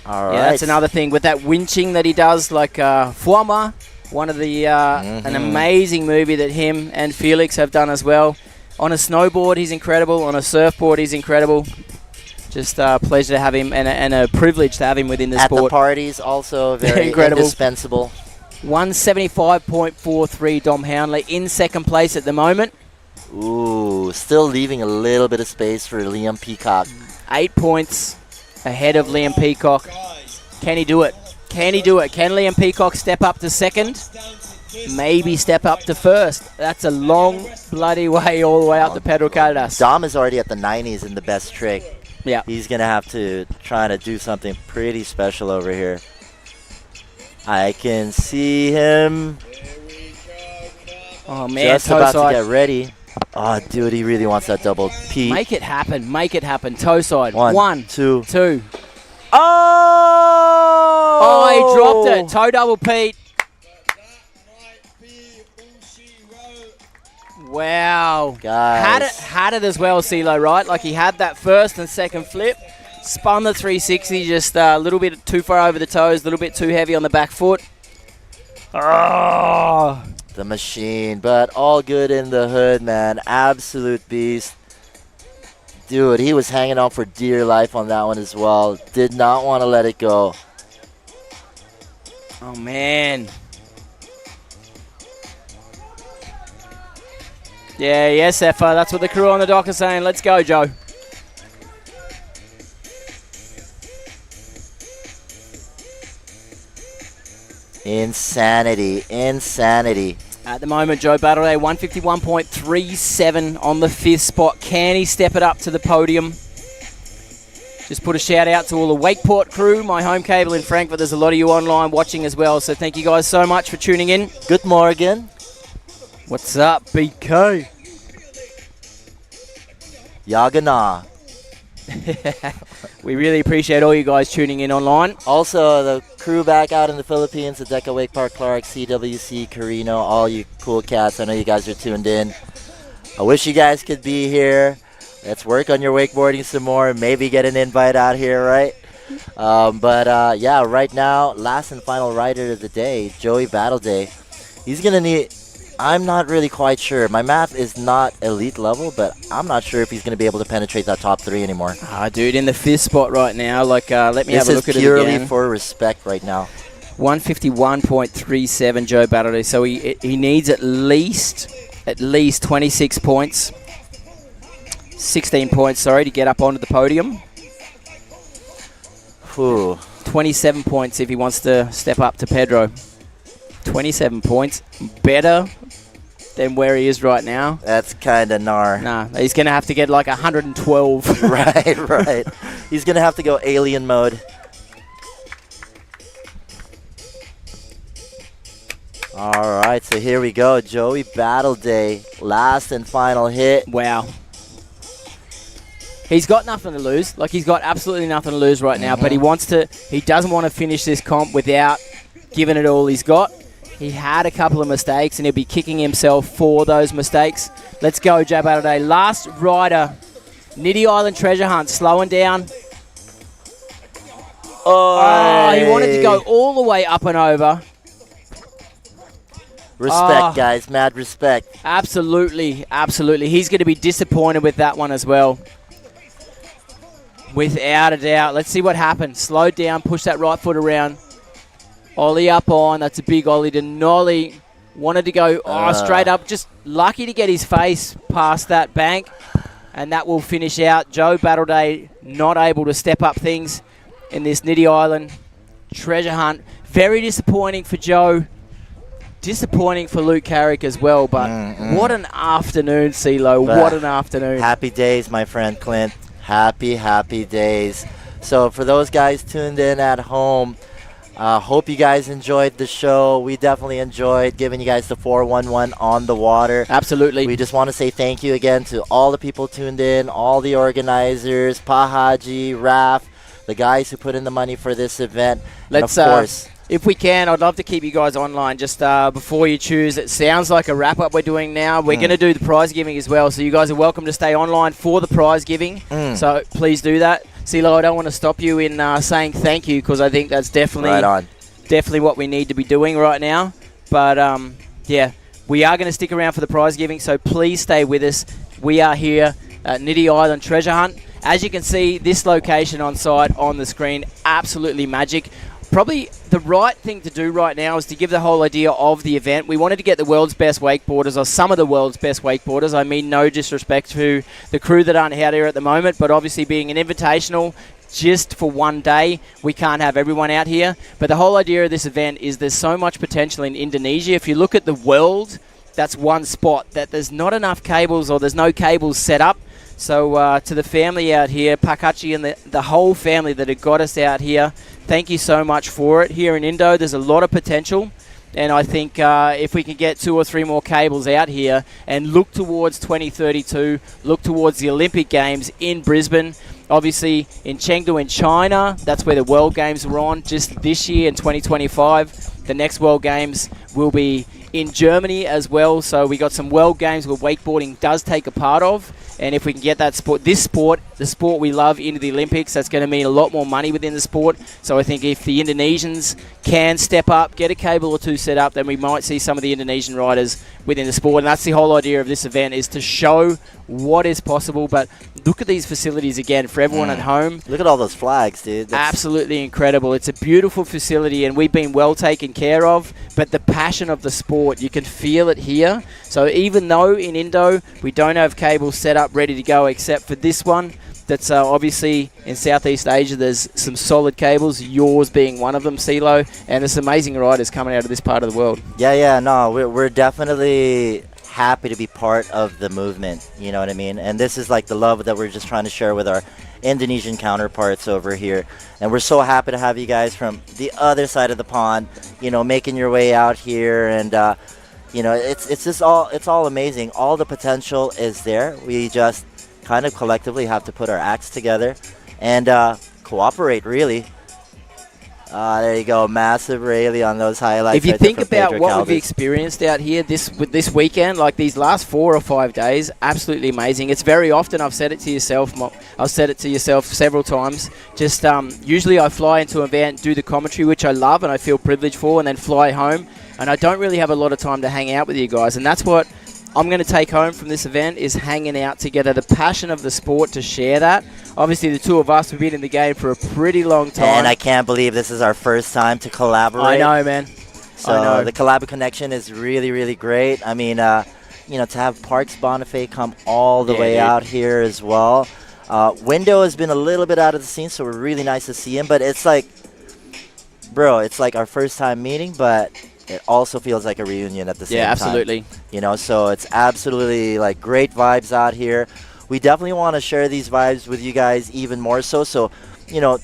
All right. Yeah, that's another thing with that winching that he does, like Fuama, one of the an amazing movie that him and Felix have done as well. On a snowboard, he's incredible. On a surfboard, he's incredible. Just a pleasure to have him and a privilege to have him within the At sport. the parties, also very Incredible. indispensable. 175.43 Dom Handler in second place at the moment. Ooh, still leaving a little bit of space for Liam Peacock. 8 points ahead of Liam Peacock. Can he do it? Can he do it? Can Liam Peacock step up to second? Maybe step up to first. That's a long bloody way all the way up to Pedro Caldas. Dom is already at the 90s in the best trick. Yeah. He's going to have to try to do something pretty special over here. I can see him just about to get ready. Oh, dude, he really wants that double P. Make it happen. Make it happen. Toe side. One, two. Oh, he dropped it. Toe double Pete. Wow. Guys. Had it as well, C-Lo, right? Like he had that first and second flip. Spun the 360 just a little bit too far over the toes, a little bit too heavy on the back foot. Oh. The machine, but all good in the hood, man. Absolute beast. Dude, he was hanging on for dear life on that one as well. Did not want to let it go. Oh, man. Yeah, yes, Effa. That's what the crew on the dock are saying. Let's go, Joe. Insanity. Insanity. At the moment, Joe Batterday, 151.37 on the 5th spot. Can he step it up to the podium? Just put a shout out to all the Wakeport crew, my home cable in Frankfurt. There's a lot of you online watching as well, so thank you guys so much for tuning in. Good morning. What's up, BK? Yagana. We really appreciate all you guys tuning in online. Also, the crew back out in the Philippines, the Deca Wake Park, Clark, CWC, Carino, all you cool cats. I know you guys are tuned in. I wish you guys could be here. Let's work on your wakeboarding some more. Maybe get an invite out here, right? Yeah, right now, last and final rider of the day, Joey Battle Day. He's going to need... I'm not really quite sure. My math is not elite level, but I'm not sure if he's going to be able to penetrate that top 3 anymore. Dude, in the 5th spot right now. Like, let me have a look at it again. This is purely for respect right now. 151.37 Joe Battle Day. So he needs at least 26 points. 16 points, sorry, to get up onto the podium. Ooh. 27 points if he wants to step up to Pedro. 27 points. Better than where he is right now. That's kind of gnar. Nah, he's going to have to get like 112. Right. He's going to have to go alien mode. All right, so here we go. Joey Battle Day, last and final hit. Wow. He's got nothing to lose. Like, he's got absolutely nothing to lose right now, but he doesn't want to finish this comp without giving it all he's got. He had a couple of mistakes, and he'll be kicking himself for those mistakes. Let's go, Joe Battle Day. Last rider, Niti Island Treasure Hunt, slowing down. Oh, he wanted to go all the way up and over. Respect, guys. Mad respect. Absolutely, absolutely. He's going to be disappointed with that one as well. Without a doubt. Let's see what happens. Slow down, push that right foot around. Ollie up on. That's a big ollie to nollie. Wanted to go straight up. Just lucky to get his face past that bank. And that will finish out. Joe Battle Day not able to step up things in this Niti Island Treasure Hunt. Very disappointing for Joe. Disappointing for Luke Carrick as well. But what an afternoon, C-Lo. What an afternoon. Happy days, my friend Clint. Happy, happy days. So for those guys tuned in at home, hope you guys enjoyed the show. We definitely enjoyed giving you guys the 411 on the water. Absolutely. We just want to say thank you again to all the people tuned in, all the organizers, Pahaji, Raf, the guys who put in the money for this event. Let's, and of course, if we can, I'd love to keep you guys online just before you choose. It sounds like a wrap-up we're doing now. We're going to do the prize giving as well, so you guys are welcome to stay online for the prize giving. So please do that. C-Lo, I don't want to stop you in saying thank you because I think that's definitely what we need to be doing right now. But, yeah, we are going to stick around for the prize giving, so please stay with us. We are here at Niti Island Treasure Hunt. As you can see, this location on site on the screen, absolutely magic. Probably the right thing to do right now is to give the whole idea of the event. We wanted to get the world's best wakeboarders, or some of the world's best wakeboarders. I mean no disrespect to the crew that aren't out here at the moment, but obviously being an invitational just for one day, we can't have everyone out here. But the whole idea of this event is there's so much potential in Indonesia. If you look at the world, that's one spot that there's not enough cables, or there's no cables set up. So to the family out here, Pakachi and the whole family that have got us out here, thank you so much for it. Here in Indo, there's a lot of potential. And I think if we can get 2 or 3 more cables out here and look towards 2032, look towards the Olympic Games in Brisbane, obviously in Chengdu in China, that's where the World Games were on just this year in 2025. The next World Games will be in Germany as well. So we got some World Games where wakeboarding does take a part of. And if we can get that sport, the sport we love, into the Olympics, that's going to mean a lot more money within the sport. So I think if the Indonesians can step up, get a cable or 2 set up, then we might see some of the Indonesian riders within the sport. And that's the whole idea of this event, is to show what is possible. But look at these facilities again for everyone at home. Look at all those flags, dude. That's absolutely incredible. It's a beautiful facility, and we've been well taken care of. But the passion of the sport, you can feel it here. So even though in Indo we don't have cables set up ready to go, except for this one that's obviously in Southeast Asia, there's some solid cables, yours being one of them, C-Lo, and there's amazing riders coming out of this part of the world. No, we're definitely happy to be part of the movement, you know what I mean? And this is like the love that we're just trying to share with our Indonesian counterparts over here. And we're so happy to have you guys from the other side of the pond, you know, making your way out here. And you know, it's all amazing. All the potential is there. We just kind of collectively have to put our acts together and cooperate, really. There you go, massive rally on those highlights. If you right there think from about Pedro what Caldas. we've experienced out here this weekend, like these last 4 or 5 days, absolutely amazing. It's very often, I've said it to yourself several times, just usually I fly into an event, do the commentary, which I love and I feel privileged for, and then fly home, and I don't really have a lot of time to hang out with you guys, and that's what I'm going to take home from this event, is hanging out together, the passion of the sport, to share that. Obviously, the two of us have been in the game for a pretty long time. And I can't believe this is our first time to collaborate. I know, man. So I know. the collab connection is really, really great. I mean, you know, to have Parks Bonifay come all the way out here as well. Window has been a little bit out of the scene, so we're really nice to see him. But it's like, bro, it's like our first time meeting, but it also feels like a reunion at the same time. Yeah, absolutely. You know, so it's absolutely like great vibes out here. We definitely want to share these vibes with you guys even more so. So, you know,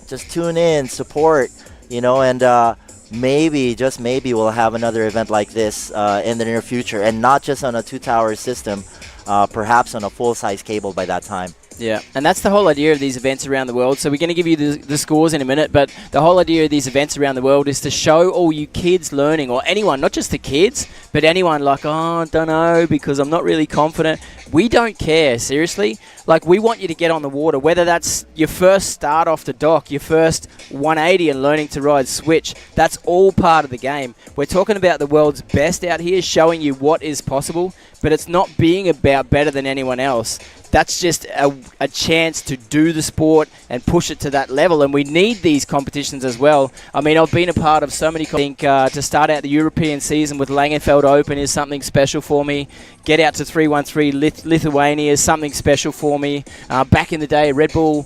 just tune in, support, you know, and maybe, just maybe, we'll have another event like this in the near future, and not just on a 2-tower system, perhaps on a full-size cable by that time. Yeah, and that's the whole idea of these events around the world. So we're going to give you the scores in a minute, but the whole idea of these events around the world is to show all you kids learning, or anyone, not just the kids, but anyone like, oh, I don't know, because I'm not really confident. We don't care, seriously. Like, we want you to get on the water, whether that's your first start off the dock, your first 180 and learning to ride switch. That's all part of the game. We're talking about the world's best out here, showing you what is possible, but it's not being about better than anyone else. That's just a chance to do the sport and push it to that level, and we need these competitions as well. I mean, I've been a part of so many. I think to start out the European season with Langenfeld Open is something special for me. Get out to 313 Lithuania is something special for me. Back in the day, Red Bull,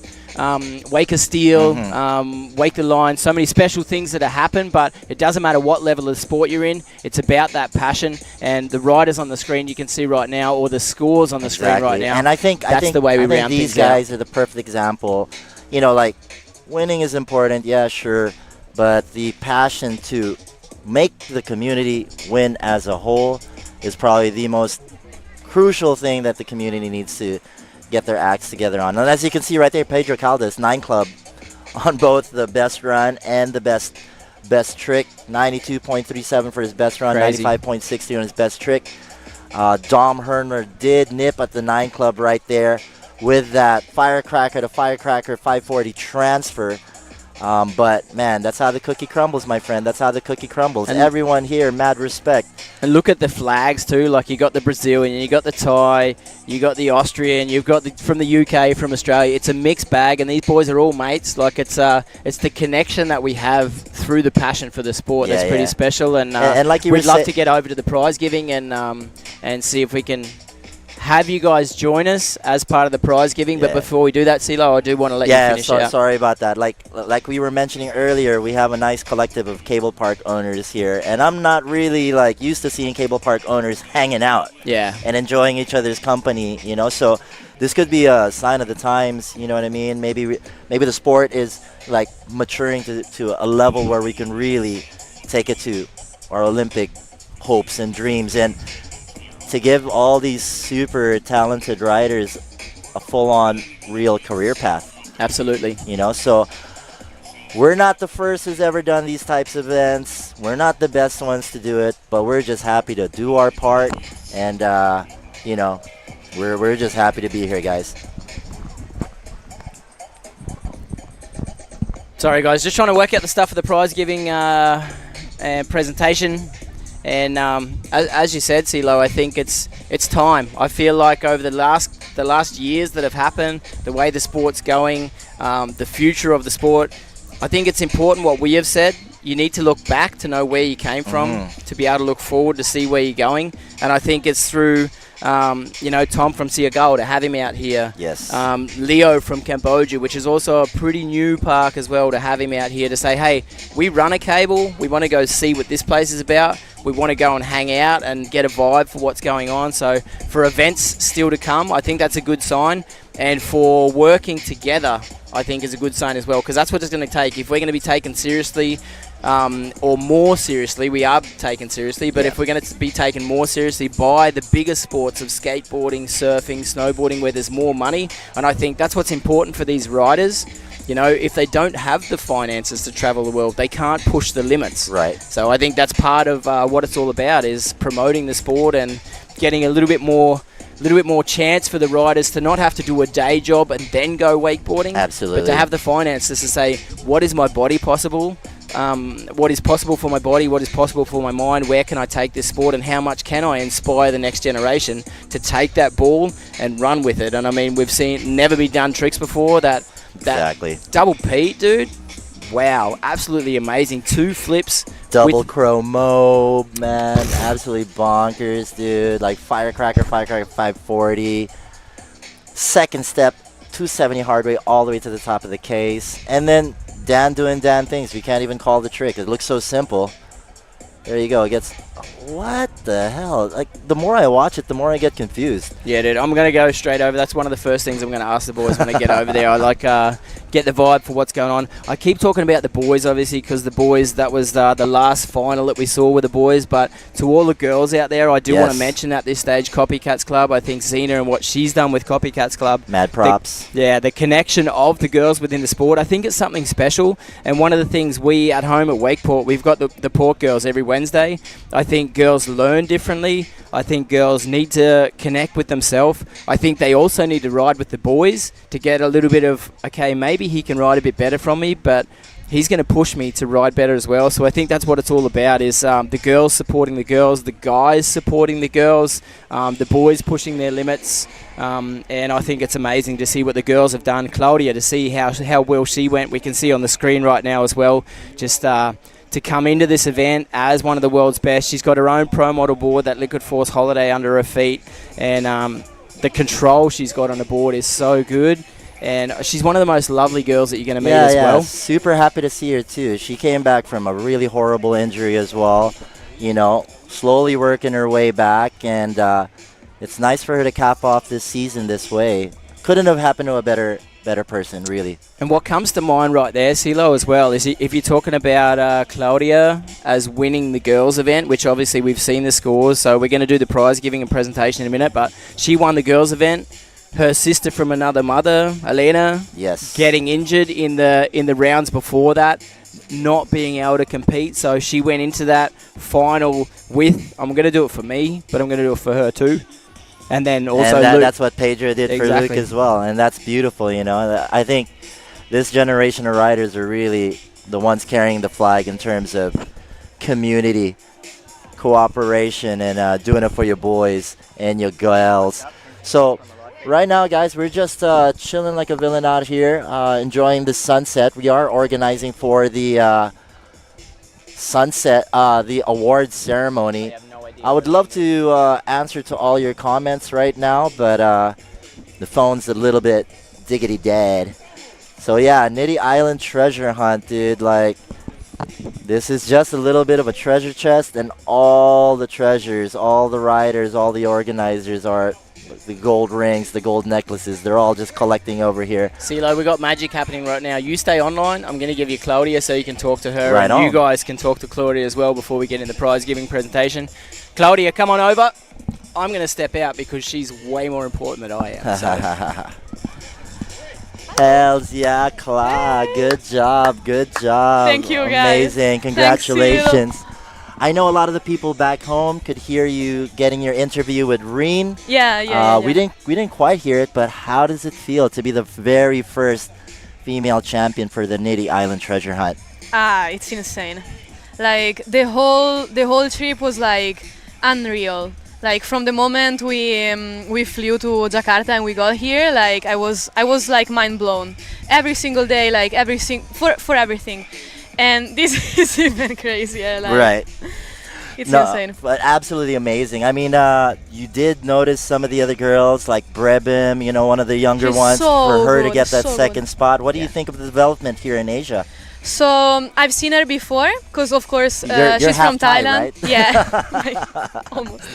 Wake of Steel, Wake the Line, so many special things that have happened, but it doesn't matter what level of sport you're in, it's about that passion, and the riders on the screen you can see right now, or the scores on the screen right now. And I think the way we round these things out. guys are the perfect example. You know, like, winning is important, yeah, sure, but the passion to make the community win as a whole is probably the most crucial thing that the community needs to get their acts together on. And as you can see right there, Pedro Caldas, 9 club on both the best run and the best trick. 92.37 for his best run, 95.60 on his best trick. Dom Herner did nip at the 9 club right there with that firecracker to firecracker 540 transfer. But man, that's how the cookie crumbles, my friend. That's how the cookie crumbles. And everyone here, mad respect. And look at the flags too. Like, you got the Brazilian, you got the Thai, you got the Austrian, you've got from the UK, from Australia. It's a mixed bag, and these boys are all mates. Like, it's the connection that we have through the passion for the sport that's pretty special. And like we'd love to get over to the prize giving and see if we can have you guys join us as part of the prize giving. But before we do that, C-Lo, I do want to let you finish out. Sorry about that. Like we were mentioning earlier, we have a nice collective of cable park owners here, and I'm not really like used to seeing cable park owners hanging out and enjoying each other's company, you know. So this could be a sign of the times, you know what I mean? Maybe the sport is like maturing to a level where we can really take it to our Olympic hopes and dreams, and to give all these super talented riders a full-on real career path. Absolutely. You know, so we're not the first who's ever done these types of events. We're not the best ones to do it, but we're just happy to do our part, and you know, we're just happy to be here, guys. Sorry guys, just trying to work out the stuff for the prize giving and presentation. And as you said, C-Lo, I think it's time. I feel like over the last years that have happened, the way the sport's going, the future of the sport, I think it's important what we have said. You need to look back to know where you came from, to be able to look forward to see where you're going. And I think it's through, you know, Tom from Siagao, to have him out here. Yes. Leo from Cambodia, which is also a pretty new park as well, to have him out here to say, hey, we run a cable. We want to go see what this place is about. We want to go and hang out and get a vibe for what's going on. So for events still to come, I think that's a good sign. and for working together, I think is a good sign as well, because that's what it's going to take. If we're going to be taken seriously, or more seriously, we are taken seriously, but if we're going to be taken more seriously by the bigger sports of skateboarding, surfing, snowboarding, where there's more money, and I think that's what's important for these riders. You know, if they don't have the finances to travel the world, they can't push the limits. Right. So I think that's part of what it's all about, is promoting the sport and getting a little bit more chance for the riders to not have to do a day job and then go wakeboarding. Absolutely. But to have the finances to say, what is my body possible? What is possible for my body? What is possible for my mind? Where can I take this sport? And how much can I inspire the next generation to take that ball and run with it? And I mean, we've seen never be done tricks before. That Exactly. double P, dude. Wow, absolutely amazing. 2 flips. Double Crowmobe, man. Absolutely bonkers, dude. Like firecracker 540. Second step, 270 hard way all the way to the top of the case. And then Dan doing Dan things. We can't even call the trick. It looks so simple. There you go. It gets... What the hell? Like, the more I watch it, the more I get confused. Yeah, dude, I'm going to go straight over. That's one of the first things I'm going to ask the boys when I get over there. I like get the vibe for what's going on. I keep talking about the boys, obviously, because the boys, that was the last final that we saw with the boys. But to all the girls out there, I do want to mention at this stage Copycats Club. I think Zena and what she's done with Copycats Club. Mad props. The connection of the girls within the sport. I think it's something special. And one of the things we at home at Wakeport, we've got the Port girls every Wednesday. I think girls learn differently. I think girls need to connect with themselves. I think they also need to ride with the boys to get a little bit of, okay, maybe he can ride a bit better from me, but he's going to push me to ride better as well. So I think that's what it's all about, is the girls supporting the girls, the guys supporting the girls, the boys pushing their limits. And I think it's amazing to see what the girls have done. Claudia, to see how well she went. We can see on the screen right now as well, just to come into this event as one of the world's best. She's got her own pro model board, that Liquid Force Holiday under her feet, and the control she's got on the board is so good. And she's one of the most lovely girls that you're going to meet as well. Super happy to see her too. She came back from a really horrible injury as well, you know, slowly working her way back, and it's nice for her to cap off this season this way. Couldn't have happened to a better person, really. And what comes to mind right there, C-Lo, as well, is if you're talking about Claudia as winning the girls event, which obviously we've seen the scores, so we're going to do the prize giving and presentation in a minute, but she won the girls event. Her sister from another mother, Elena, getting injured in the rounds before that, not being able to compete, so she went into that final with, I'm going to do it for me, but I'm going to do it for her too. And then also that's what Pedro did for Luke as well, and that's beautiful, you know. I think this generation of riders are really the ones carrying the flag in terms of community, cooperation, and doing it for your boys and your girls. So right now, guys, we're just chilling like a villain out here, enjoying the sunset. We are organizing for the sunset, the awards ceremony. I would love to answer to all your comments right now, but the phone's a little bit diggity dead. So yeah, Niti Island Treasure Hunt, dude. Like, this is just a little bit of a treasure chest, and all the treasures, all the riders, all the organizers are the gold rings, the gold necklaces. They're all just collecting over here. C-Lo, we got magic happening right now. You stay online. I'm going to give you Claudia so you can talk to her. Right and on. You guys can talk to Claudia as well before we get in the prize giving presentation. Claudia, come on over. I'm going to step out because she's way more important than I am. So. Hells yeah, Cla. Good job. Good job. Thank you, guys. Amazing. Congratulations. I know a lot of the people back home could hear you getting your interview with Reen. Yeah. We didn't quite hear it, but how does it feel to be the very first female champion for the Niti Island Treasure Hunt? It's insane. Like the whole trip was like unreal. Like from the moment we flew to Jakarta and we got here, like I was like mind blown. Every single day, like for everything. And this is even crazier. Like, right. It's insane. But absolutely amazing. I mean, you did notice some of the other girls, like Brebim, you know, one of the younger ones, so for her to good, get that so second good. spot. What do you think of the development here in Asia? So I've seen her before, because of course You're she's half from Thai, Thailand. right? Yeah, like, almost.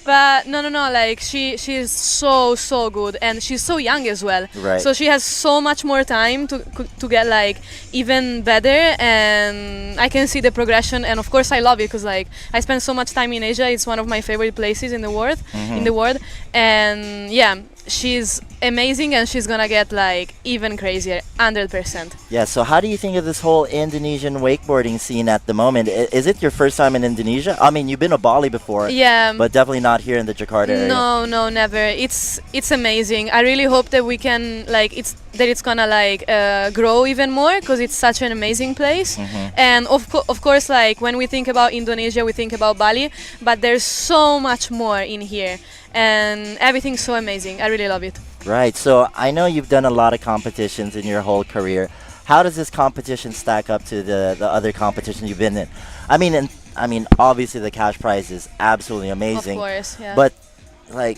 But no. Like she's so good, and she's so young as well. Right. So she has so much more time to get like even better, and I can see the progression. And of course I love it because like I spend so much time in Asia. It's one of my favorite places in the world. And yeah, she's amazing, and she's gonna get like even crazier, 100%. Yeah, so how do you think of this whole Indonesian wakeboarding scene at the moment? Is it your first time in Indonesia? I mean, you've been to Bali before, Yeah. but definitely not here in the Jakarta area. No, never. It's amazing. I really hope that we can like it's gonna like grow even more, because it's such an amazing place. And of course, like when we think about Indonesia, we think about Bali, but there's so much more in here, and everything's so amazing. I really love it. Right, so I know you've done a lot of competitions in your whole career. How does this competition stack up to the other competitions you've been in? I mean, obviously the cash prize is absolutely amazing. Of course, yeah. But like,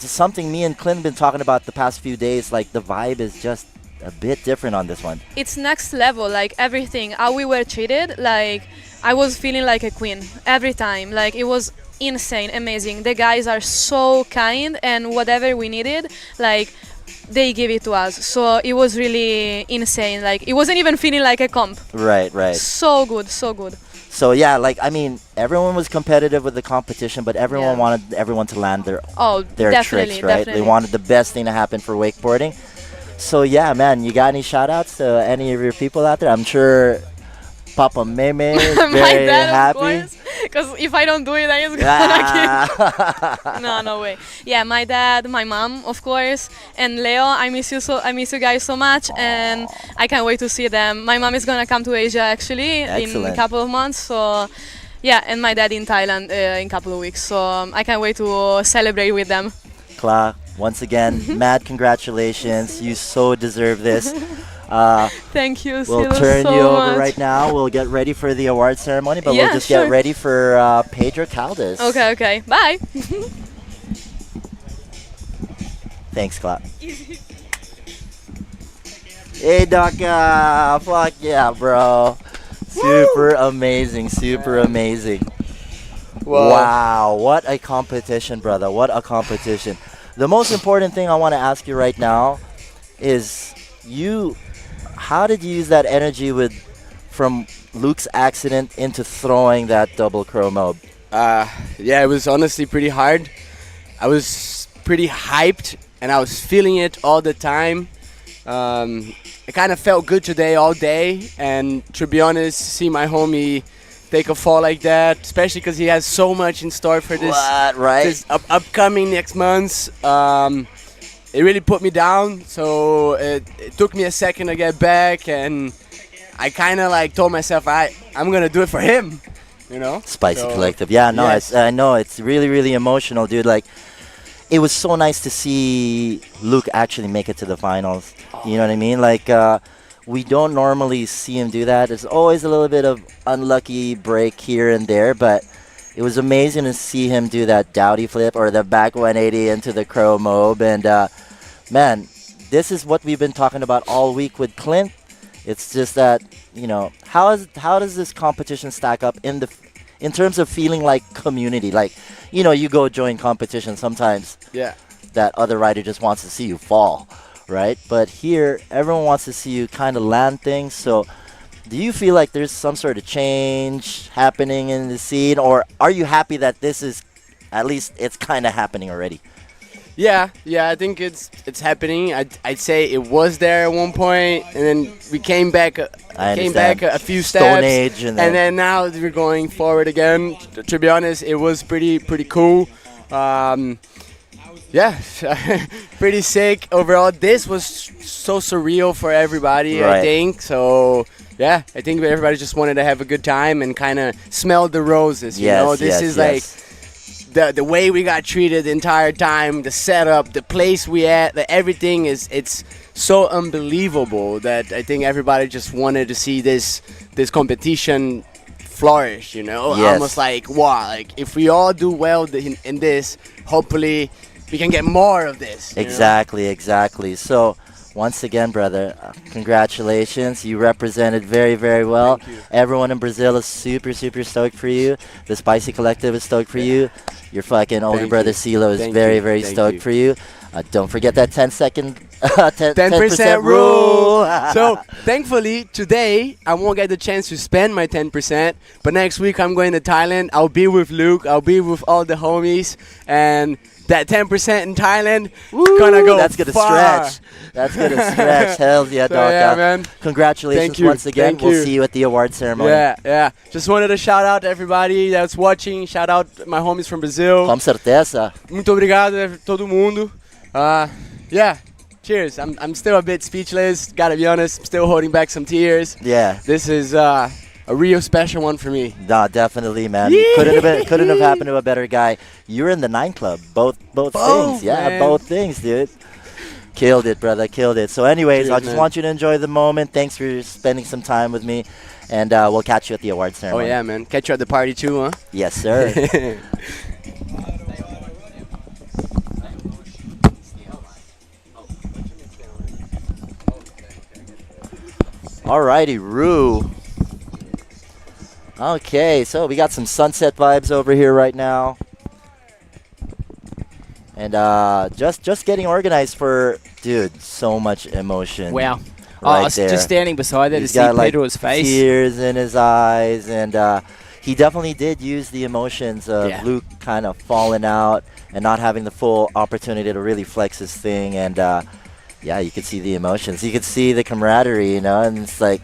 just something me and Clint have been talking about the past few days, like the vibe is just a bit different on this one. It's next level, like everything, how we were treated, like I was feeling like a queen every time. Like it was insane, amazing. The guys are so kind, and whatever we needed, like they give it to us. So it was really insane. Like it wasn't even feeling like a comp. Right. So good, so good. So yeah, like I mean, everyone was competitive with the competition, but everyone wanted everyone to land their tricks, right? They wanted the best thing to happen for wakeboarding. So yeah, man, you got any shout outs to any of your people out there? I'm sure Papa Meme is My very dad, happy. Because if I don't do it, then he's gonna kill. No way. Yeah, my dad, my mom, of course, and Leo. I miss you guys so much, and I can't wait to see them. My mom is gonna come to Asia actually in a couple of months. So yeah, and my dad in Thailand in a couple of weeks. So I can't wait to celebrate with them. Cla, once again, mad congratulations. You so deserve this. Thank you. We'll turn you over right now. We'll get ready for the award ceremony, but we'll just get ready for Pedro Caldas. Okay. Bye. Thanks, Cla. Hey, Daka. Fuck yeah, bro. Super amazing. Wow, what a competition, brother. What a competition. The most important thing I want to ask you right now is how did you use that energy from Luke's accident into throwing that double Crowmobe? Yeah, it was honestly pretty hard. I was pretty hyped, and I was feeling it all the time. I kind of felt good today all day, and to be honest, see my homie take a fall like that, especially because he has so much in store for this, this upcoming next months. It really put me down, so it took me a second to get back, and I kind of like told myself I'm gonna do it for him, you know. Spicy Collective, yeah, no, yes. I know it's really emotional, dude. Like, it was so nice to see Luke actually make it to the finals. You know what I mean? Like, we don't normally see him do that. There's always a little bit of unlucky break here and there, but it was amazing to see him do that dowdy flip or the back 180 into the Crowmobe. And man, this is what we've been talking about all week with Clint. It's just that, you know, how does this competition stack up in terms of feeling like community? Like, you know, you go join competition sometimes. Yeah. That other rider just wants to see you fall, right? But here, everyone wants to see you kind of land things. So do you feel like there's some sort of change happening in the scene, or are you happy that this is, at least it's kind of happening already? Yeah, I think it's happening. I'd say it was there at one point, and then we came back a few steps, Stone Age, and then now we're going forward again. To be honest, it was pretty cool. Yeah, pretty sick overall. This was so surreal for everybody, I think. So yeah, I think everybody just wanted to have a good time and kind of smell the roses. You know, this is like the way we got treated the entire time, the setup, the place we at, everything it's so unbelievable that I think everybody just wanted to see this competition flourish. You know, almost like wow, like if we all do well in this, hopefully we can get more of this. Exactly. So once again, brother, congratulations. You represented very, very well. Everyone in Brazil is super, super stoked for you. The Spicy Collective is stoked for you. Your fucking older brother C-Lo is very, very stoked for you. Don't forget that 10% rule. So, thankfully, today, I won't get the chance to spend my 10%. But next week, I'm going to Thailand. I'll be with Luke. I'll be with all the homies. And that 10% in Thailand, gonna go That's gonna far. stretch. That's gonna stretch. Hell yeah, dog. Yeah, man. Congratulations once again. We'll see you at the award ceremony. Yeah. Just wanted to shout out to everybody that's watching. Shout out my homies from Brazil. Com certeza. Muito obrigado a todo mundo. Yeah. Cheers. I'm still a bit speechless. Gotta be honest. I'm still holding back some tears. Yeah. This is a real special one for me. Nah, definitely, man. Couldn't have happened to a better guy. You're in the 9 Club. Both things. Yeah, man. both things, dude. Killed it, brother. Killed it. So anyways, I just want you to enjoy the moment. Thanks for spending some time with me. And we'll catch you at the award ceremony. Oh, yeah, man. Catch you at the party too, huh? Yes, sir. Alrighty, Rue. Okay, so we got some sunset vibes over here right now. And just getting organized for, dude, so much emotion. Wow. Right there. Just standing beside that to see Pedro's face. Tears in his eyes, and he definitely did use the emotions of Luke kind of falling out and not having the full opportunity to really flex his thing. And yeah, you could see the emotions. You could see the camaraderie, you know, and it's like,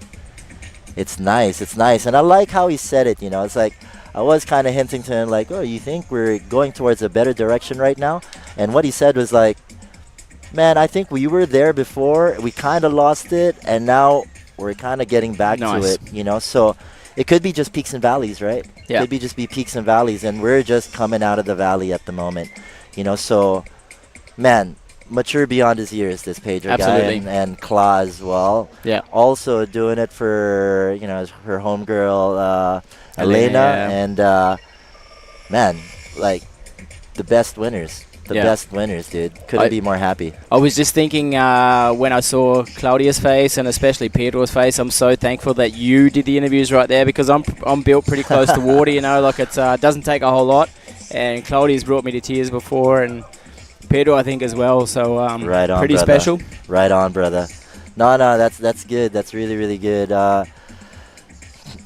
it's nice. It's nice. And I like how he said it, you know. It's like, I was kind of hinting to him, like, oh, you think we're going towards a better direction right now? And what he said was like, man, I think we were there before. We kind of lost it, and now we're kind of getting back to it, you know? So it could be just peaks and valleys, right? Yeah. It could be just peaks and valleys, and we're just coming out of the valley at the moment, you know? So, man, mature beyond his years, this Pedro guy, and Claw as well. Yeah. Also doing it for, you know, her homegirl, Elena, and man, like, the best winners. The best winners, dude. Couldn't be more happy. I was just thinking when I saw Claudio's face and especially Pedro's face, I'm so thankful that you did the interviews right there, because I'm built pretty close to water, you know, like it doesn't take a whole lot. And Claudio's brought me to tears before, and Pedro I think as well. So right on, pretty brother. special. Right on, brother. No, that's good. That's really, really good.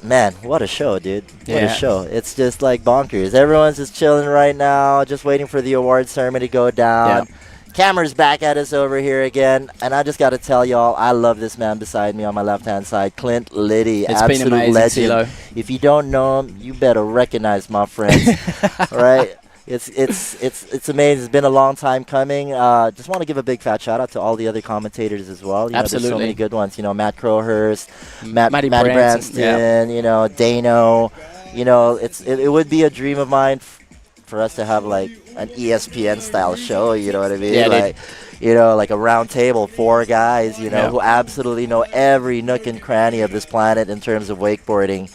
Man, what a show, dude. What a show. It's just like bonkers. Everyone's just chilling right now, just waiting for the award ceremony to go down. Yep. Camera's back at us over here again. And I just got to tell y'all, I love this man beside me on my left-hand side, Clint Liddy. It's absolute been amazing, legend. C-Lo. If you don't know him, you better recognize my friends. Right? It's amazing. It's been a long time coming. Just want to give a big fat shout out to all the other commentators as well. You know, there's so many good ones. You know, Matt Crowhurst, Matty Branston, you know, Dano. You know, it would be a dream of mine for us to have like an ESPN style show. You know what I mean? Yeah, like, you know, like a round table, 4 guys, you know, who absolutely know every nook and cranny of this planet in terms of wakeboarding.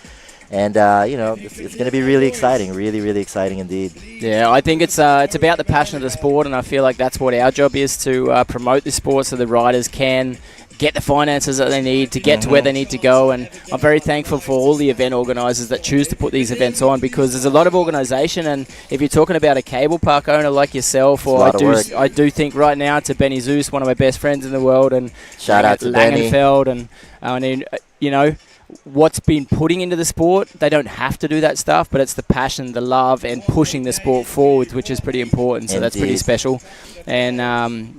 And, you know, it's going to be really exciting, really, really exciting indeed. Yeah, I think it's about the passion of the sport, and I feel like that's what our job is, to promote the sport so the riders can get the finances that they need to get to where they need to go. And I'm very thankful for all the event organisers that choose to put these events on, because there's a lot of organisation, and if you're talking about a cable park owner like yourself, or I do think right now to Benny Zeus, one of my best friends in the world, and shout out to Langenfeld, and I mean, you know, what's been putting into the sport, they don't have to do that stuff, but it's the passion, the love, and pushing the sport forward, which is pretty important. So that's pretty special. And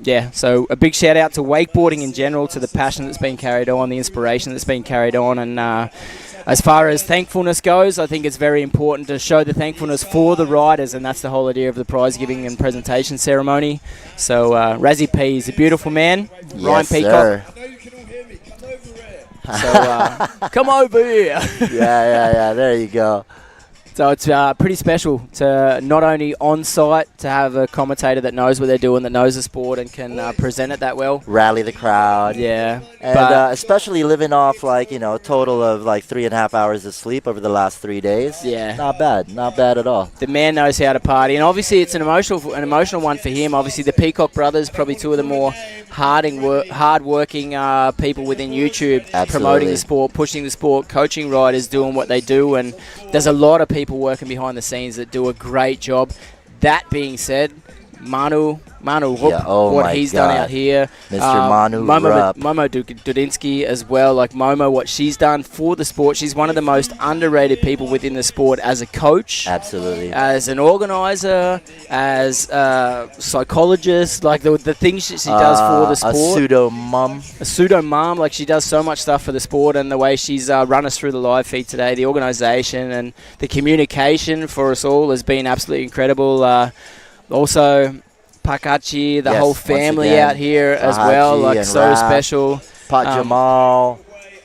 yeah, so a big shout out to wakeboarding in general, to the passion that's been carried on, the inspiration that's been carried on. And as far as thankfulness goes, I think it's very important to show the thankfulness for the riders, and that's the whole idea of the prize giving and presentation ceremony. So Razzie P is a beautiful man. Yes, Ryan Peacock. Sir. So come over here. Yeah, there you go. So it's pretty special to not only on site to have a commentator that knows what they're doing, that knows the sport and can present it that well. Rally the crowd. Yeah. And especially living off like, a total of like 3.5 hours of sleep over the last 3 days. Yeah. Not bad at all. The man knows how to party. And obviously it's an emotional one for him. Obviously the Peacock brothers, probably two of the more hard-working people within YouTube. Absolutely. Promoting the sport, pushing the sport, coaching riders, doing what they do. And there's a lot of people working behind the scenes that do a great job. That being said, Manu Rupp, what he's done out here. Mr. Manu Rupp. Momo Dudinsky as well. Like Momo, what she's done for the sport. She's one of the most underrated people within the sport as a coach. Absolutely. As an organizer, as a psychologist, like the things she does for the sport. A pseudo mom. Like she does so much stuff for the sport, and the way she's run us through the live feed today, the organization and the communication for us all has been absolutely incredible. Also, Pakachi, the whole family out here as well, like so Rap, special. Jamal,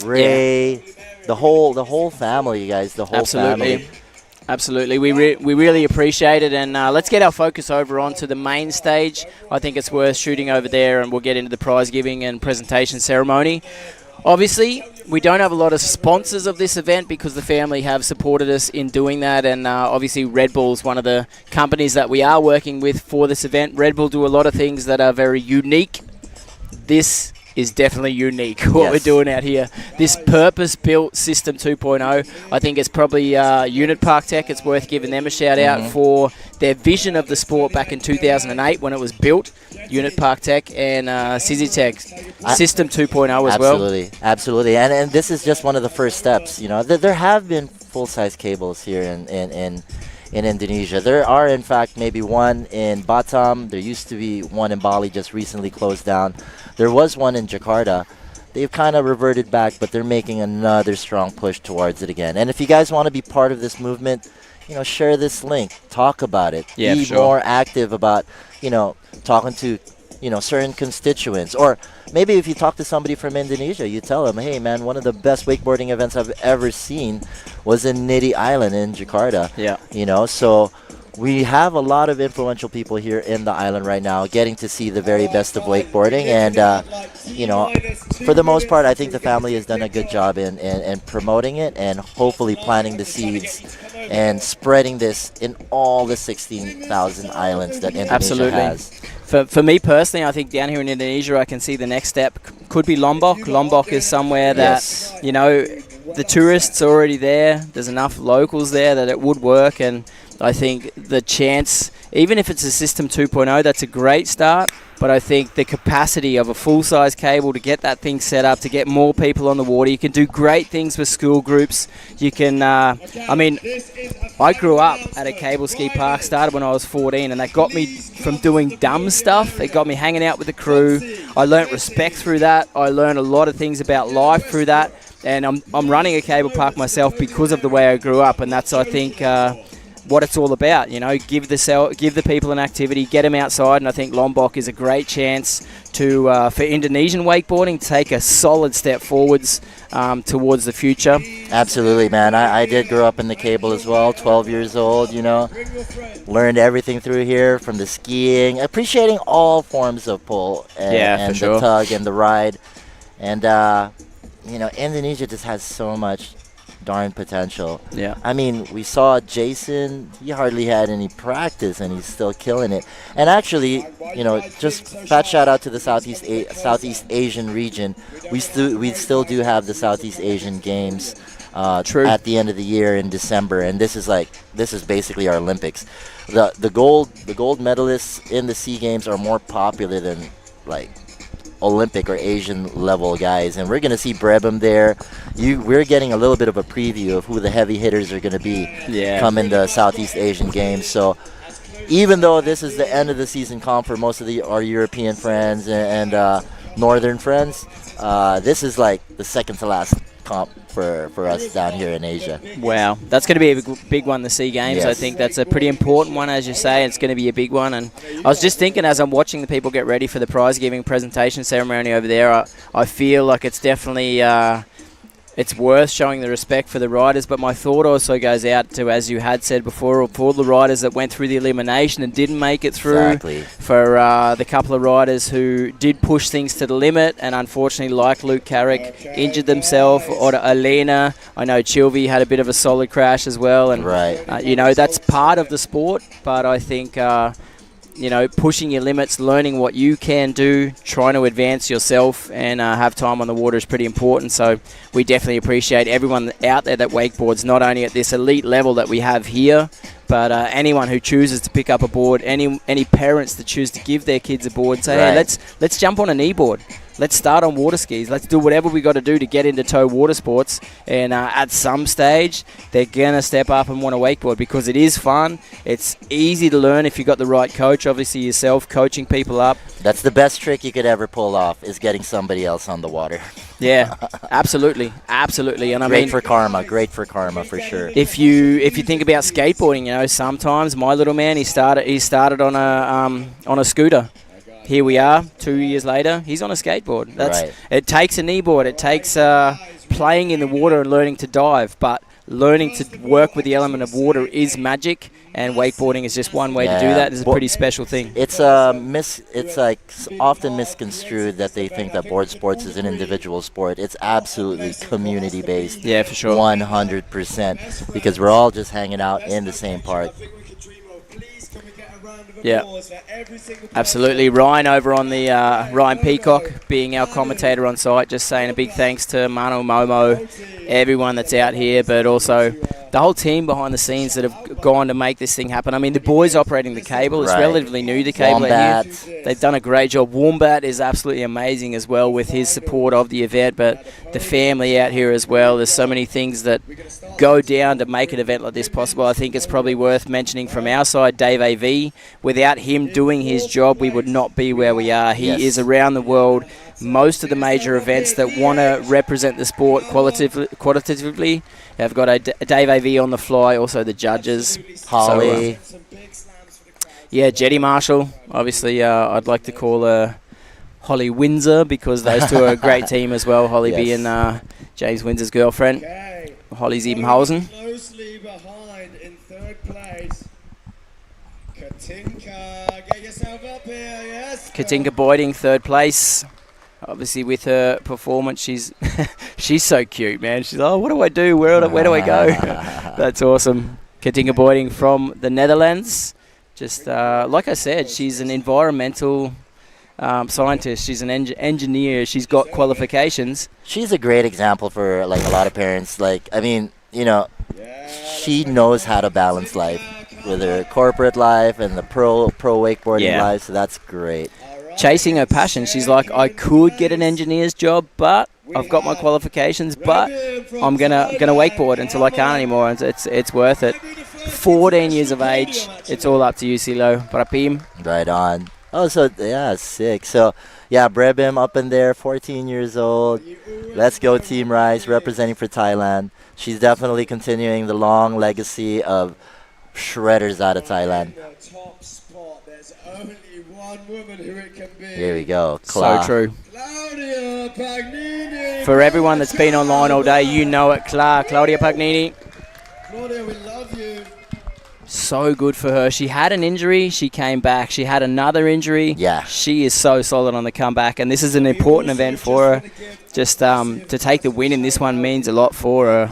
Ray, the whole family, you guys, the whole family. Absolutely. We really appreciate it, and let's get our focus over onto the main stage. I think it's worth shooting over there, and we'll get into the prize giving and presentation ceremony. Obviously, we don't have a lot of sponsors of this event because the family have supported us in doing that, and obviously Red Bull's one of the companies that we are working with for this event. Red Bull do a lot of things that are very unique. This is definitely unique, what we're doing out here. This purpose-built System 2.0, I think it's probably Unit Park Tech. It's worth giving them a shout-out for their vision of the sport back in 2008 when it was built. Unit Park Tech and Sizzy Tech, System 2.0 as well. Absolutely. And this is just one of the first steps. There have been full-size cables here in Indonesia. There are, in fact, maybe one in Batam. There used to be one in Bali, just recently closed down. There was one in Jakarta. They've kind of reverted back, but they're making another strong push towards it again. And if you guys want to be part of this movement, share this link. Talk about it. Be more active about, talking to, certain constituents. Or maybe if you talk to somebody from Indonesia, you tell them, hey, man, one of the best wakeboarding events I've ever seen was in Niti Island in Jakarta. Yeah. So we have a lot of influential people here in the island right now getting to see the very best of wakeboarding. And, for the most part, I think the family has done a good job in promoting it and hopefully planting the seeds and spreading this in all the 16,000 islands that Indonesia has. For me personally, I think down here in Indonesia, I can see the next step could be Lombok. Lombok is somewhere that, the tourists are already there. There's enough locals there that it would work. And I think the chance, even if it's a System 2.0, that's a great start. But I think the capacity of a full-size cable to get that thing set up, to get more people on the water, you can do great things with school groups. You can, I grew up at a cable ski park, started when I was 14, and that got me from doing dumb stuff. It got me hanging out with the crew. I learnt respect through that. I learned a lot of things about life through that. And I'm running a cable park myself because of the way I grew up, and that's, I think, what it's all about. Give the people an activity, get them outside, and I think Lombok is a great chance to for Indonesian wakeboarding to take a solid step forwards towards the future. Absolutely, man. I did grow up in the cable as well, 12 years old, learned everything through here, from the skiing, appreciating all forms of pull and the tug and the ride. And Indonesia just has so much darn potential. Yeah. I mean, we saw Jason, he hardly had any practice and he's still killing it. And actually, just fat shout out to the Southeast Asian region. We still do have the Southeast Asian Games at the end of the year in December, and this is basically our Olympics. The gold medalists in the SEA Games are more popular than Olympic or Asian level guys, and we're going to see Brebham there. We're getting a little bit of a preview of who the heavy hitters are going to be coming the Southeast Asian Games. So even though this is the end of the season comp for most of our European friends and northern friends, this is like the second to last comp for us down here in Asia. Wow, that's going to be a big one, the SEA Games. I think that's a pretty important one, as you say. It's going to be a big one. And I was just thinking, as I'm watching the people get ready for the prize giving presentation ceremony over there, I feel like it's definitely it's worth showing the respect for the riders, but my thought also goes out to, as you had said before, for all the riders that went through the elimination and didn't make it through. Exactly. For the couple of riders who did push things to the limit and unfortunately, like Luke Carrick, injured themselves, or Elena. I know Chilvey had a bit of a solid crash as well. And, you know, that's part of the sport, but I think... you know, pushing your limits, learning what you can do, trying to advance yourself and have time on the water is pretty important. So we definitely appreciate everyone out there that wakeboards, not only at this elite level that we have here, but anyone who chooses to pick up a board, any parents that choose to give their kids a board, say, hey, let's jump on a knee board. Let's start on water skis. Let's do whatever we got to do to get into tow water sports. And at some stage, they're going to step up and want to wakeboard because it is fun. It's easy to learn if you've got the right coach, obviously yourself, coaching people up. That's the best trick you could ever pull off, is getting somebody else on the water. Yeah, absolutely. Absolutely. And I mean, great for karma for sure. If you think about skateboarding, you know, sometimes my little man, he started on a scooter. Here we are, 2 years later, he's on a skateboard. It takes a knee board. It takes playing in the water and learning to dive, but learning to work with the element of water is magic, and wakeboarding is just one way to do that. It's a pretty special thing. It's like often misconstrued that they think that board sports is an individual sport. It's absolutely community-based. Yeah, for sure. 100%, because we're all just hanging out in the same park. Yeah, absolutely. Ryan over on the Ryan Peacock being our commentator on site, just saying a big thanks to Mano Momo, everyone that's out here, but also the whole team behind the scenes that have gone to make this thing happen. I mean, the boys operating the cable, it's relatively new, the cable out here. They've done a great job. Wombat is absolutely amazing as well with his support of the event, but the family out here as well. There's so many things that go down to make an event like this possible. I think it's probably worth mentioning from our side, Dave AV. Without him doing his job, we would not be where we are. He is around the world. Most of the major events that want to represent the sport qualitatively have got a Dave AV on the fly, also the judges. Holly. Yeah, Jetty Marshall. Obviously, I'd like to call her Holly Windsor because those two are a great team as well. Holly being James Windsor's girlfriend. Holly's Ebenhausen. Closely behind in third place. Katinka, get yourself up here, yes. Katinka Boyding, third place. Obviously, with her performance, she's so cute, man. She's what do I do? Where do I go? That's awesome. Katinka Boyding from the Netherlands. Just like I said, she's an environmental scientist. She's an engineer. She's got qualifications. She's a great example for like a lot of parents. Like, I mean, you know, she knows how to balance life with her corporate life and the pro wakeboarding life. So that's great. Chasing her passion. She's like, I could get an engineer's job, but I've got my qualifications, but I'm gonna wakeboard until I can't anymore. And it's worth it. 14 years of age. It's all up to you, C-Lo. Prapim. Right on. Oh, so yeah, sick. So yeah, Brebim up in there, 14 years old. Let's go, Team Rice, representing for Thailand. She's definitely continuing the long legacy of shredders out of Thailand. Here we go. So true. Claudio Pagnini. For everyone that's been online all day, you know it. Claudia Pagnini. Claudio, we love you. So good for her. She had an injury. She came back. She had another injury. Yeah. She is so solid on the comeback, and this is an important event for her. Just to take the win in this one means a lot for her.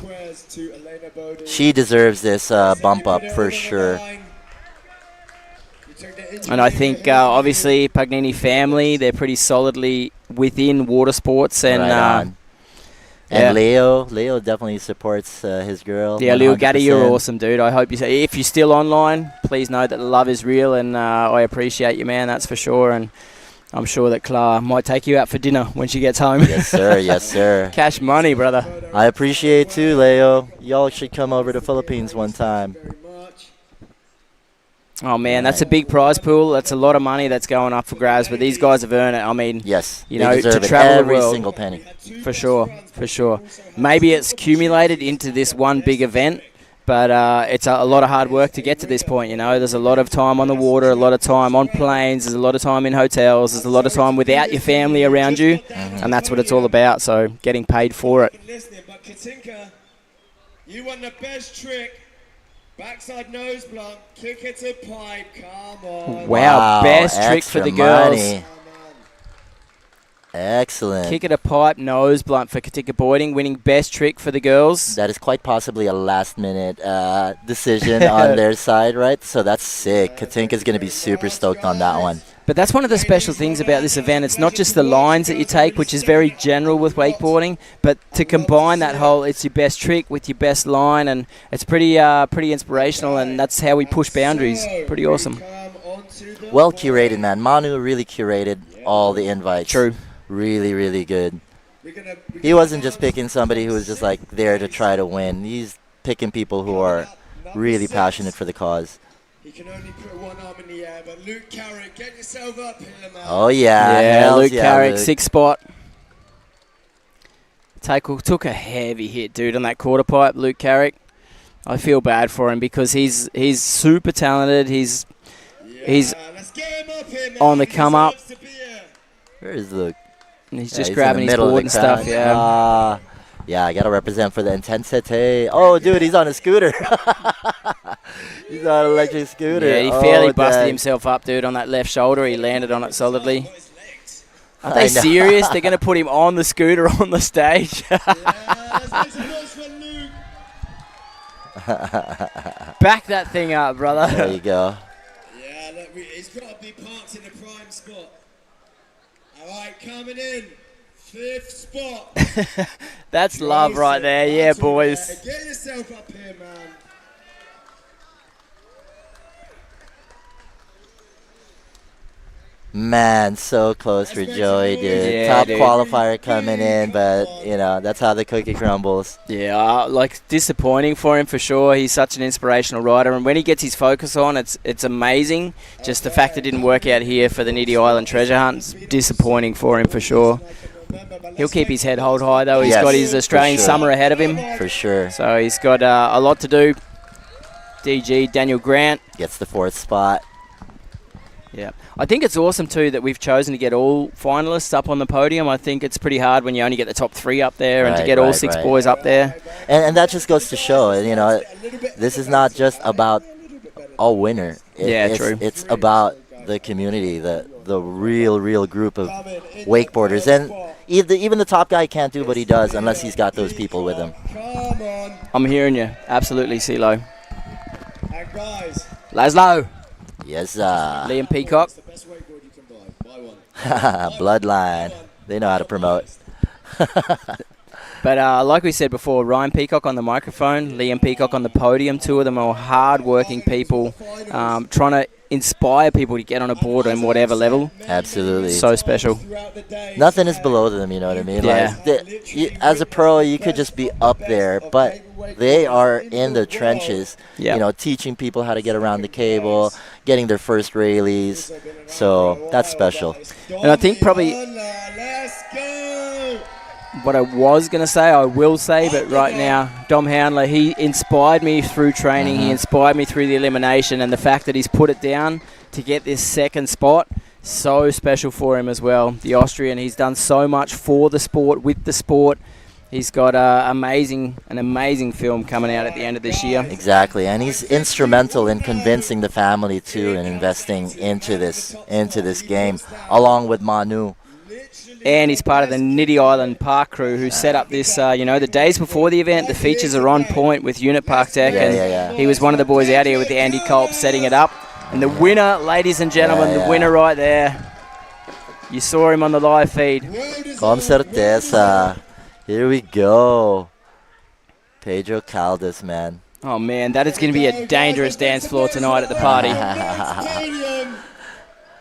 She deserves this bump up for sure. And I think, obviously, Pagnini family, they're pretty solidly within water sports. And Leo definitely supports his girl. Yeah, 100%. Leo Gaddy, you're awesome, dude. I hope you say, if you're still online, please know that the love is real, and I appreciate you, man, that's for sure. And I'm sure that Clara might take you out for dinner when she gets home. Yes, sir. Yes, sir. Cash money, brother. I appreciate too, Leo. Y'all should come over to Philippines one time. Oh, man, that's a big prize pool. That's a lot of money that's going up for grabs, but these guys have earned it. I mean, yes, you know, to travel every the world, single penny. For sure, for sure. Maybe it's accumulated into this one big event, but it's a lot of hard work to get to this point, you know. There's a lot of time on the water, a lot of time on planes, there's a lot of time in hotels, there's a lot of time without your family around you, and that's what it's all about, so getting paid for it. Katinka, you won the best trick. Backside nose blunt, kick it to pipe, come on. Wow, best trick for the girls. money. Excellent. Kick at a pipe, nose blunt for Katinka Boyding, winning best trick for the girls. That is quite possibly a last-minute decision on their side, right? So that's sick. Katinka's going to be super stoked on that one. But that's one of the special things about this event. It's not just the lines that you take, which is very general with wakeboarding, but to combine that whole, it's your best trick with your best line, and it's pretty inspirational, and that's how we push boundaries. Pretty awesome. Well curated, man. Manu really curated all the invites. True. Really, really good. He wasn't just picking somebody who was just like there to try to win. He's picking people who are really passionate for the cause. He can only put one arm in the air, but Luke Carrick, get yourself up here, man. Oh, yeah. Yeah, Luke Carrick, Luke. 6th spot. Took a heavy hit, dude, on that quarter pipe, Luke Carrick. I feel bad for him because he's super talented. He's Let's get him up here, man. on the come up. Where is Luke? And he's Yeah, just he's in grabbing the his middle of board the and stuff, crowd. yeah. Yeah, I got to represent for the intensity. Oh, dude, he's on a scooter. He's on an electric scooter. Yeah, he fairly Oh, busted dang. himself up, dude, on that left shoulder. He landed on it solidly. Are I they know. serious? They're going to put him on the scooter on the stage? Let's make some noise for Luke. Back that thing up, brother. There you go. Yeah, look, he's got to be parked in the prime spot. All right, coming in. 5th spot. That's love right there. Yeah, boys. Get yourself up here, man. Man, so close for Joey, dude. Yeah, Top dude. qualifier coming in, but, you know, that's how the cookie crumbles. Yeah, like disappointing for him for sure. He's such an inspirational rider, and when he gets his focus on, it's amazing. Just the fact it didn't work out here for the Niti Island Treasure Hunt is disappointing for him for sure. He'll keep his head hold high though. He's Yes, got his for Australian sure. summer ahead of him, For sure. so he's got a lot to do. DG Daniel Grant. Gets the 4th spot. Yeah, I think it's awesome too that we've chosen to get all finalists up on the podium. I think it's pretty hard when you only get the top 3 up there, and to Right, get all right, 6 right. boys up there. And that just goes to show, you know, this is not just about a winner. Yeah, it's, true. It's about the community, the real group of wakeboarders. And even the top guy can't do what he does unless he's got those people with him. Come on. I'm hearing you. Absolutely, C-Lo. And guys, Laszlo. Yes, Liam Peacock. it's the best wakeboard you can buy. Buy one. Bloodline. They know how to promote. But like we said before, Ryan Peacock on the microphone, Liam Peacock on the podium. 2 of them are hard-working people, trying to inspire people to get on a board on whatever level. Absolutely. So special. Nothing is below them, you know what I mean? Yeah. Like, as a pro, you could just be up there, but they are in the trenches, Yeah. you know, teaching people how to get around the cable, getting their first Rayleighs. So that's special. And I think probably Let's go. what I was going to say, I will say, but right now, Dom Handler, he inspired me through training. He inspired me through the elimination, and the fact that he's put it down to get this 2nd spot, so special for him as well. The Austrian, he's done so much for the sport, with the sport. He's got an amazing film coming out at the end of this year. Exactly, and he's instrumental in convincing the family too and investing into this game, along with Manu. And he's part of the Niti Island Park crew who set up this, the days before the event, the features are on point with Unit Park Tech. Yeah. He was one of the boys out here with the Andy Culp setting it up. And the winner, ladies and gentlemen, the winner right there. You saw him on the live feed. Com certeza. Here we go. Pedro Caldas, man. Oh, man, that is going to be a dangerous dance floor tonight at the party.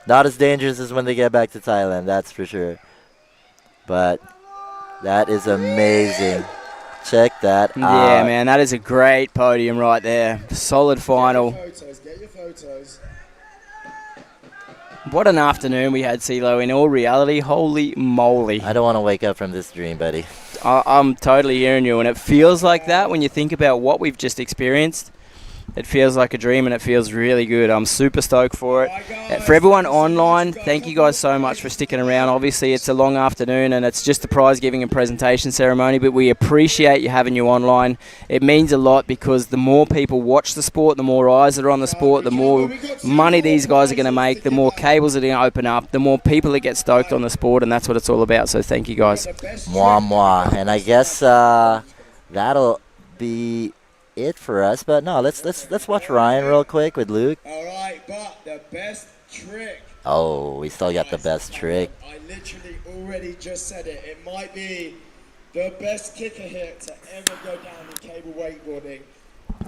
Not as dangerous as when they get back to Thailand, that's for sure. But that is amazing. Check that out. Yeah, man, that is a great podium right there. Solid final. Get your photos. What an afternoon we had, C-Lo. In all reality, holy moly. I don't want to wake up from this dream, buddy. I'm totally hearing you, and it feels like that when you think about what we've just experienced. It feels like a dream and it feels really good. I'm super stoked for it. For everyone online, thank you guys so much for sticking around. Obviously, it's a long afternoon and it's just the prize giving and presentation ceremony, but we appreciate you having you online. It means a lot because the more people watch the sport, the more eyes that are on the sport, the more money these guys are going to make, the more cables are going to open up, the more people that get stoked on the sport, and that's what it's all about. So thank you guys. Mwah, mwah. And I guess that'll be it for us, but no, let's watch Ryan real quick with Luke. All right, but the best trick. Oh, we still got the best trick. I literally already just said it. It might be the best kicker hit to ever go down in cable wakeboarding.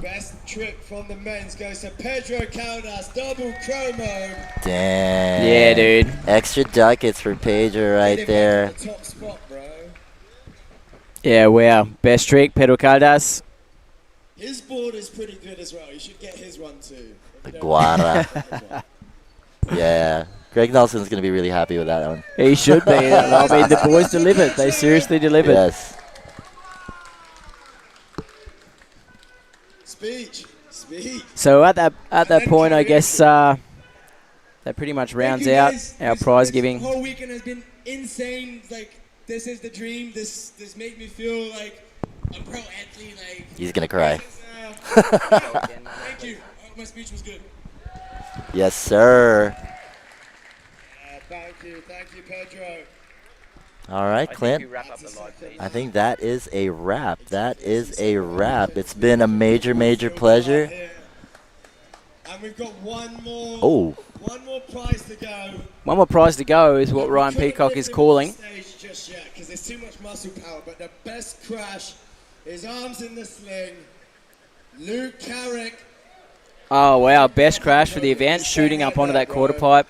Best trick from the men's goes to Pedro Caldas, double Crowmobe. Damn. Yeah, dude. Extra ducats for Pedro right there. The top spot, bro. Yeah, wow. Best trick, Pedro Caldas. His board is pretty good as well. You should get his one too. The Guara. Yeah. Greg Nelson's going to be really happy with that one. He should be. I mean, the boys delivered. They seriously delivered. Yes. Speech. So at that point, I guess that pretty much rounds out our prize giving. The whole weekend has been insane. Like, this is the dream. This makes me feel like I'm pro-athlete. Like, he's going to cry. Thank you. My speech was good. Yes, sir. Thank you, Pedro. All right, Clint. I think that is a wrap. That is a wrap. It's been a major, major pleasure. And we've got one more prize to go. One more prize to go is what Ryan Peacock is calling. Just yet, because there's too much muscle power. But the best crash is arms in the sling. Luke Carrick. Oh wow, best crash for the event, shooting up onto that quarter pipe.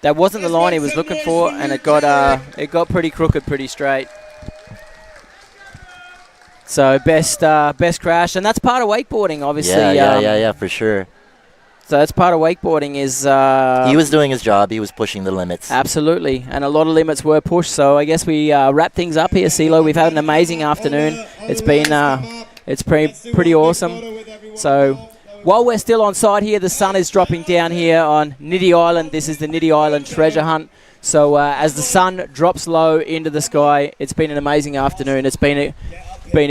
That wasn't the line he was looking for, and it got pretty crooked, pretty straight. So best crash, and that's part of wakeboarding, obviously. Yeah, for sure. So that's part of wakeboarding is... he was doing his job. He was pushing the limits. Absolutely, and a lot of limits were pushed. So I guess we wrap things up here, C-Lo. We've had an amazing afternoon. It's been pretty awesome. So while we're still on site here, the sun is dropping down here on Niti Island. This is the Niti Island Treasure Hunt. So as the sun drops low into the sky, it's been an amazing afternoon. It's been a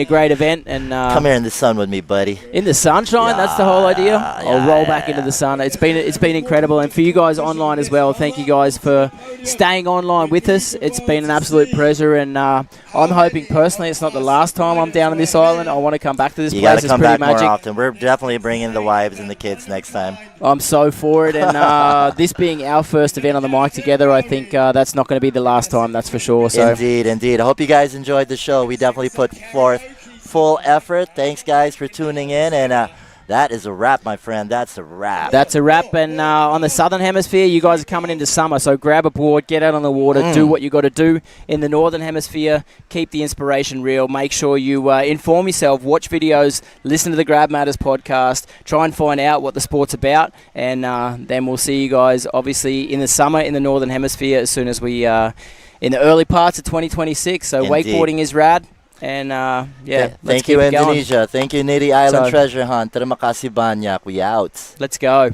great event. And come here in the sun with me, buddy. In the sunshine, that's the whole idea. I'll roll back into the sun. It's been incredible, and for you guys online as well, thank you guys for staying online with us. It's been an absolute pleasure, and I'm hoping personally it's not the last time I'm down on this island. I want to come back to this place. You got to it's come pretty back magic. more often. We're definitely bringing the wives and the kids next time. I'm so for it, and this being our first event on the mic together, I think that's not going to be the last time, that's for sure. So Indeed. I hope you guys enjoyed the show. We definitely put forth full effort. Thanks, guys, for tuning in, and that is a wrap, my friend. That's a wrap. That's a wrap, and on the Southern Hemisphere, you guys are coming into summer, so grab a board, get out on the water, do what you got to do. In the Northern Hemisphere, keep the inspiration real. Make sure you inform yourself, watch videos, listen to the Grab Matters podcast, try and find out what the sport's about, and then we'll see you guys, obviously, in the summer in the Northern Hemisphere as soon as we in the early parts of 2026. So Indeed. Wakeboarding is rad. And thank you, Indonesia. Thank you, Niti Island Treasure Hunt. Terima kasih banyak. We out. Let's go.